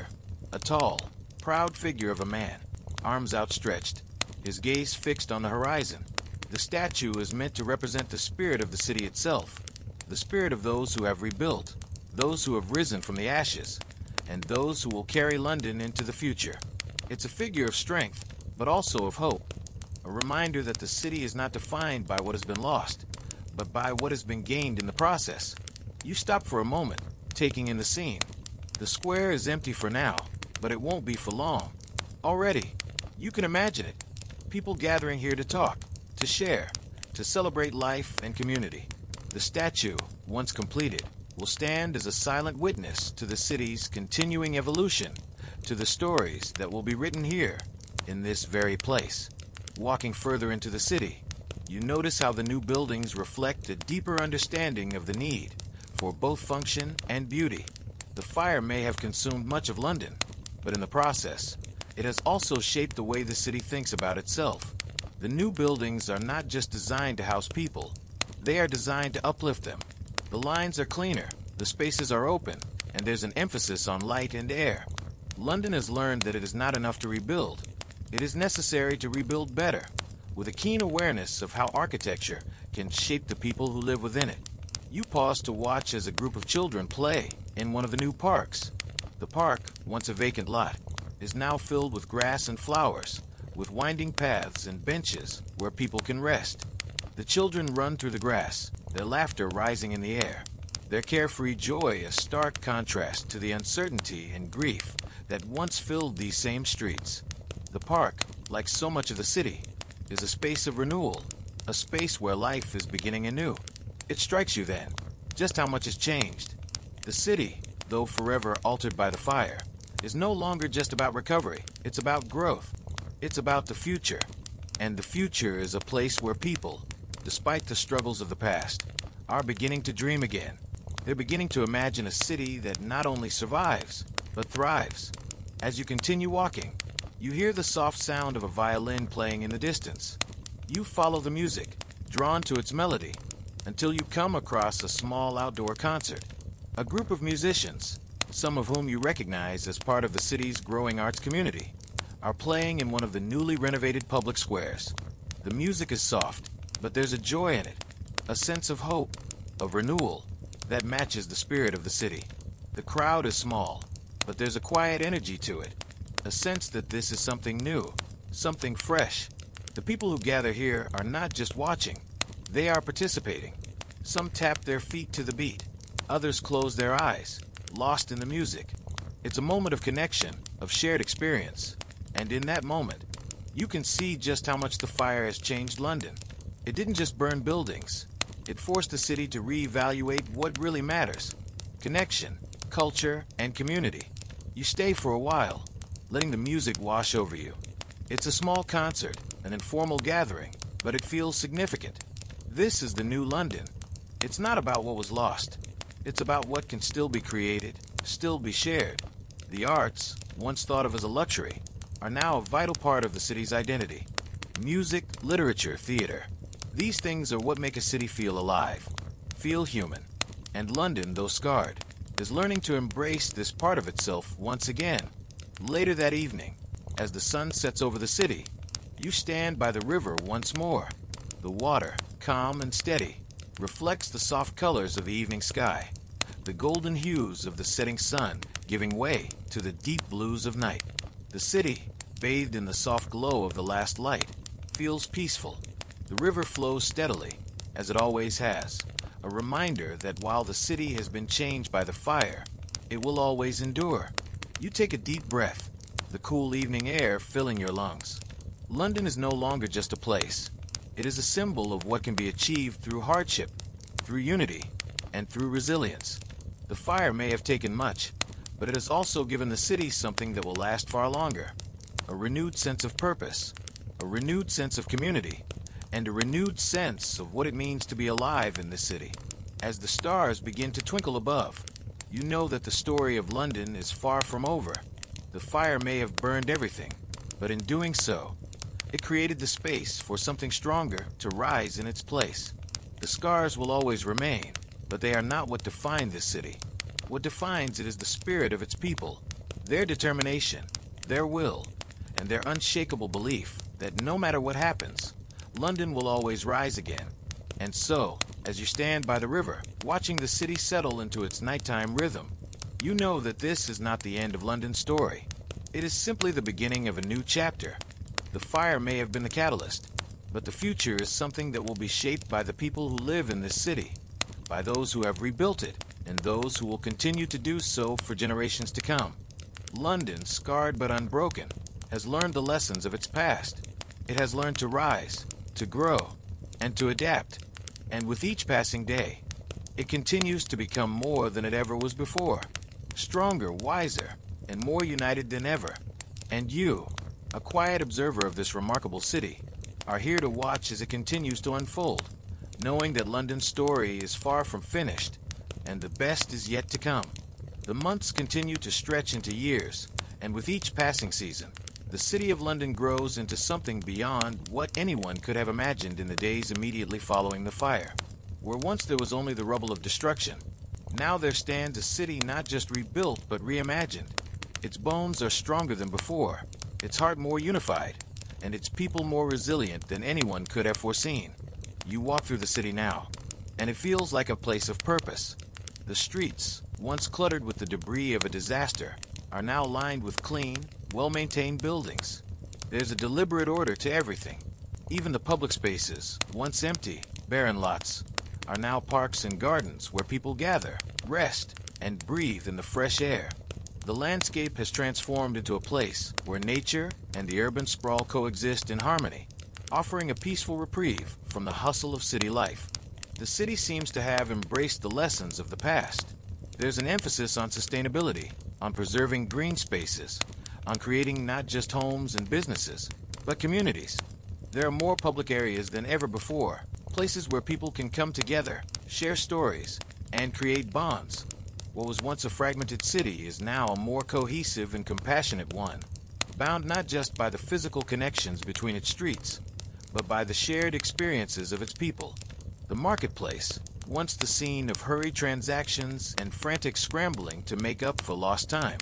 A tall, proud figure of a man, arms outstretched, his gaze fixed on the horizon. The statue is meant to represent the spirit of the city itself, the spirit of those who have rebuilt, those who have risen from the ashes, and those who will carry London into the future. It's a figure of strength, but also of hope, a reminder that the city is not defined by what has been lost, but by what has been gained in the process. You stop for a moment, taking in the scene. The square is empty for now, but it won't be for long. Already, you can imagine it. People gathering here to talk, to share, to celebrate life and community. The statue, once completed, will stand as a silent witness to the city's continuing evolution, to the stories that will be written here, in this very place. Walking further into the city, you notice how the new buildings reflect a deeper understanding of the need for both function and beauty. The fire may have consumed much of London, but in the process, it has also shaped the way the city thinks about itself. The new buildings are not just designed to house people, they are designed to uplift them. The lines are cleaner, the spaces are open, and there's an emphasis on light and air. London has learned that it is not enough to rebuild. It is necessary to rebuild better, with a keen awareness of how architecture can shape the people who live within it. You pause to watch as a group of children play in one of the new parks. The park, once a vacant lot, is now filled with grass and flowers, with winding paths and benches where people can rest. The children run through the grass, their laughter rising in the air, their carefree joy a stark contrast to the uncertainty and grief that once filled these same streets. The park, like so much of the city, is a space of renewal, a space where life is beginning anew. It strikes you then, just how much has changed. The city, though forever altered by the fire, is no longer just about recovery, it's about growth. It's about the future. And the future is a place where people, despite the struggles of the past, are beginning to dream again. They're beginning to imagine a city that not only survives, but thrives. As you continue walking, you hear the soft sound of a violin playing in the distance. You follow the music, drawn to its melody, until you come across a small outdoor concert. A group of musicians, some of whom you recognize as part of the city's growing arts community, are playing in one of the newly renovated public squares. The music is soft, but there's a joy in it, a sense of hope, of renewal, that matches the spirit of the city. The crowd is small, but there's a quiet energy to it, a sense that this is something new, something fresh. The people who gather here are not just watching, they are participating. Some tap their feet to the beat, others close their eyes, lost in the music. It's a moment of connection, of shared experience. And in that moment, you can see just how much the fire has changed London. It didn't just burn buildings. It forced the city to reevaluate what really matters. Connection, culture, and community. You stay for a while, letting the music wash over you. It's a small concert, an informal gathering, but it feels significant. This is the new London. It's not about what was lost. It's about what can still be created, still be shared. The arts, once thought of as a luxury, are now a vital part of the city's identity. Music, literature, theater. These things are what make a city feel alive, feel human. And London, though scarred, is learning to embrace this part of itself once again. Later that evening, as the sun sets over the city, you stand by the river once more. The water, calm and steady, reflects the soft colors of the evening sky, the golden hues of the setting sun giving way to the deep blues of night. The city, bathed in the soft glow of the last light, feels peaceful. The river flows steadily, as it always has, a reminder that while the city has been changed by the fire, it will always endure. You take a deep breath, the cool evening air filling your lungs. London is no longer just a place. It is a symbol of what can be achieved through hardship, through unity, and through resilience. The fire may have taken much, but it has also given the city something that will last far longer. A renewed sense of purpose, a renewed sense of community, and a renewed sense of what it means to be alive in this city. As the stars begin to twinkle above, you know that the story of London is far from over. The fire may have burned everything, but in doing so, it created the space for something stronger to rise in its place. The scars will always remain, but they are not what define this city. What defines it is the spirit of its people, their determination, their will, and their unshakable belief that no matter what happens, London will always rise again. And so, as you stand by the river, watching the city settle into its nighttime rhythm, you know that this is not the end of London's story. It is simply the beginning of a new chapter. The fire may have been the catalyst, but the future is something that will be shaped by the people who live in this city, by those who have rebuilt it, and those who will continue to do so for generations to come. London, scarred but unbroken, has learned the lessons of its past. It has learned to rise, to grow, and to adapt. And with each passing day, it continues to become more than it ever was before, stronger, wiser, and more united than ever. And you, a quiet observer of this remarkable city, are here to watch as it continues to unfold, knowing that London's story is far from finished, and the best is yet to come. The months continue to stretch into years, and with each passing season, the city of London grows into something beyond what anyone could have imagined in the days immediately following the fire. Where once there was only the rubble of destruction, now there stands a city not just rebuilt but reimagined. Its bones are stronger than before, its heart more unified, and its people more resilient than anyone could have foreseen. You walk through the city now, and it feels like a place of purpose. The streets, once cluttered with the debris of a disaster, are now lined with clean, well-maintained buildings. There's a deliberate order to everything. Even the public spaces, once empty, barren lots, are now parks and gardens where people gather, rest, and breathe in the fresh air. The landscape has transformed into a place where nature and the urban sprawl coexist in harmony, offering a peaceful reprieve from the hustle of city life. The city seems to have embraced the lessons of the past. There's an emphasis on sustainability, on preserving green spaces, on creating not just homes and businesses, but communities. There are more public areas than ever before, places where people can come together, share stories, and create bonds. What was once a fragmented city is now a more cohesive and compassionate one, bound not just by the physical connections between its streets, but by the shared experiences of its people. The marketplace, once the scene of hurried transactions and frantic scrambling to make up for lost time,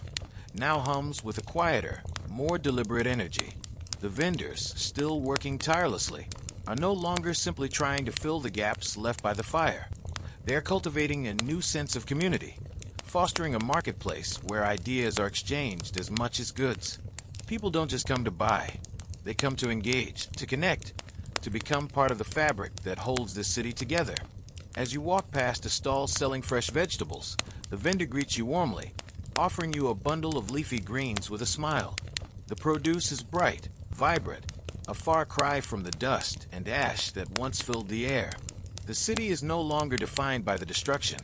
now hums with a quieter, more deliberate energy. The vendors, still working tirelessly, are no longer simply trying to fill the gaps left by the fire. They are cultivating a new sense of community, fostering a marketplace where ideas are exchanged as much as goods. People don't just come to buy, they come to engage, to connect, to become part of the fabric that holds this city together. As you walk past a stall selling fresh vegetables, the vendor greets you warmly, offering you a bundle of leafy greens with a smile. The produce is bright, vibrant, a far cry from the dust and ash that once filled the air. The city is no longer defined by the destruction,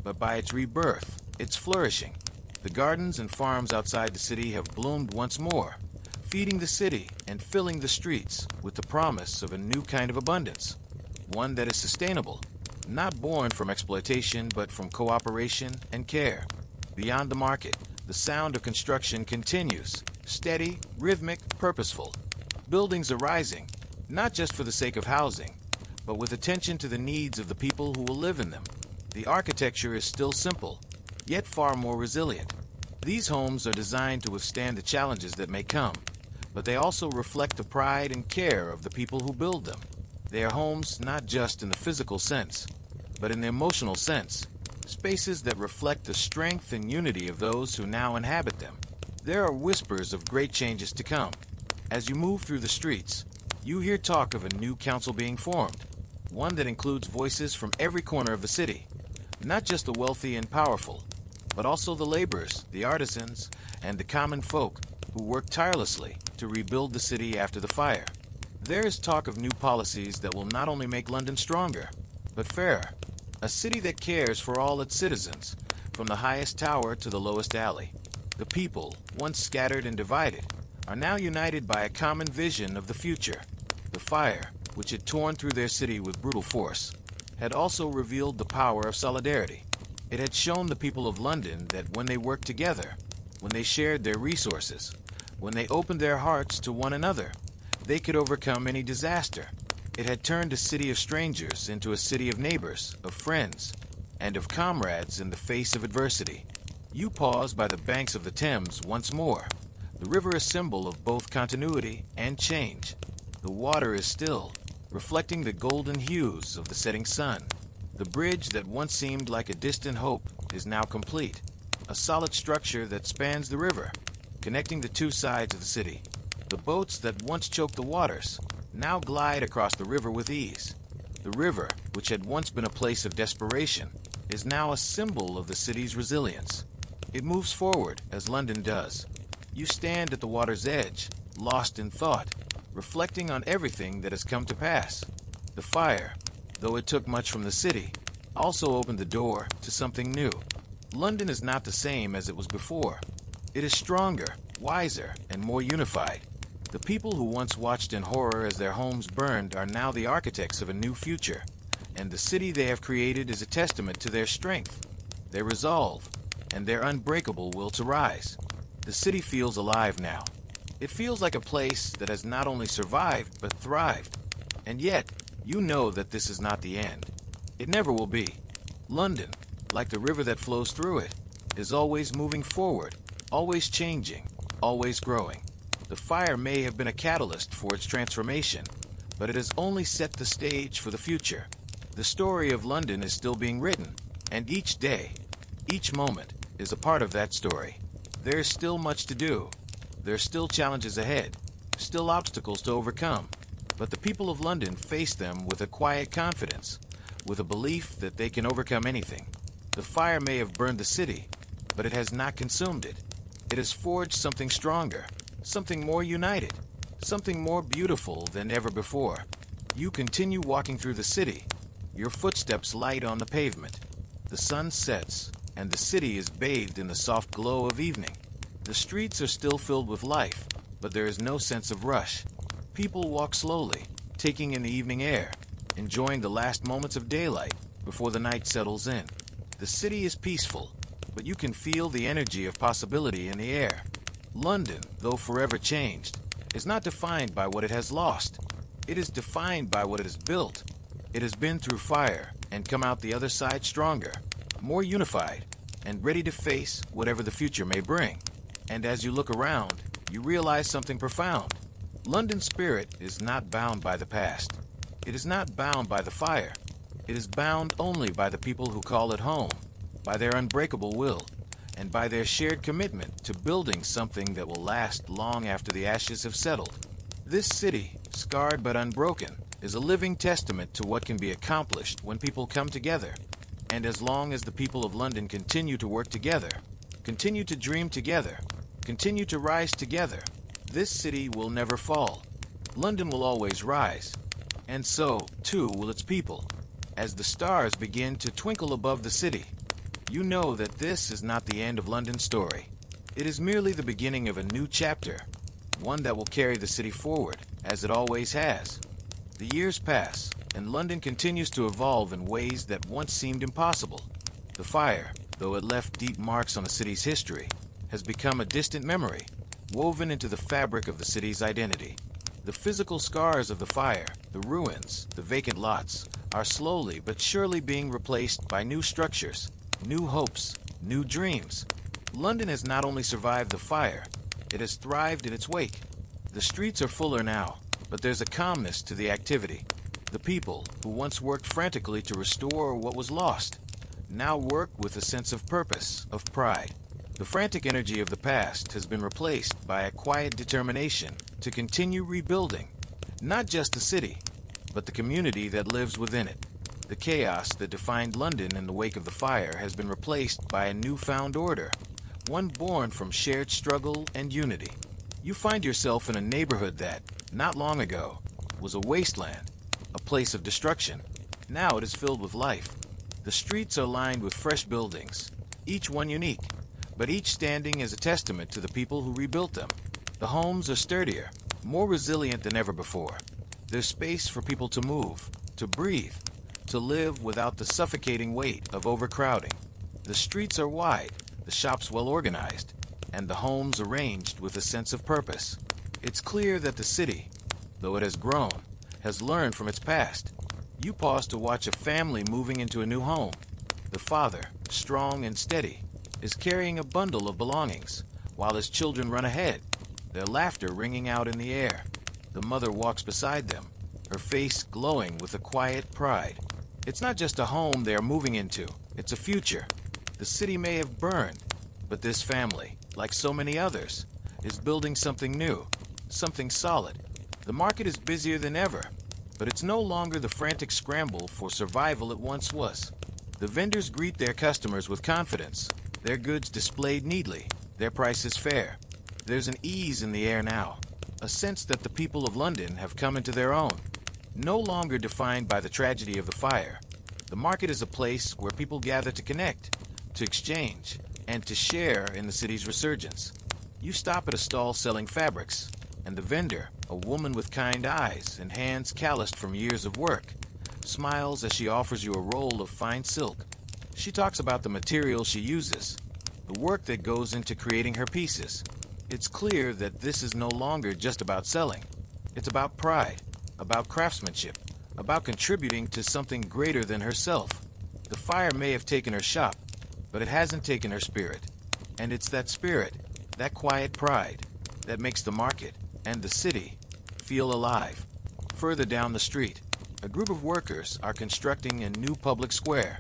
but by its rebirth, its flourishing. The gardens and farms outside the city have bloomed once more, feeding the city and filling the streets with the promise of a new kind of abundance, one that is sustainable, not born from exploitation but from cooperation and care. Beyond the market, the sound of construction continues, steady, rhythmic, purposeful. Buildings are rising, not just for the sake of housing, but with attention to the needs of the people who will live in them. The architecture is still simple, yet far more resilient. These homes are designed to withstand the challenges that may come, but they also reflect the pride and care of the people who build them. They are homes not just in the physical sense, but in the emotional sense, spaces that reflect the strength and unity of those who now inhabit them. There are whispers of great changes to come. As you move through the streets, you hear talk of a new council being formed, one that includes voices from every corner of the city, not just the wealthy and powerful, but also the laborers, the artisans, and the common folk who worked tirelessly to rebuild the city after the fire. There is talk of new policies that will not only make London stronger, but fairer. A city that cares for all its citizens, from the highest tower to the lowest alley. The people, once scattered and divided, are now united by a common vision of the future. The fire, which had torn through their city with brutal force, had also revealed the power of solidarity. It had shown the people of London that when they worked together, when they shared their resources, when they opened their hearts to one another, they could overcome any disaster. It had turned a city of strangers into a city of neighbors, of friends, and of comrades in the face of adversity. You pause by the banks of the Thames once more. The river is a symbol of both continuity and change. The water is still, reflecting the golden hues of the setting sun. The bridge that once seemed like a distant hope is now complete, a solid structure that spans the river, connecting the two sides of the city. The boats that once choked the waters now glide across the river with ease. The river, which had once been a place of desperation, is now a symbol of the city's resilience. It moves forward as London does. You stand at the water's edge, lost in thought, reflecting on everything that has come to pass. The fire, though it took much from the city, also opened the door to something new. London is not the same as it was before. It is stronger, wiser, and more unified. The people who once watched in horror as their homes burned are now the architects of a new future, and the city they have created is a testament to their strength, their resolve, and their unbreakable will to rise. The city feels alive now. It feels like a place that has not only survived, but thrived. And yet, you know that this is not the end. It never will be. London, like the river that flows through it, is always moving forward, always changing, always growing. The fire may have been a catalyst for its transformation, but it has only set the stage for the future. The story of London is still being written, and each day, each moment, is a part of that story. There is still much to do. There are still challenges ahead, still obstacles to overcome, but the people of London face them with a quiet confidence, with a belief that they can overcome anything. The fire may have burned the city, but it has not consumed it. It has forged something stronger, something more united, something more beautiful than ever before. You continue walking through the city, your footsteps light on the pavement. The sun sets, and the city is bathed in the soft glow of evening. The streets are still filled with life, but there is no sense of rush. People walk slowly, taking in the evening air, enjoying the last moments of daylight before the night settles in. The city is peaceful, but you can feel the energy of possibility in the air. London, though forever changed, is not defined by what it has lost. It is defined by what it has built. It has been through fire and come out the other side stronger, more unified, and ready to face whatever the future may bring. And as you look around, you realize something profound. London's spirit is not bound by the past. It is not bound by the fire. It is bound only by the people who call it home, by their unbreakable will, and by their shared commitment to building something that will last long after the ashes have settled. This city, scarred but unbroken, is a living testament to what can be accomplished when people come together. And as long as the people of London continue to work together, continue to dream together, continue to rise together, this city will never fall. London will always rise. And so, too, will its people. As the stars begin to twinkle above the city, you know that this is not the end of London's story. It is merely the beginning of a new chapter, one that will carry the city forward, as it always has. The years pass, and London continues to evolve in ways that once seemed impossible. The fire, though it left deep marks on the city's history, has become a distant memory, woven into the fabric of the city's identity. The physical scars of the fire, the ruins, the vacant lots, are slowly but surely being replaced by new structures, new hopes, new dreams. London has not only survived the fire, it has thrived in its wake. The streets are fuller now, but there's a calmness to the activity. The people, who once worked frantically to restore what was lost, now work with a sense of purpose, of pride. The frantic energy of the past has been replaced by a quiet determination to continue rebuilding, not just the city, but the community that lives within it. The chaos that defined London in the wake of the fire has been replaced by a newfound order, one born from shared struggle and unity. You find yourself in a neighborhood that, not long ago, was a wasteland, a place of destruction. Now it is filled with life. The streets are lined with fresh buildings, each one unique, but each standing as a testament to the people who rebuilt them. The homes are sturdier, more resilient than ever before. There's space for people to move, to breathe, to live without the suffocating weight of overcrowding. The streets are wide, the shops well organized, and the homes arranged with a sense of purpose. It's clear that the city, though it has grown, has learned from its past. You pause to watch a family moving into a new home. The father, strong and steady, is carrying a bundle of belongings, while his children run ahead, their laughter ringing out in the air. The mother walks beside them, her face glowing with a quiet pride. It's not just a home they are moving into, it's a future. The city may have burned, but this family, like so many others, is building something new, something solid. The market is busier than ever, but it's no longer the frantic scramble for survival it once was. The vendors greet their customers with confidence, their goods displayed neatly, their prices fair. There's an ease in the air now, a sense that the people of London have come into their own. No longer defined by the tragedy of the fire, the market is a place where people gather to connect, to exchange, and to share in the city's resurgence. You stop at a stall selling fabrics, and the vendor, a woman with kind eyes and hands calloused from years of work, smiles as she offers you a roll of fine silk. She talks about the material she uses, the work that goes into creating her pieces. It's clear that this is no longer just about selling. It's about pride, about craftsmanship, about contributing to something greater than herself. The fire may have taken her shop, but it hasn't taken her spirit. And it's that spirit, that quiet pride, that makes the market and the city feel alive. Further down the street, a group of workers are constructing a new public square.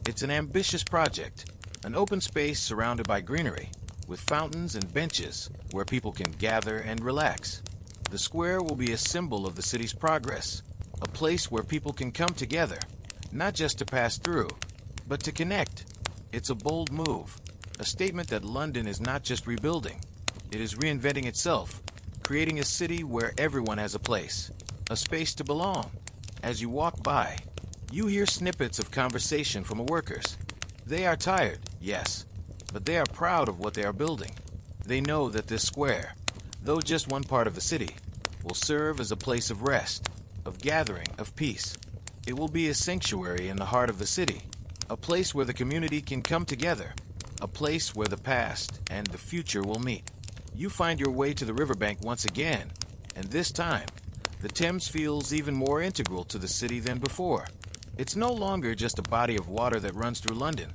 It's an ambitious project, an open space surrounded by greenery, with fountains and benches where people can gather and relax. The square will be a symbol of the city's progress, a place where people can come together, not just to pass through, but to connect. It's a bold move, a statement that London is not just rebuilding, it is reinventing itself, creating a city where everyone has a place, a space to belong. As you walk by, you hear snippets of conversation from the workers. They are tired, yes, but they are proud of what they are building. They know that this square, though just one part of the city, will serve as a place of rest, of gathering, of peace. It will be a sanctuary in the heart of the city, a place where the community can come together, a place where the past and the future will meet. You find your way to the riverbank once again, and this time, the Thames feels even more integral to the city than before. It's no longer just a body of water that runs through London.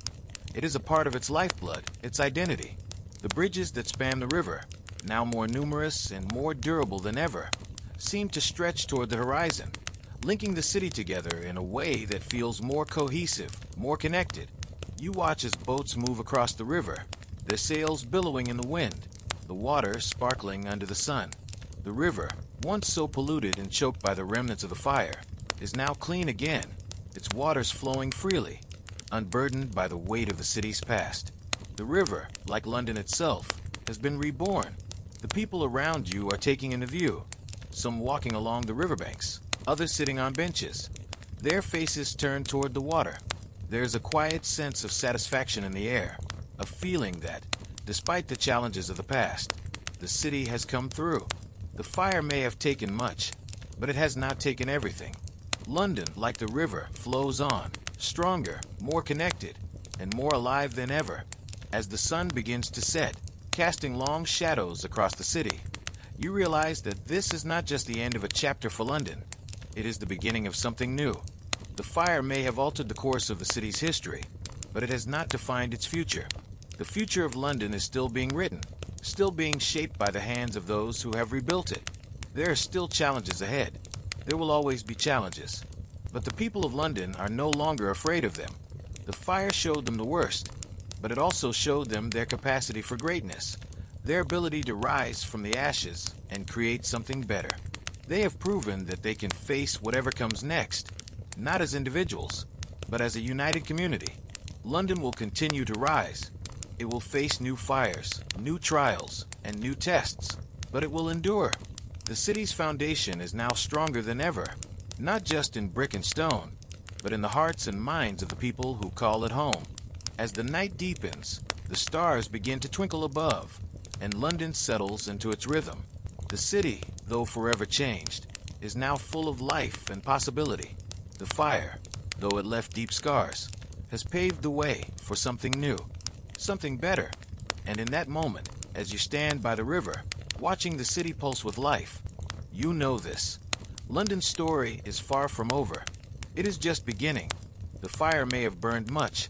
It is a part of its lifeblood, its identity. The bridges that span the river, now more numerous and more durable than ever, seem to stretch toward the horizon, linking the city together in a way that feels more cohesive, more connected. You watch as boats move across the river, their sails billowing in the wind, the water sparkling under the sun. The river, once so polluted and choked by the remnants of the fire, is now clean again, its waters flowing freely, unburdened by the weight of the city's past. The river, like London itself, has been reborn. The people around you are taking in a view, some walking along the riverbanks, others sitting on benches, their faces turned toward the water. There's a quiet sense of satisfaction in the air, a feeling that, despite the challenges of the past, the city has come through. The fire may have taken much, but it has not taken everything. London, like the river, flows on, stronger, more connected, and more alive than ever. As the sun begins to set, casting long shadows across the city, you realize that this is not just the end of a chapter for London. It is the beginning of something new. The fire may have altered the course of the city's history, but it has not defined its future. The future of London is still being written, still being shaped by the hands of those who have rebuilt it. There are still challenges ahead. There will always be challenges. But the people of London are no longer afraid of them. The fire showed them the worst, but it also showed them their capacity for greatness, their ability to rise from the ashes and create something better. They have proven that they can face whatever comes next, not as individuals, but as a united community. London will continue to rise. It will face new fires, new trials, and new tests, but it will endure. The city's foundation is now stronger than ever, not just in brick and stone, but in the hearts and minds of the people who call it home. As the night deepens, the stars begin to twinkle above, and London settles into its rhythm. The city, though forever changed, is now full of life and possibility. The fire, though it left deep scars, has paved the way for something new, something better. And in that moment, as you stand by the river, watching the city pulse with life, you know this. London's story is far from over. It is just beginning. The fire may have burned much,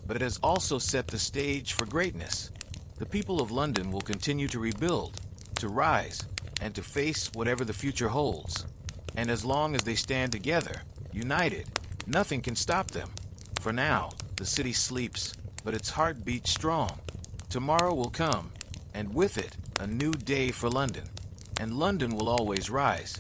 but it has also set the stage for greatness. The people of London will continue to rebuild, to rise, and to face whatever the future holds. And as long as they stand together, united, nothing can stop them. For now, the city sleeps, but its heart beats strong. Tomorrow will come, and with it, a new day for London. And London will always rise.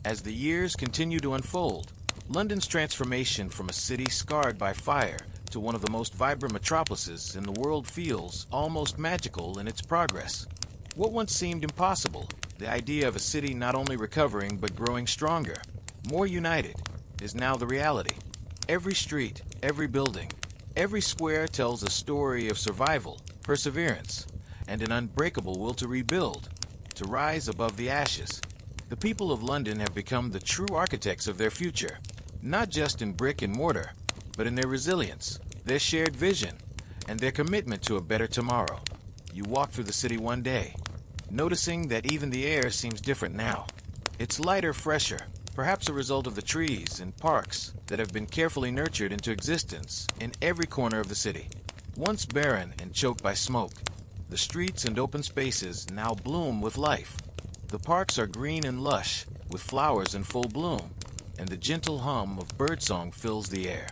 As the years continue to unfold, London's transformation from a city scarred by fire to one of the most vibrant metropolises in the world feels almost magical in its progress. What once seemed impossible, the idea of a city not only recovering but growing stronger, more united, is now the reality. Every street, every building, every square tells a story of survival, perseverance, and an unbreakable will to rebuild, to rise above the ashes. The people of London have become the true architects of their future, not just in brick and mortar, but in their resilience, their shared vision, and their commitment to a better tomorrow. You walk through the city one day, noticing that even the air seems different now. It's lighter, fresher, perhaps a result of the trees and parks that have been carefully nurtured into existence in every corner of the city. Once barren and choked by smoke, the streets and open spaces now bloom with life. The parks are green and lush, with flowers in full bloom, and the gentle hum of birdsong fills the air.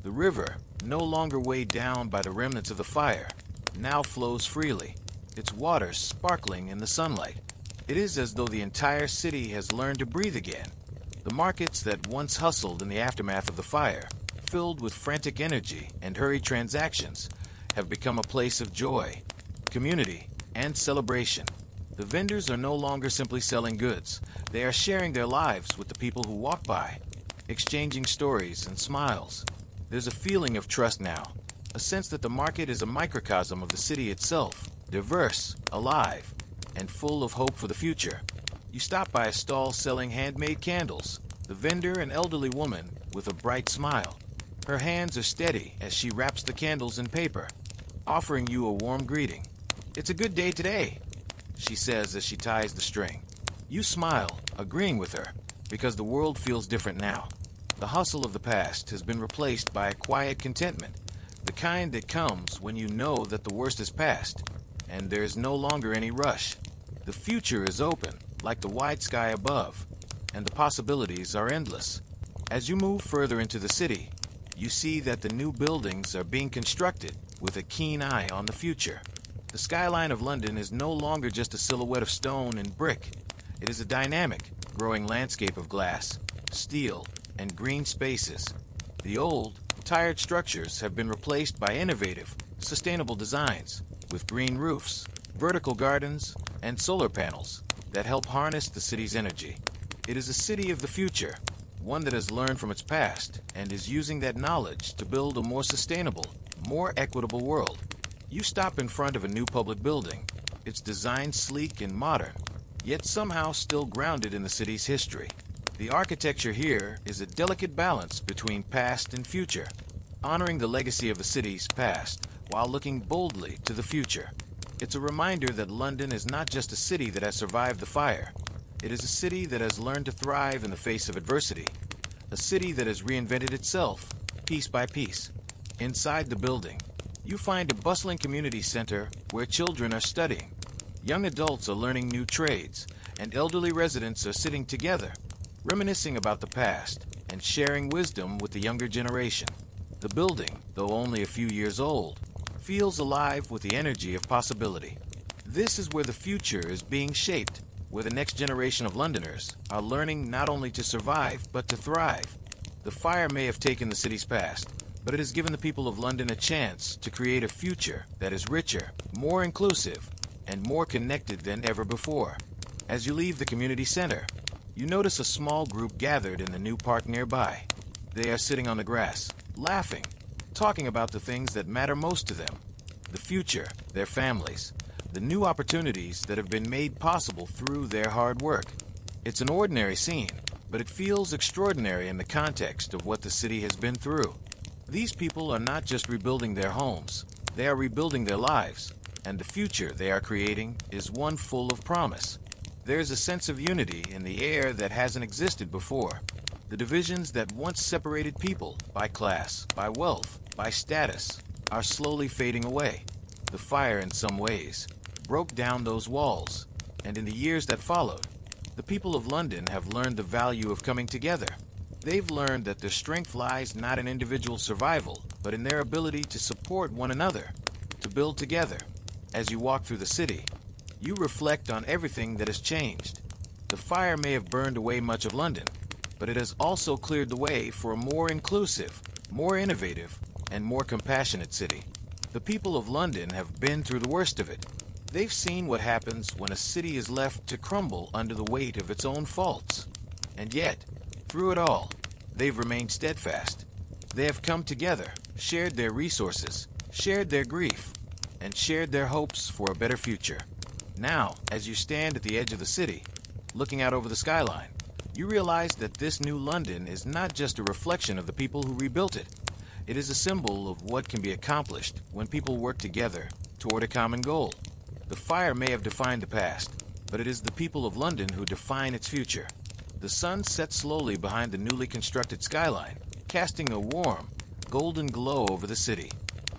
The river, no longer weighed down by the remnants of the fire, now flows freely, its waters sparkling in the sunlight. It is as though the entire city has learned to breathe again. The markets that once hustled in the aftermath of the fire, filled with frantic energy and hurried transactions, have become a place of joy, community, and celebration. The vendors are no longer simply selling goods. They are sharing their lives with the people who walk by, exchanging stories and smiles. There's a feeling of trust now, a sense that the market is a microcosm of the city itself, diverse, alive, and full of hope for the future. You stop by a stall selling handmade candles, the vendor an elderly woman with a bright smile. Her hands are steady as she wraps the candles in paper, offering you a warm greeting. "It's a good day today," she says as she ties the string. You smile, agreeing with her, because the world feels different now. The hustle of the past has been replaced by a quiet contentment, the kind that comes when you know that the worst is past, and there is no longer any rush. The future is open, like the wide sky above, and the possibilities are endless. As you move further into the city, you see that the new buildings are being constructed with a keen eye on the future. The skyline of London is no longer just a silhouette of stone and brick. It is a dynamic, growing landscape of glass, steel, and green spaces. The old, tired structures have been replaced by innovative, sustainable designs, with green roofs, vertical gardens, and solar panels that help harness the city's energy. It is a city of the future, one that has learned from its past and is using that knowledge to build a more sustainable, more equitable world. You stop in front of a new public building. It's designed sleek and modern, yet somehow still grounded in the city's history. The architecture here is a delicate balance between past and future, honoring the legacy of the city's past while looking boldly to the future. It's a reminder that London is not just a city that has survived the fire. It is a city that has learned to thrive in the face of adversity, a city that has reinvented itself, piece by piece. Inside the building, you find a bustling community center where children are studying, young adults are learning new trades, and elderly residents are sitting together, reminiscing about the past and sharing wisdom with the younger generation. The building, though only a few years old, feels alive with the energy of possibility. This is where the future is being shaped, where the next generation of Londoners are learning not only to survive, but to thrive. The fire may have taken the city's past, but it has given the people of London a chance to create a future that is richer, more inclusive, and more connected than ever before. As you leave the community center, you notice a small group gathered in the new park nearby. They are sitting on the grass, laughing, talking about the things that matter most to them: the future, their families, the new opportunities that have been made possible through their hard work. It's an ordinary scene, but it feels extraordinary in the context of what the city has been through. These people are not just rebuilding their homes, they are rebuilding their lives, and the future they are creating is one full of promise. There's a sense of unity in the air that hasn't existed before. The divisions that once separated people by class, by wealth, by status, are slowly fading away. The fire, in some ways, broke down those walls, and in the years that followed, the people of London have learned the value of coming together. They've learned that their strength lies not in individual survival, but in their ability to support one another, to build together. As you walk through the city, you reflect on everything that has changed. The fire may have burned away much of London, but it has also cleared the way for a more inclusive, more innovative, and more compassionate city. The people of London have been through the worst of it. They've seen what happens when a city is left to crumble under the weight of its own faults. And yet, through it all, they've remained steadfast. They have come together, shared their resources, shared their grief, and shared their hopes for a better future. Now, as you stand at the edge of the city, looking out over the skyline, you realize that this new London is not just a reflection of the people who rebuilt it. It is a symbol of what can be accomplished when people work together toward a common goal. The fire may have defined the past, but it is the people of London who define its future. The sun sets slowly behind the newly constructed skyline, casting a warm, golden glow over the city.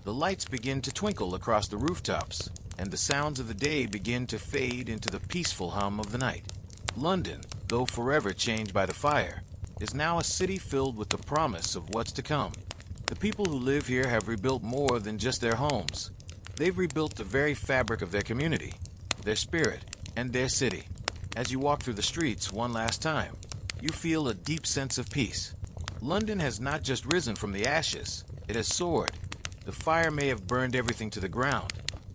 The lights begin to twinkle across the rooftops, and the sounds of the day begin to fade into the peaceful hum of the night. London, though forever changed by the fire, is now a city filled with the promise of what's to come. The people who live here have rebuilt more than just their homes. They've rebuilt the very fabric of their community, their spirit, and their city. As you walk through the streets one last time, you feel a deep sense of peace. London has not just risen from the ashes, it has soared. The fire may have burned everything to the ground,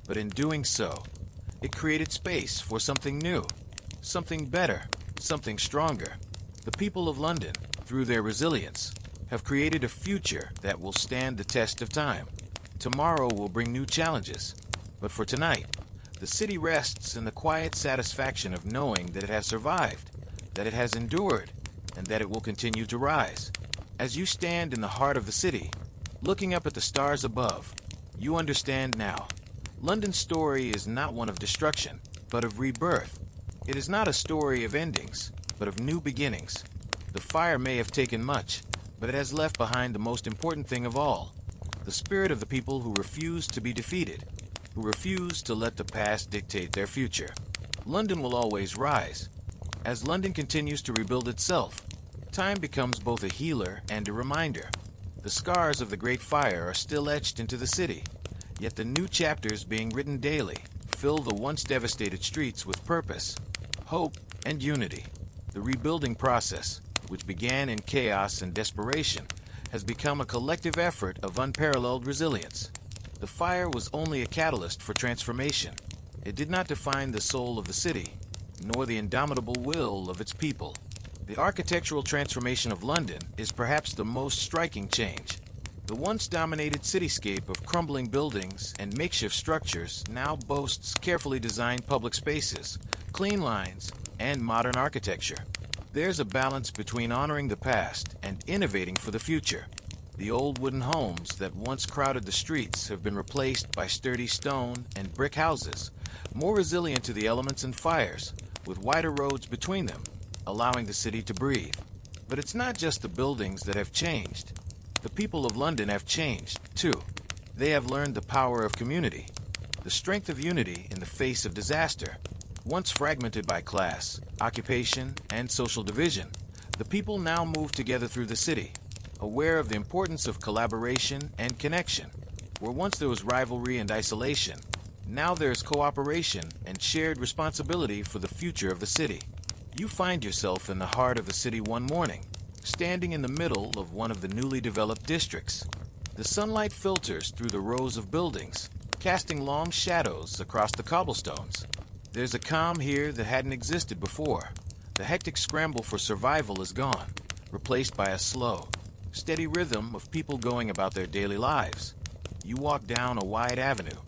but in doing so, it created space for something new, something better, something stronger. The people of London, through their resilience, have created a future that will stand the test of time. Tomorrow will bring new challenges, but for tonight, the city rests in the quiet satisfaction of knowing that it has survived, that it has endured, and that it will continue to rise. As you stand in the heart of the city, looking up at the stars above, you understand now. London's story is not one of destruction, but of rebirth. It is not a story of endings, but of new beginnings. The fire may have taken much, but it has left behind the most important thing of all: the spirit of the people who refuse to be defeated, who refuse to let the past dictate their future. London will always rise. As London continues to rebuild itself, time becomes both a healer and a reminder. The scars of the Great Fire are still etched into the city, yet the new chapters being written daily fill the once devastated streets with purpose, hope, and unity. The rebuilding process, which began in chaos and desperation, has become a collective effort of unparalleled resilience. The fire was only a catalyst for transformation. It did not define the soul of the city, nor the indomitable will of its people. The architectural transformation of London is perhaps the most striking change. The once dominated cityscape of crumbling buildings and makeshift structures now boasts carefully designed public spaces, clean lines, and modern architecture. There's a balance between honoring the past and innovating for the future. The old wooden homes that once crowded the streets have been replaced by sturdy stone and brick houses, more resilient to the elements and fires, with wider roads between them, allowing the city to breathe. But it's not just the buildings that have changed. The people of London have changed, too. They have learned the power of community, the strength of unity in the face of disaster. Once fragmented by class, occupation, and social division, the people now move together through the city, aware of the importance of collaboration and connection. Where once there was rivalry and isolation, Now there's cooperation and shared responsibility for the future of the city. You find yourself in the heart of the city one morning, standing in the middle of one of the newly developed districts. The sunlight filters through the rows of buildings, casting long shadows across the cobblestones. There's a calm here that hadn't existed before. The hectic scramble for survival is gone, replaced by a slow, steady rhythm of people going about their daily lives. You walk down a wide avenue.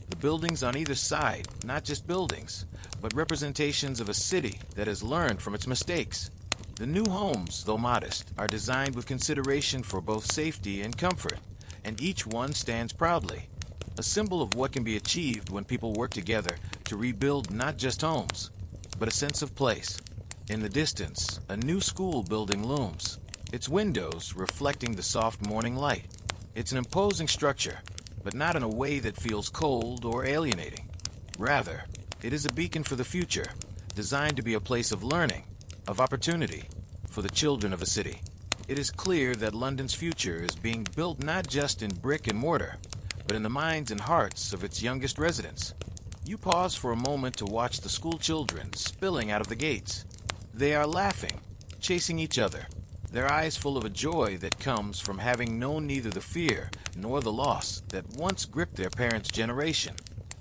The buildings on either side, not just buildings, but representations of a city that has learned from its mistakes. The new homes, though modest, are designed with consideration for both safety and comfort, and each one stands proudly, a symbol of what can be achieved when people work together to rebuild not just homes, but a sense of place. In the distance, a new school building looms, its windows reflecting the soft morning light. It's an imposing structure, but not in a way that feels cold or alienating. Rather, it is a beacon for the future, designed to be a place of learning, of opportunity, for the children of a city. It is clear that London's future is being built not just in brick and mortar, but in the minds and hearts of its youngest residents. You pause for a moment to watch the school children spilling out of the gates. They are laughing, chasing each other, their eyes full of a joy that comes from having known neither the fear nor the loss that once gripped their parents' generation.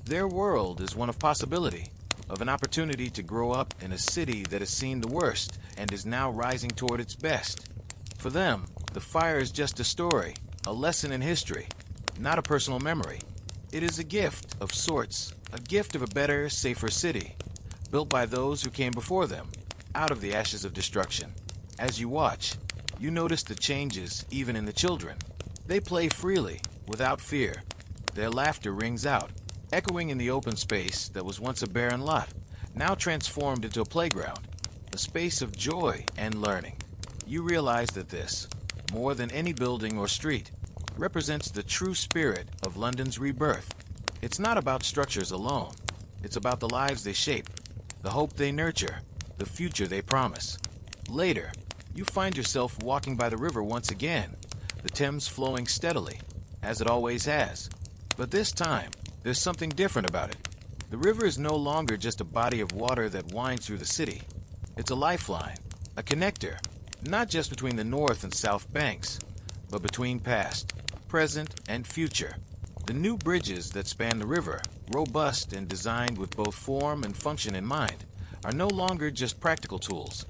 Their world is one of possibility, of an opportunity to grow up in a city that has seen the worst and is now rising toward its best. For them, the fire is just a story, a lesson in history, not a personal memory. It is a gift of sorts, a gift of a better, safer city, built by those who came before them, out of the ashes of destruction. As you watch, you notice the changes even in the children. They play freely, without fear. Their laughter rings out, echoing in the open space that was once a barren lot, now transformed into a playground, a space of joy and learning. You realize that this, more than any building or street, represents the true spirit of London's rebirth. It's not about structures alone. It's about the lives they shape, the hope they nurture, the future they promise. Later, you find yourself walking by the river once again, the Thames flowing steadily, as it always has. But this time, there's something different about it. The river is no longer just a body of water that winds through the city. It's a lifeline, a connector, not just between the north and south banks, but between past, present, and future. The new bridges that span the river, robust and designed with both form and function in mind, are no longer just practical tools.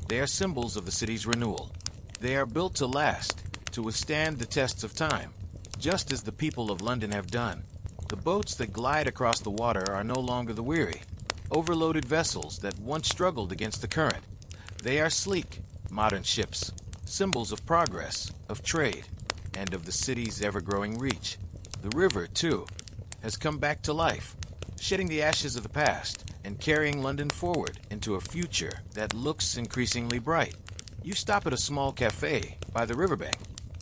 They are symbols of the city's renewal. They are built to last, to withstand the tests of time, just as the people of London have done. The boats that glide across the water are no longer the weary, overloaded vessels that once struggled against the current. They are sleek, modern ships, symbols of progress, of trade, and of the city's ever-growing reach. The river, too, has come back to life, shedding the ashes of the past and carrying London forward into a future that looks increasingly bright. You stop at a small cafe by the riverbank,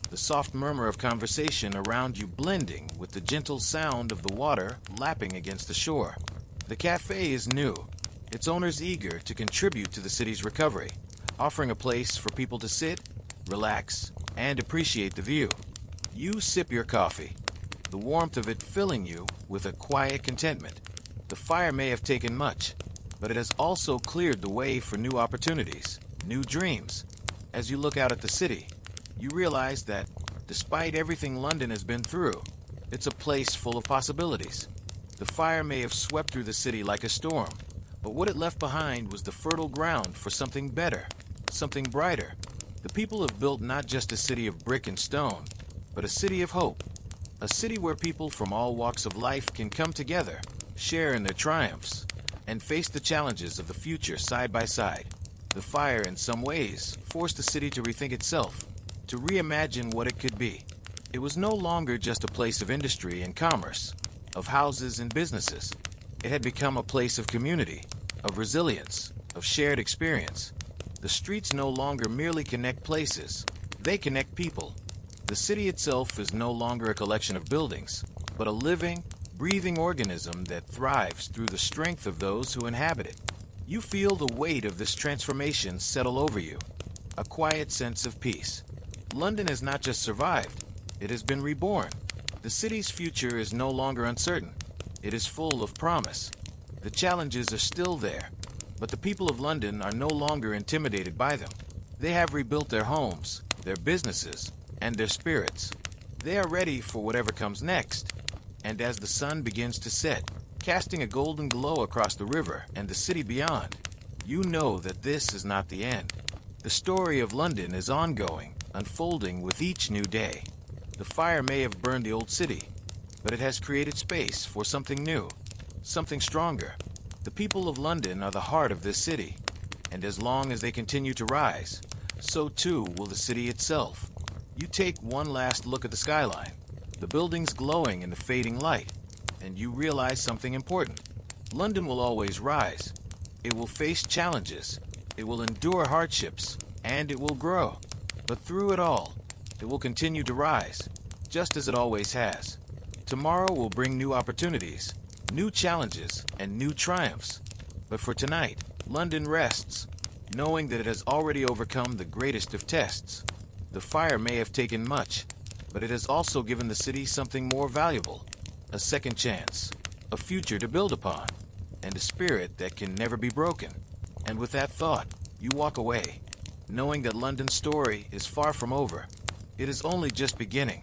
the soft murmur of conversation around you blending with the gentle sound of the water lapping against the shore. The cafe is new, its owners eager to contribute to the city's recovery, offering a place for people to sit, relax, and appreciate the view. You sip your coffee, the warmth of it filling you with a quiet contentment. The fire may have taken much, but it has also cleared the way for new opportunities, new dreams. As you look out at the city, you realize that, despite everything London has been through, it's a place full of possibilities. The fire may have swept through the city like a storm, but what it left behind was the fertile ground for something better, something brighter. The people have built not just a city of brick and stone, but a city of hope, a city where people from all walks of life can come together, share in their triumphs, and face the challenges of the future side by side. The fire, in some ways, forced the city to rethink itself, to reimagine what it could be. It was no longer just a place of industry and commerce, of houses and businesses. It had become a place of community, of resilience, of shared experience. The streets no longer merely connect places, they connect people. The city itself is no longer a collection of buildings, but a living, breathing organism that thrives through the strength of those who inhabit it. You feel the weight of this transformation settle over you, a quiet sense of peace. London has not just survived, it has been reborn. The city's future is no longer uncertain. It is full of promise. The challenges are still there, but the people of London are no longer intimidated by them. They have rebuilt their homes, their businesses, and their spirits. They are ready for whatever comes next. And as the sun begins to set, casting a golden glow across the river and the city beyond, you know that this is not the end. The story of London is ongoing, unfolding with each new day. The fire may have burned the old city, but it has created space for something new, something stronger. The people of London are the heart of this city, and as long as they continue to rise, so too will the city itself. You take one last look at the skyline, the buildings glowing in the fading light, and you realize something important. London will always rise. It will face challenges, it will endure hardships, and it will grow. But through it all, it will continue to rise, just as it always has. Tomorrow will bring new opportunities, new challenges, and new triumphs. But for tonight, London rests, knowing that it has already overcome the greatest of tests. The fire may have taken much, but it has also given the city something more valuable, a second chance, a future to build upon, and a spirit that can never be broken. And with that thought, you walk away, knowing that London's story is far from over. It is only just beginning.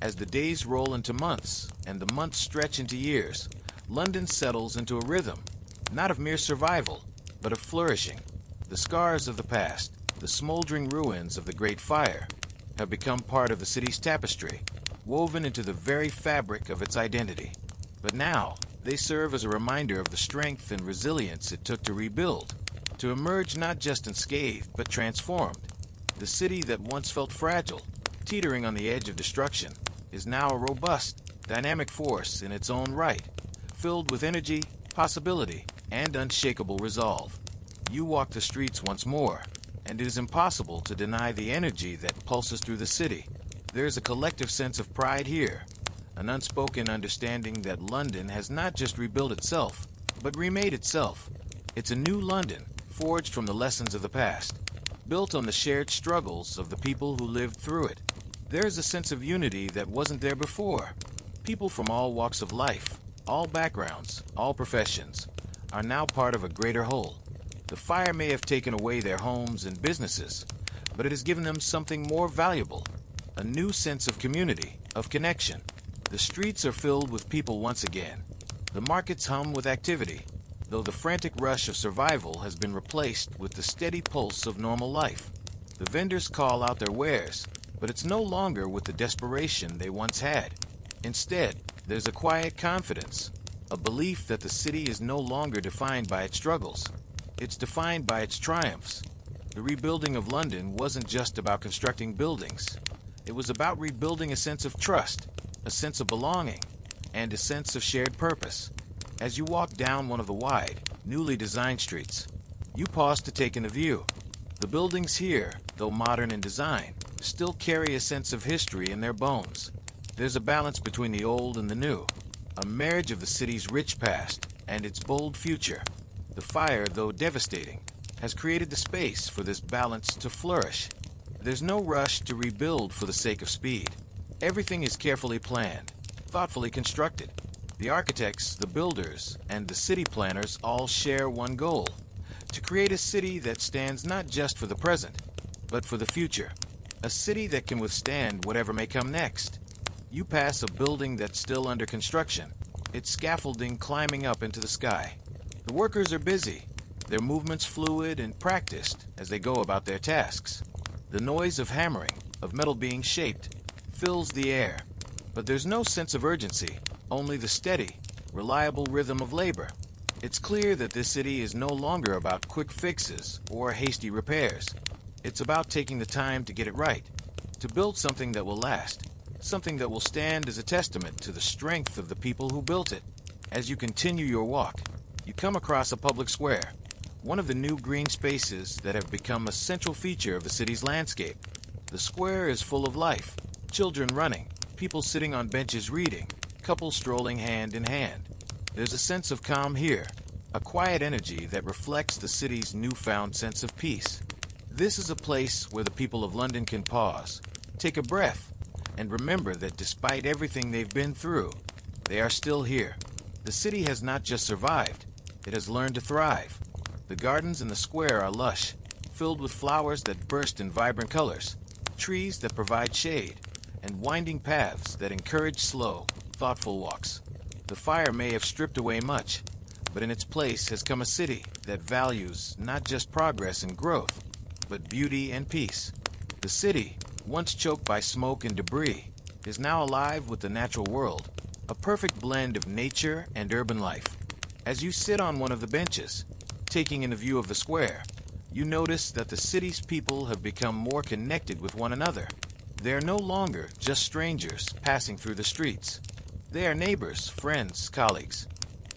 As the days roll into months, and the months stretch into years, London settles into a rhythm, not of mere survival, but of flourishing. The scars of the past, the smoldering ruins of the Great Fire, have become part of the city's tapestry, woven into the very fabric of its identity. But now, they serve as a reminder of the strength and resilience it took to rebuild, to emerge not just unscathed, but transformed. The city that once felt fragile, teetering on the edge of destruction, is now a robust, dynamic force in its own right, filled with energy, possibility, and unshakable resolve. You walk the streets once more, and it is impossible to deny the energy that pulses through the city. There is a collective sense of pride here, an unspoken understanding that London has not just rebuilt itself, but remade itself. It's a new London, forged from the lessons of the past, built on the shared struggles of the people who lived through it. There is a sense of unity that wasn't there before. People from all walks of life, all backgrounds, all professions, are now part of a greater whole. The fire may have taken away their homes and businesses, but it has given them something more valuable, a new sense of community, of connection. The streets are filled with people once again. The markets hum with activity, though the frantic rush of survival has been replaced with the steady pulse of normal life. The vendors call out their wares, but it's no longer with the desperation they once had. Instead, there's a quiet confidence, a belief that the city is no longer defined by its struggles. It's defined by its triumphs. The rebuilding of London wasn't just about constructing buildings. It was about rebuilding a sense of trust, a sense of belonging, and a sense of shared purpose. As you walk down one of the wide, newly designed streets, you pause to take in the view. The buildings here, though modern in design, still carry a sense of history in their bones. There's a balance between the old and the new, a marriage of the city's rich past and its bold future. The fire, though devastating, has created the space for this balance to flourish. There's no rush to rebuild for the sake of speed. Everything is carefully planned, thoughtfully constructed. The architects, the builders, and the city planners all share one goal: to create a city that stands not just for the present, but for the future. A city that can withstand whatever may come next. You pass a building that's still under construction, its scaffolding climbing up into the sky. The workers are busy, their movements fluid and practiced as they go about their tasks. The noise of hammering, of metal being shaped, fills the air. But there's no sense of urgency, only the steady, reliable rhythm of labor. It's clear that this city is no longer about quick fixes or hasty repairs. It's about taking the time to get it right, to build something that will last, something that will stand as a testament to the strength of the people who built it. As you continue your walk, you come across a public square, one of the new green spaces that have become a central feature of the city's landscape. The square is full of life, children running, people sitting on benches reading, couples strolling hand in hand. There's a sense of calm here, a quiet energy that reflects the city's newfound sense of peace. This is a place where the people of London can pause, take a breath, and remember that despite everything they've been through, they are still here. The city has not just survived, it has learned to thrive. The gardens in the square are lush, filled with flowers that burst in vibrant colors, trees that provide shade, and winding paths that encourage slow, thoughtful walks. The fire may have stripped away much, but in its place has come a city that values not just progress and growth, but beauty and peace. The city, once choked by smoke and debris, is now alive with the natural world, a perfect blend of nature and urban life. As you sit on one of the benches, taking in a view of the square, you notice that the city's people have become more connected with one another. They are no longer just strangers passing through the streets. They are neighbors, friends, colleagues.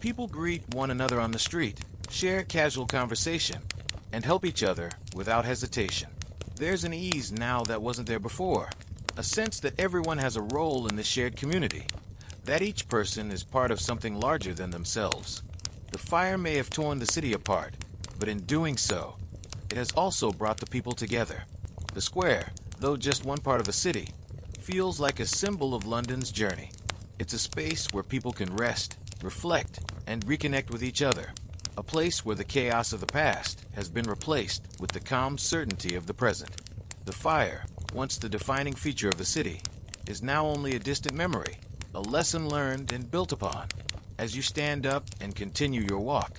People greet one another on the street, share casual conversation, and help each other without hesitation. There's an ease now that wasn't there before, a sense that everyone has a role in the shared community, that each person is part of something larger than themselves. The fire may have torn the city apart, but in doing so, it has also brought the people together. The square, though just one part of the city, feels like a symbol of London's journey. It's a space where people can rest, reflect, and reconnect with each other. A place where the chaos of the past has been replaced with the calm certainty of the present. The fire, once the defining feature of the city, is now only a distant memory, a lesson learned and built upon. As you stand up and continue your walk,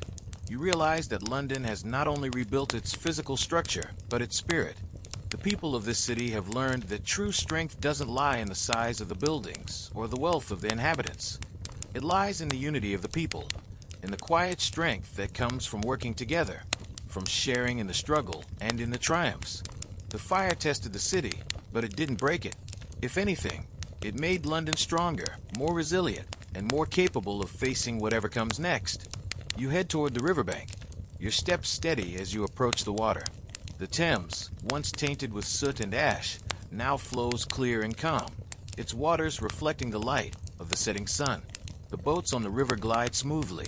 you realize that London has not only rebuilt its physical structure, but its spirit. The people of this city have learned that true strength doesn't lie in the size of the buildings or the wealth of the inhabitants. It lies in the unity of the people, in the quiet strength that comes from working together, from sharing in the struggle and in the triumphs. The fire tested the city, but it didn't break it. If anything, it made London stronger, more resilient, and more capable of facing whatever comes next. You head toward the riverbank, your steps steady as you approach the water. The Thames, once tainted with soot and ash, now flows clear and calm, its waters reflecting the light of the setting sun. The boats on the river glide smoothly,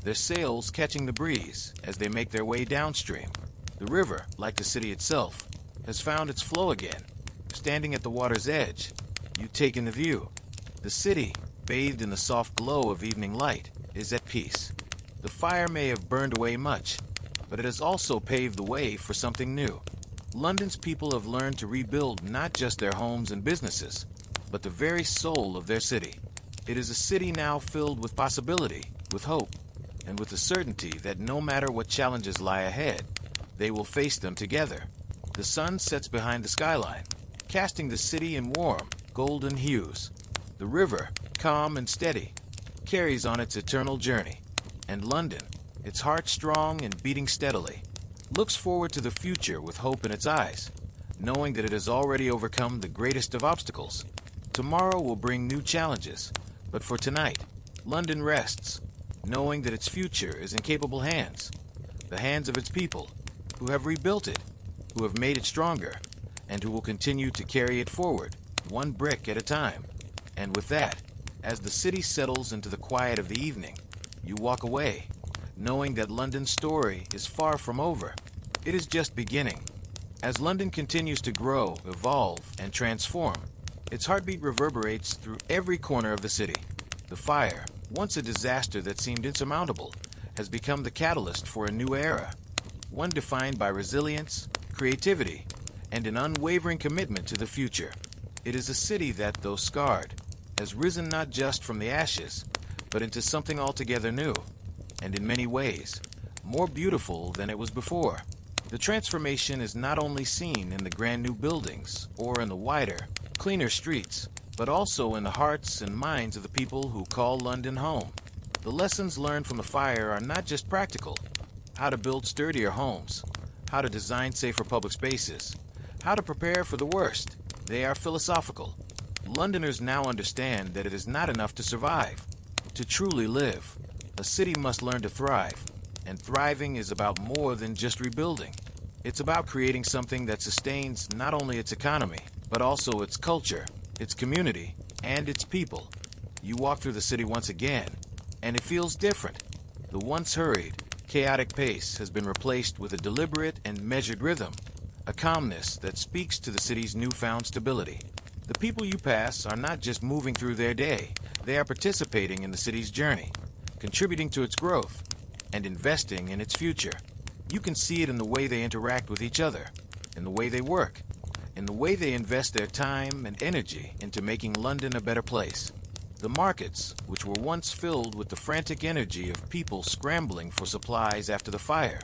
their sails catching the breeze as they make their way downstream. The river, like the city itself, has found its flow again. Standing at the water's edge, you take in the view. The city, bathed in the soft glow of evening light, is at peace. The fire may have burned away much, but it has also paved the way for something new. London's people have learned to rebuild not just their homes and businesses, but the very soul of their city. It is a city now filled with possibility, with hope, and with the certainty that no matter what challenges lie ahead, they will face them together. The sun sets behind the skyline, casting the city in warm, golden hues. The river, calm and steady, carries on its eternal journey. And London, its heart strong and beating steadily, looks forward to the future with hope in its eyes, knowing that it has already overcome the greatest of obstacles. Tomorrow will bring new challenges, but for tonight, London rests, knowing that its future is in capable hands, the hands of its people, who have rebuilt it, who have made it stronger, and who will continue to carry it forward, one brick at a time. And with that, as the city settles into the quiet of the evening, you walk away, knowing that London's story is far from over. It is just beginning. As London continues to grow, evolve, and transform, its heartbeat reverberates through every corner of the city. The fire, once a disaster that seemed insurmountable, has become the catalyst for a new era, one defined by resilience, creativity, and an unwavering commitment to the future. It is a city that, though scarred, has risen not just from the ashes, but into something altogether new, and in many ways, more beautiful than it was before. The transformation is not only seen in the grand new buildings or in the wider, cleaner streets, but also in the hearts and minds of the people who call London home. The lessons learned from the fire are not just practical: how to build sturdier homes, how to design safer public spaces, how to prepare for the worst. They are philosophical. Londoners now understand that it is not enough to survive. To truly live, a city must learn to thrive, and thriving is about more than just rebuilding. It's about creating something that sustains not only its economy, but also its culture, its community, and its people. You walk through the city once again, and it feels different. The once hurried, chaotic pace has been replaced with a deliberate and measured rhythm, a calmness that speaks to the city's newfound stability. The people you pass are not just moving through their day, they are participating in the city's journey, contributing to its growth, and investing in its future. You can see it in the way they interact with each other, in the way they work, in the way they invest their time and energy into making London a better place. The markets, which were once filled with the frantic energy of people scrambling for supplies after the fire,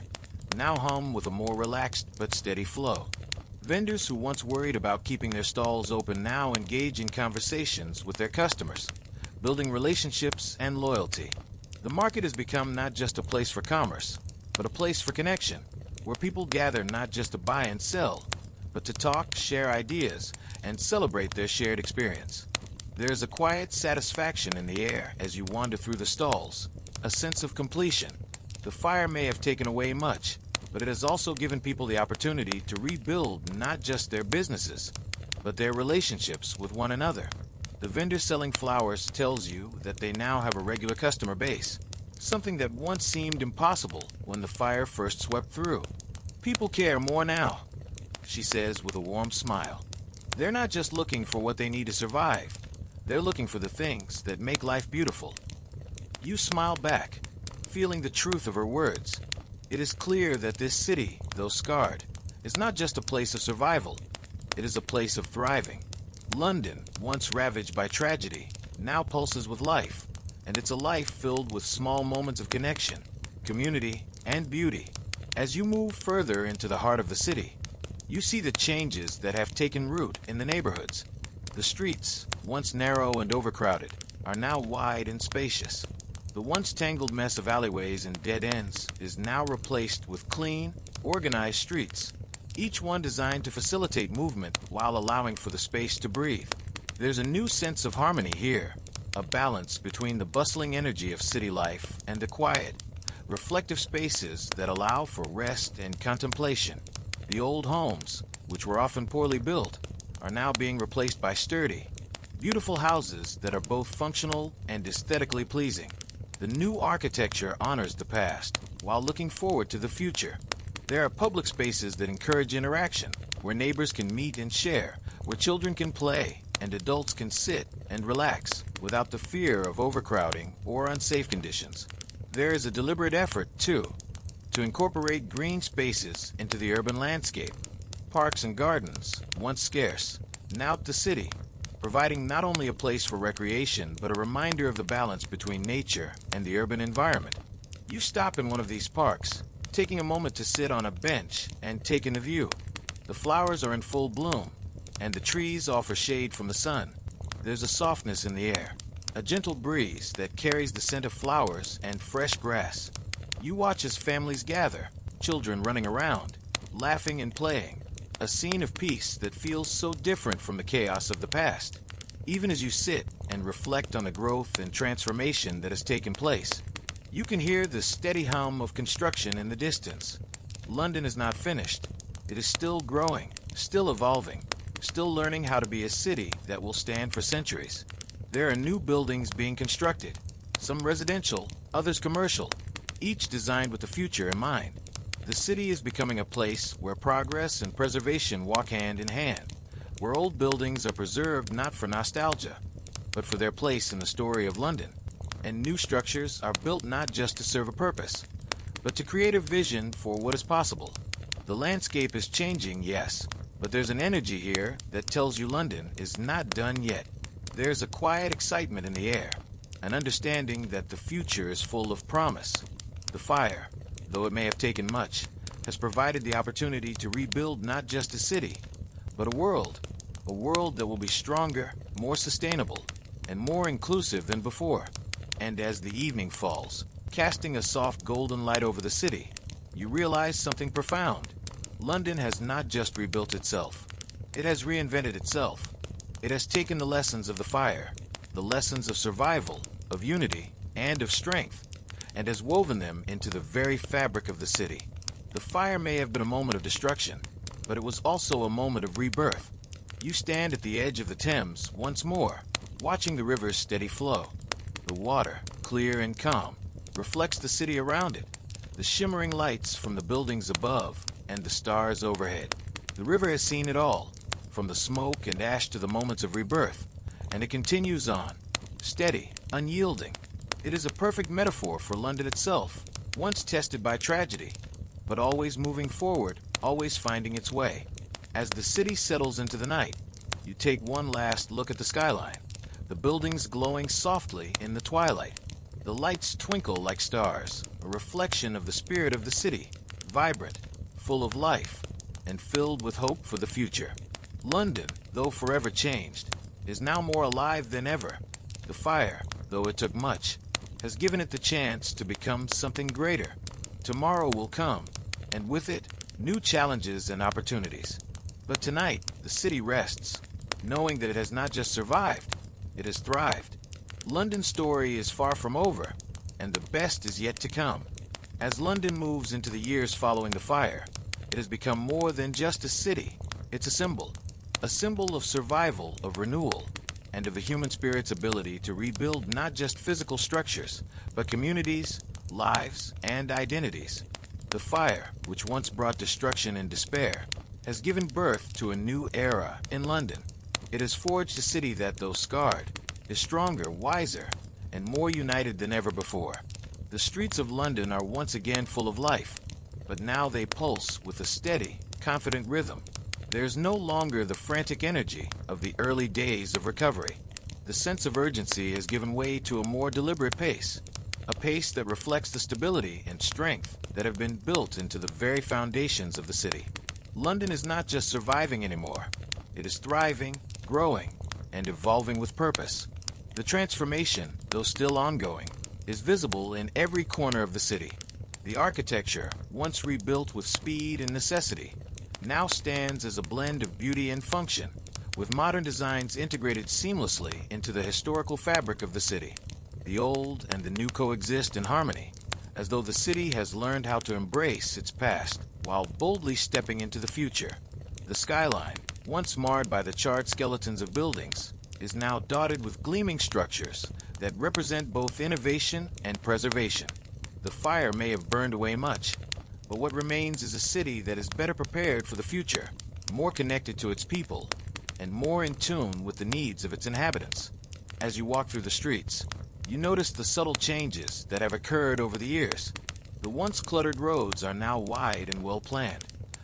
now hum with a more relaxed but steady flow. Vendors who once worried about keeping their stalls open now engage in conversations with their customers, building relationships and loyalty. The market has become not just a place for commerce, but a place for connection, where people gather not just to buy and sell, but to talk, share ideas, and celebrate their shared experience. There is a quiet satisfaction in the air as you wander through the stalls, a sense of completion. The fire may have taken away much, but it has also given people the opportunity to rebuild not just their businesses, but their relationships with one another. The vendor selling flowers tells you that they now have a regular customer base, something that once seemed impossible when the fire first swept through. People care more now, she says with a warm smile. They're not just looking for what they need to survive. They're looking for the things that make life beautiful. You smile back, feeling the truth of her words. It is clear that this city, though scarred, is not just a place of survival. It is a place of thriving. London, once ravaged by tragedy, now pulses with life, and it's a life filled with small moments of connection, community, and beauty. As you move further into the heart of the city, you see the changes that have taken root in the neighborhoods. The streets, once narrow and overcrowded, are now wide and spacious. The once tangled mess of alleyways and dead ends is now replaced with clean, organized streets, each one designed to facilitate movement while allowing for the space to breathe. There's a new sense of harmony here, a balance between the bustling energy of city life and the quiet, reflective spaces that allow for rest and contemplation. The old homes, which were often poorly built, are now being replaced by sturdy, beautiful houses that are both functional and aesthetically pleasing. The new architecture honors the past while looking forward to the future. There are public spaces that encourage interaction, where neighbors can meet and share, where children can play, and adults can sit and relax without the fear of overcrowding or unsafe conditions. There is a deliberate effort, too, to incorporate green spaces into the urban landscape. Parks and gardens, once scarce, now the city, providing not only a place for recreation, but a reminder of the balance between nature and the urban environment. You stop in one of these parks, taking a moment to sit on a bench and take in the view. The flowers are in full bloom, and the trees offer shade from the sun. There's a softness in the air, a gentle breeze that carries the scent of flowers and fresh grass. You watch as families gather, children running around, laughing and playing, a scene of peace that feels so different from the chaos of the past. Even as you sit and reflect on the growth and transformation that has taken place, you can hear the steady hum of construction in the distance. London is not finished. It is still growing, still evolving, still learning how to be a city that will stand for centuries. There are new buildings being constructed, some residential, others commercial, each designed with the future in mind. The city is becoming a place where progress and preservation walk hand in hand, where old buildings are preserved not for nostalgia, but for their place in the story of London, and new structures are built not just to serve a purpose, but to create a vision for what is possible. The landscape is changing, yes, but there's an energy here that tells you London is not done yet. There's a quiet excitement in the air, an understanding that the future is full of promise. The fire, though it may have taken much, has provided the opportunity to rebuild not just a city, but a world that will be stronger, more sustainable, and more inclusive than before. And as the evening falls, casting a soft golden light over the city, you realize something profound. London has not just rebuilt itself, it has reinvented itself. It has taken the lessons of the fire, the lessons of survival, of unity, and of strength, and has woven them into the very fabric of the city. The fire may have been a moment of destruction, but it was also a moment of rebirth. You stand at the edge of the Thames once more, watching the river's steady flow. The water, clear and calm, reflects the city around it, the shimmering lights from the buildings above and the stars overhead. The river has seen it all, from the smoke and ash to the moments of rebirth, and it continues on, steady, unyielding, It is a perfect metaphor for London itself, once tested by tragedy, but always moving forward, always finding its way. As the city settles into the night, you take one last look at the skyline, the buildings glowing softly in the twilight. The lights twinkle like stars, a reflection of the spirit of the city, vibrant, full of life, and filled with hope for the future. London, though forever changed, is now more alive than ever. The fire, though it took much, has given it the chance to become something greater. Tomorrow will come, and with it, new challenges and opportunities. But tonight, the city rests, knowing that it has not just survived, it has thrived. London's story is far from over, and the best is yet to come. As London moves into the years following the fire, it has become more than just a city. It's a symbol of survival, of renewal, and of the human spirit's ability to rebuild not just physical structures, but communities, lives, and identities. The fire, which once brought destruction and despair, has given birth to a new era in London. It has forged a city that, though scarred, is stronger, wiser, and more united than ever before. The streets of London are once again full of life, but now they pulse with a steady, confident rhythm. There's no longer the frantic energy of the early days of recovery. The sense of urgency has given way to a more deliberate pace, a pace that reflects the stability and strength that have been built into the very foundations of the city. London is not just surviving anymore. It is thriving, growing, and evolving with purpose. The transformation, though still ongoing, is visible in every corner of the city. The architecture, once rebuilt with speed and necessity, now stands as a blend of beauty and function, with modern designs integrated seamlessly into the historical fabric of the city. The old and the new coexist in harmony, as though the city has learned how to embrace its past while boldly stepping into the future. The skyline, once marred by the charred skeletons of buildings, is now dotted with gleaming structures that represent both innovation and preservation. The fire may have burned away much, but what remains is a city that is better prepared for the future, more connected to its people, and more in tune with the needs of its inhabitants. As you walk through the streets, you notice the subtle changes that have occurred over the years. The once cluttered roads are now wide and well planned,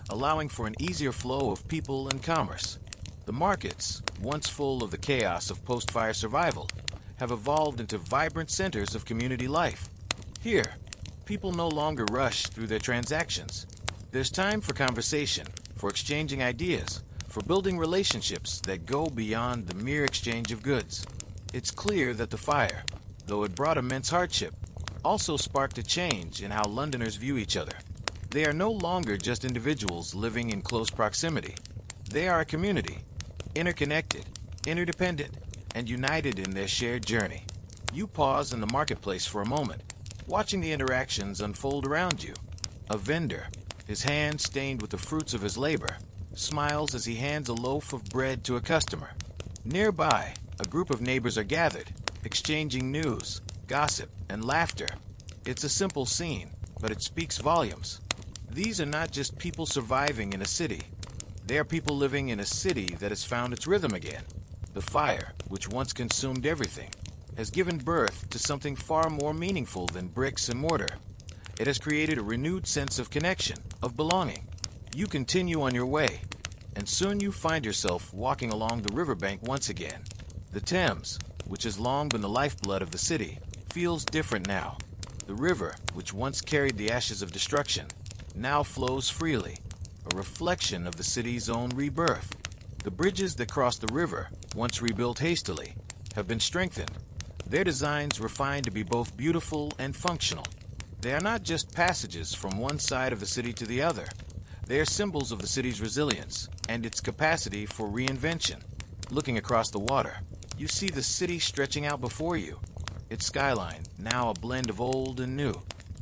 allowing for an easier flow of people and commerce. The markets, once full of the chaos of post-fire survival, have evolved into vibrant centers of community life. Here, people no longer rush through their transactions. There's time for conversation, for exchanging ideas, for building relationships that go beyond the mere exchange of goods. It's clear that the fire, though it brought immense hardship, also sparked a change in how Londoners view each other. They are no longer just individuals living in close proximity. They are a community, interconnected, interdependent, and united in their shared journey. You pause in the marketplace for a moment, watching the interactions unfold around you. A vendor, his hand stained with the fruits of his labor, smiles as he hands a loaf of bread to a customer. Nearby, a group of neighbors are gathered, exchanging news, gossip, and laughter. It's a simple scene, but it speaks volumes. These are not just people surviving in a city. They are people living in a city that has found its rhythm again. The fire, which once consumed everything, has given birth to something far more meaningful than bricks and mortar. It has created a renewed sense of connection, of belonging. You continue on your way, and soon you find yourself walking along the riverbank once again. The Thames, which has long been the lifeblood of the city, feels different now. The river, which once carried the ashes of destruction, now flows freely, a reflection of the city's own rebirth. The bridges that cross the river, once rebuilt hastily, have been strengthened, their designs refined to be both beautiful and functional. They are not just passages from one side of the city to the other. They are symbols of the city's resilience and its capacity for reinvention. Looking across the water, you see the city stretching out before you, its skyline now a blend of old and new.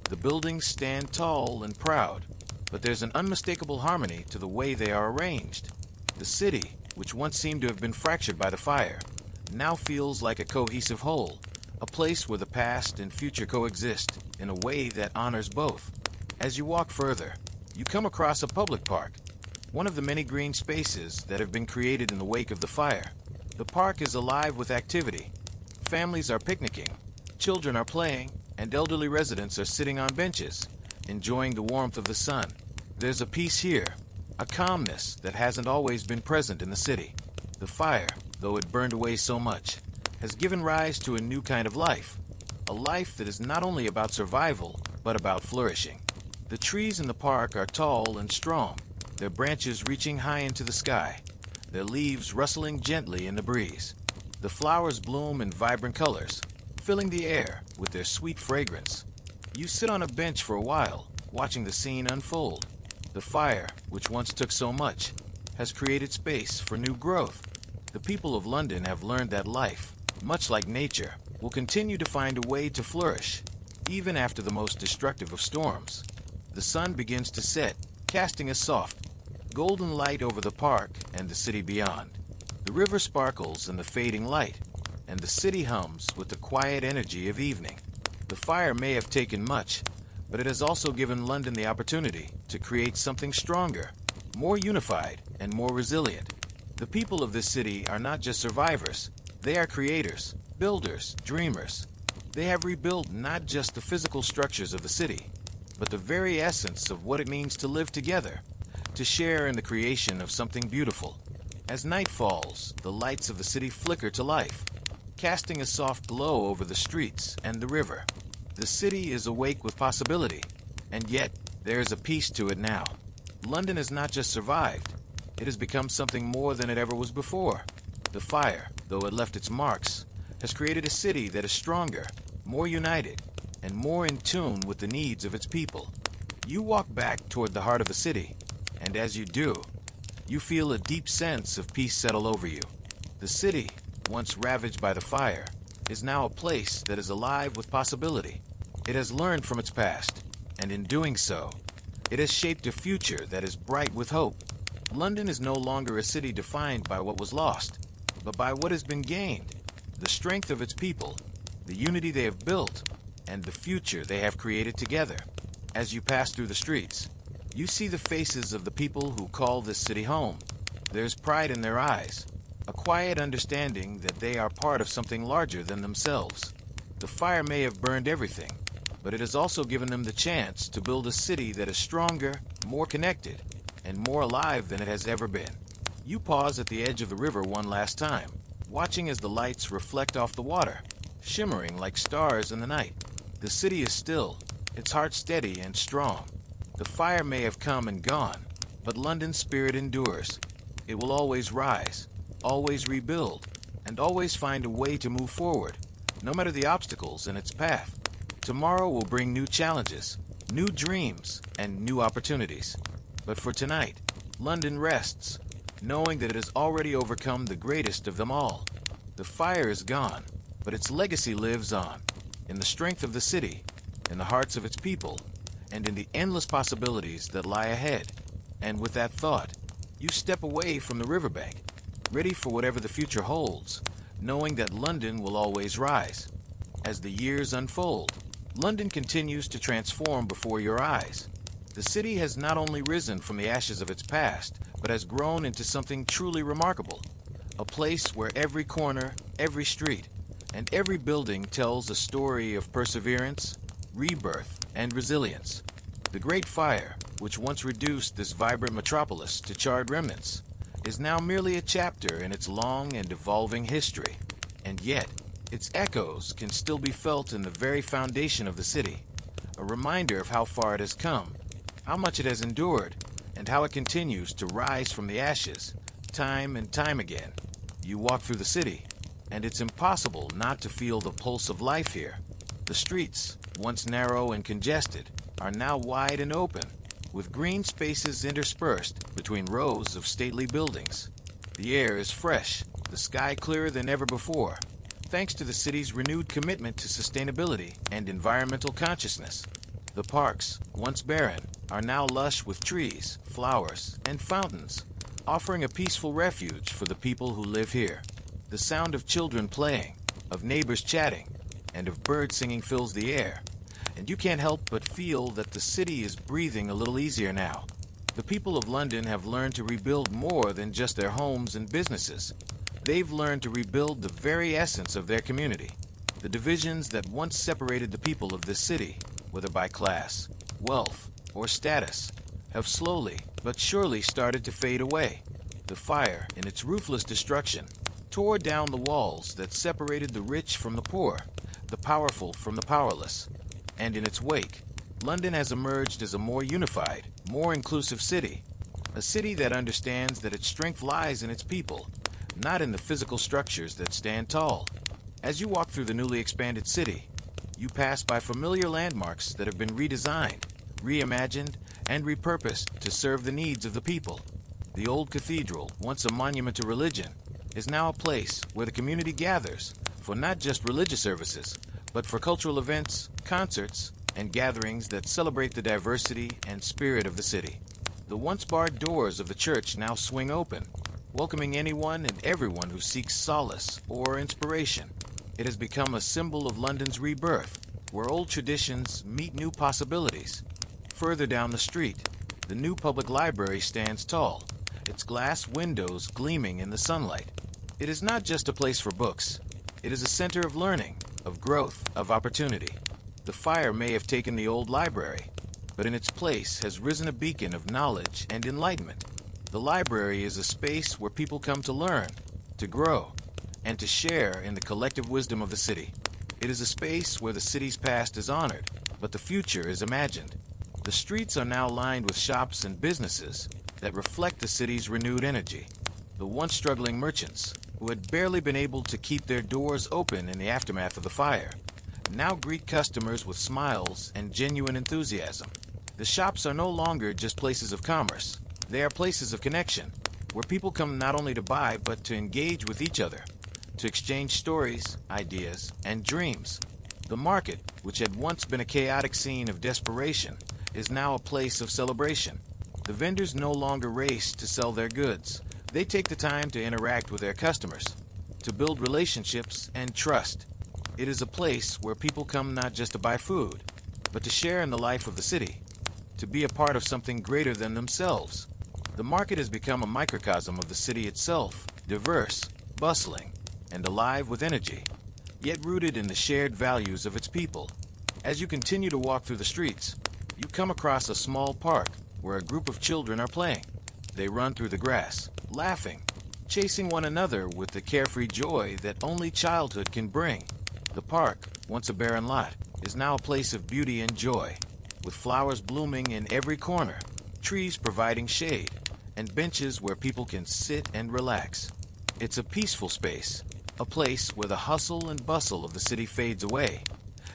The buildings stand tall and proud, but there's an unmistakable harmony to the way they are arranged. The city, which once seemed to have been fractured by the fire, now feels like a cohesive whole, a place where the past and future coexist in a way that honors both. As you walk further, you come across a public park, one of the many green spaces that have been created in the wake of the fire. The park is alive with activity. Families are picnicking, Children are playing, and elderly residents are sitting on benches, enjoying the warmth of the sun. There's a peace here, a calmness that hasn't always been present in the city. The fire, though it burned away so much, has given rise to a new kind of life, a life that is not only about survival, but about flourishing. The trees in the park are tall and strong, their branches reaching high into the sky, their leaves rustling gently in the breeze. The flowers bloom in vibrant colors, filling the air with their sweet fragrance. You sit on a bench for a while, watching the scene unfold. The fire, which once took so much, has created space for new growth. The people of London have learned that life, much like nature, will continue to find a way to flourish, even after the most destructive of storms. The sun begins to set, casting a soft, golden light over the park and the city beyond. The river sparkles in the fading light, and the city hums with the quiet energy of evening. The fire may have taken much, but it has also given London the opportunity to create something stronger, more unified, and more resilient. The people of this city are not just survivors, they are creators, builders, dreamers. They have rebuilt not just the physical structures of the city, but the very essence of what it means to live together, to share in the creation of something beautiful. As night falls, the lights of the city flicker to life, casting a soft glow over the streets and the river. The city is awake with possibility, and yet there is a peace to it now. London has not just survived, it has become something more than it ever was before. The fire, though it left its marks, has created a city that is stronger, more united, and more in tune with the needs of its people. You walk back toward the heart of the city, and as you do, you feel a deep sense of peace settle over you. The city, once ravaged by the fire, is now a place that is alive with possibility. It has learned from its past, and in doing so, it has shaped a future that is bright with hope. London is no longer a city defined by what was lost, but by what has been gained, the strength of its people, the unity they have built, and the future they have created together. As you pass through the streets, you see the faces of the people who call this city home. There's pride in their eyes, a quiet understanding that they are part of something larger than themselves. The fire may have burned everything, but it has also given them the chance to build a city that is stronger, more connected, and more alive than it has ever been. You pause at the edge of the river one last time, watching as the lights reflect off the water, shimmering like stars in the night. The city is still, its heart steady and strong. The fire may have come and gone, but London's spirit endures. It will always rise, always rebuild, and always find a way to move forward, no matter the obstacles in its path. Tomorrow will bring new challenges, new dreams, and new opportunities. But for tonight, London rests, knowing that it has already overcome the greatest of them all. The fire is gone, but its legacy lives on, in the strength of the city, in the hearts of its people, and in the endless possibilities that lie ahead. And with that thought, you step away from the riverbank, ready for whatever the future holds, knowing that London will always rise. As the years unfold, London continues to transform before your eyes. The city has not only risen from the ashes of its past, but has grown into something truly remarkable. A place where every corner, every street, and every building tells a story of perseverance, rebirth, and resilience. The Great Fire, which once reduced this vibrant metropolis to charred remnants, is now merely a chapter in its long and evolving history. And yet, its echoes can still be felt in the very foundation of the city, a reminder of how far it has come, how much it has endured, and how it continues to rise from the ashes, time and time again. You walk through the city, and it's impossible not to feel the pulse of life here. The streets, once narrow and congested, are now wide and open, with green spaces interspersed between rows of stately buildings. The air is fresh, the sky clearer than ever before, thanks to the city's renewed commitment to sustainability and environmental consciousness. The parks, once barren, are now lush with trees, flowers, and fountains, offering a peaceful refuge for the people who live here. The sound of children playing, of neighbors chatting, and of birds singing fills the air, and you can't help but feel that the city is breathing a little easier now. The people of London have learned to rebuild more than just their homes and businesses. They've learned to rebuild the very essence of their community. The divisions that once separated the people of this city, whether by class, wealth, or status, have slowly but surely started to fade away. The fire, in its ruthless destruction, tore down the walls that separated the rich from the poor, the powerful from the powerless. And in its wake, London has emerged as a more unified, more inclusive city. A city that understands that its strength lies in its people, not in the physical structures that stand tall. As you walk through the newly expanded city, you pass by familiar landmarks that have been redesigned, reimagined, and repurposed to serve the needs of the people. The old cathedral, once a monument to religion, is now a place where the community gathers for not just religious services, but for cultural events, concerts, and gatherings that celebrate the diversity and spirit of the city. The once barred doors of the church now swing open, welcoming anyone and everyone who seeks solace or inspiration. It has become a symbol of London's rebirth, where old traditions meet new possibilities. Further down the street, the new public library stands tall, its glass windows gleaming in the sunlight. It is not just a place for books. It is a center of learning, of growth, of opportunity. The fire may have taken the old library, but in its place has risen a beacon of knowledge and enlightenment. The library is a space where people come to learn, to grow, and to share in the collective wisdom of the city. It is a space where the city's past is honored, but the future is imagined. The streets are now lined with shops and businesses that reflect the city's renewed energy. The once struggling merchants, who had barely been able to keep their doors open in the aftermath of the fire, now greet customers with smiles and genuine enthusiasm. The shops are no longer just places of commerce. They are places of connection, where people come not only to buy, but to engage with each other, to exchange stories, ideas, and dreams. The market, which had once been a chaotic scene of desperation, is now a place of celebration. The vendors no longer race to sell their goods. They take the time to interact with their customers, to build relationships and trust. It is a place where people come not just to buy food, but to share in the life of the city, to be a part of something greater than themselves. The market has become a microcosm of the city itself, diverse, bustling, and alive with energy, yet rooted in the shared values of its people. As you continue to walk through the streets, you come across a small park where a group of children are playing. They run through the grass, laughing, chasing one another with the carefree joy that only childhood can bring. The park, once a barren lot, is now a place of beauty and joy, with flowers blooming in every corner, trees providing shade, and benches where people can sit and relax. It's a peaceful space, a place where the hustle and bustle of the city fades away,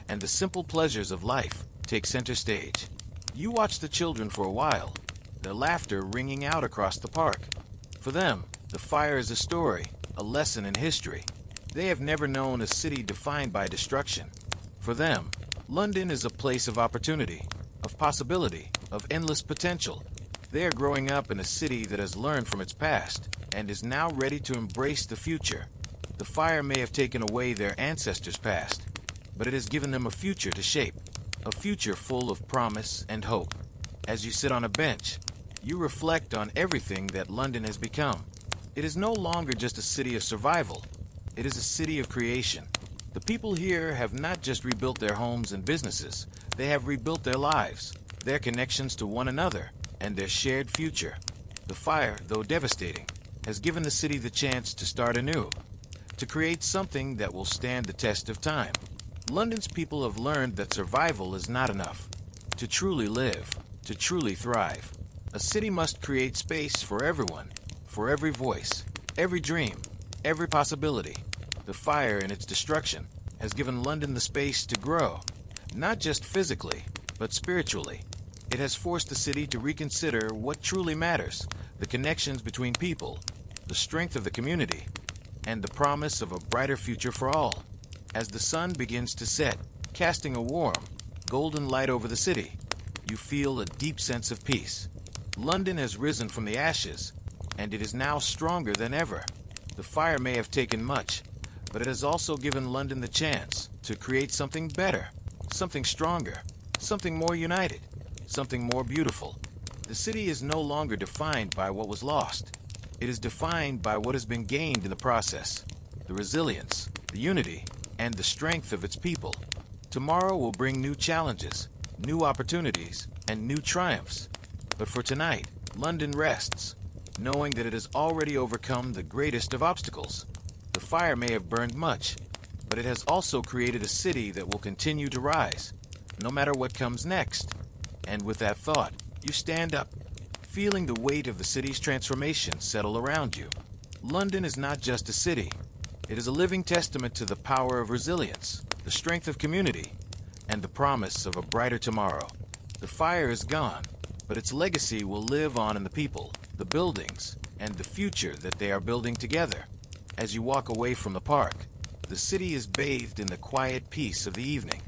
and the simple pleasures of life take center stage. You watch the children for a while, their laughter ringing out across the park. For them, the fire is a story, a lesson in history. They have never known a city defined by destruction. For them, London is a place of opportunity, of possibility, of endless potential. They are growing up in a city that has learned from its past and is now ready to embrace the future. The fire may have taken away their ancestors' past, but it has given them a future to shape, a future full of promise and hope. As you sit on a bench, you reflect on everything that London has become. It is no longer just a city of survival. It is a city of creation. The people here have not just rebuilt their homes and businesses, they have rebuilt their lives, their connections to one another, and their shared future. The fire, though devastating, has given the city the chance to start anew, to create something that will stand the test of time. London's people have learned that survival is not enough. To truly live, to truly thrive, a city must create space for everyone, for every voice, every dream, every possibility. The fire in its destruction has given London the space to grow, not just physically, but spiritually. It has forced the city to reconsider what truly matters, the connections between people, the strength of the community, and the promise of a brighter future for all. As the sun begins to set, casting a warm, golden light over the city, you feel a deep sense of peace. London has risen from the ashes, and it is now stronger than ever. The fire may have taken much, but it has also given London the chance to create something better, something stronger, something more united, something more beautiful. The city is no longer defined by what was lost. It is defined by what has been gained in the process. The resilience, the unity, and the strength of its people. Tomorrow will bring new challenges, new opportunities, and new triumphs. But for tonight, London rests, knowing that it has already overcome the greatest of obstacles. The fire may have burned much, but it has also created a city that will continue to rise, no matter what comes next. And with that thought, you stand up, feeling the weight of the city's transformation settle around you. London is not just a city. It is a living testament to the power of resilience, the strength of community, and the promise of a brighter tomorrow. The fire is gone, but its legacy will live on in the people, the buildings, and the future that they are building together. As you walk away from the park, the city is bathed in the quiet peace of the evening.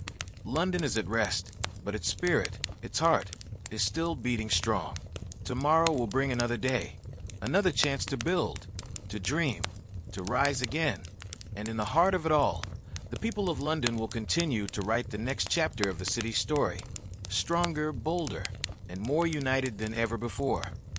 London is at rest, but its spirit, its heart, is still beating strong. Tomorrow will bring another day, another chance to build, to dream, to rise again. And in the heart of it all, the people of London will continue to write the next chapter of the city's story, stronger, bolder, and more united than ever before.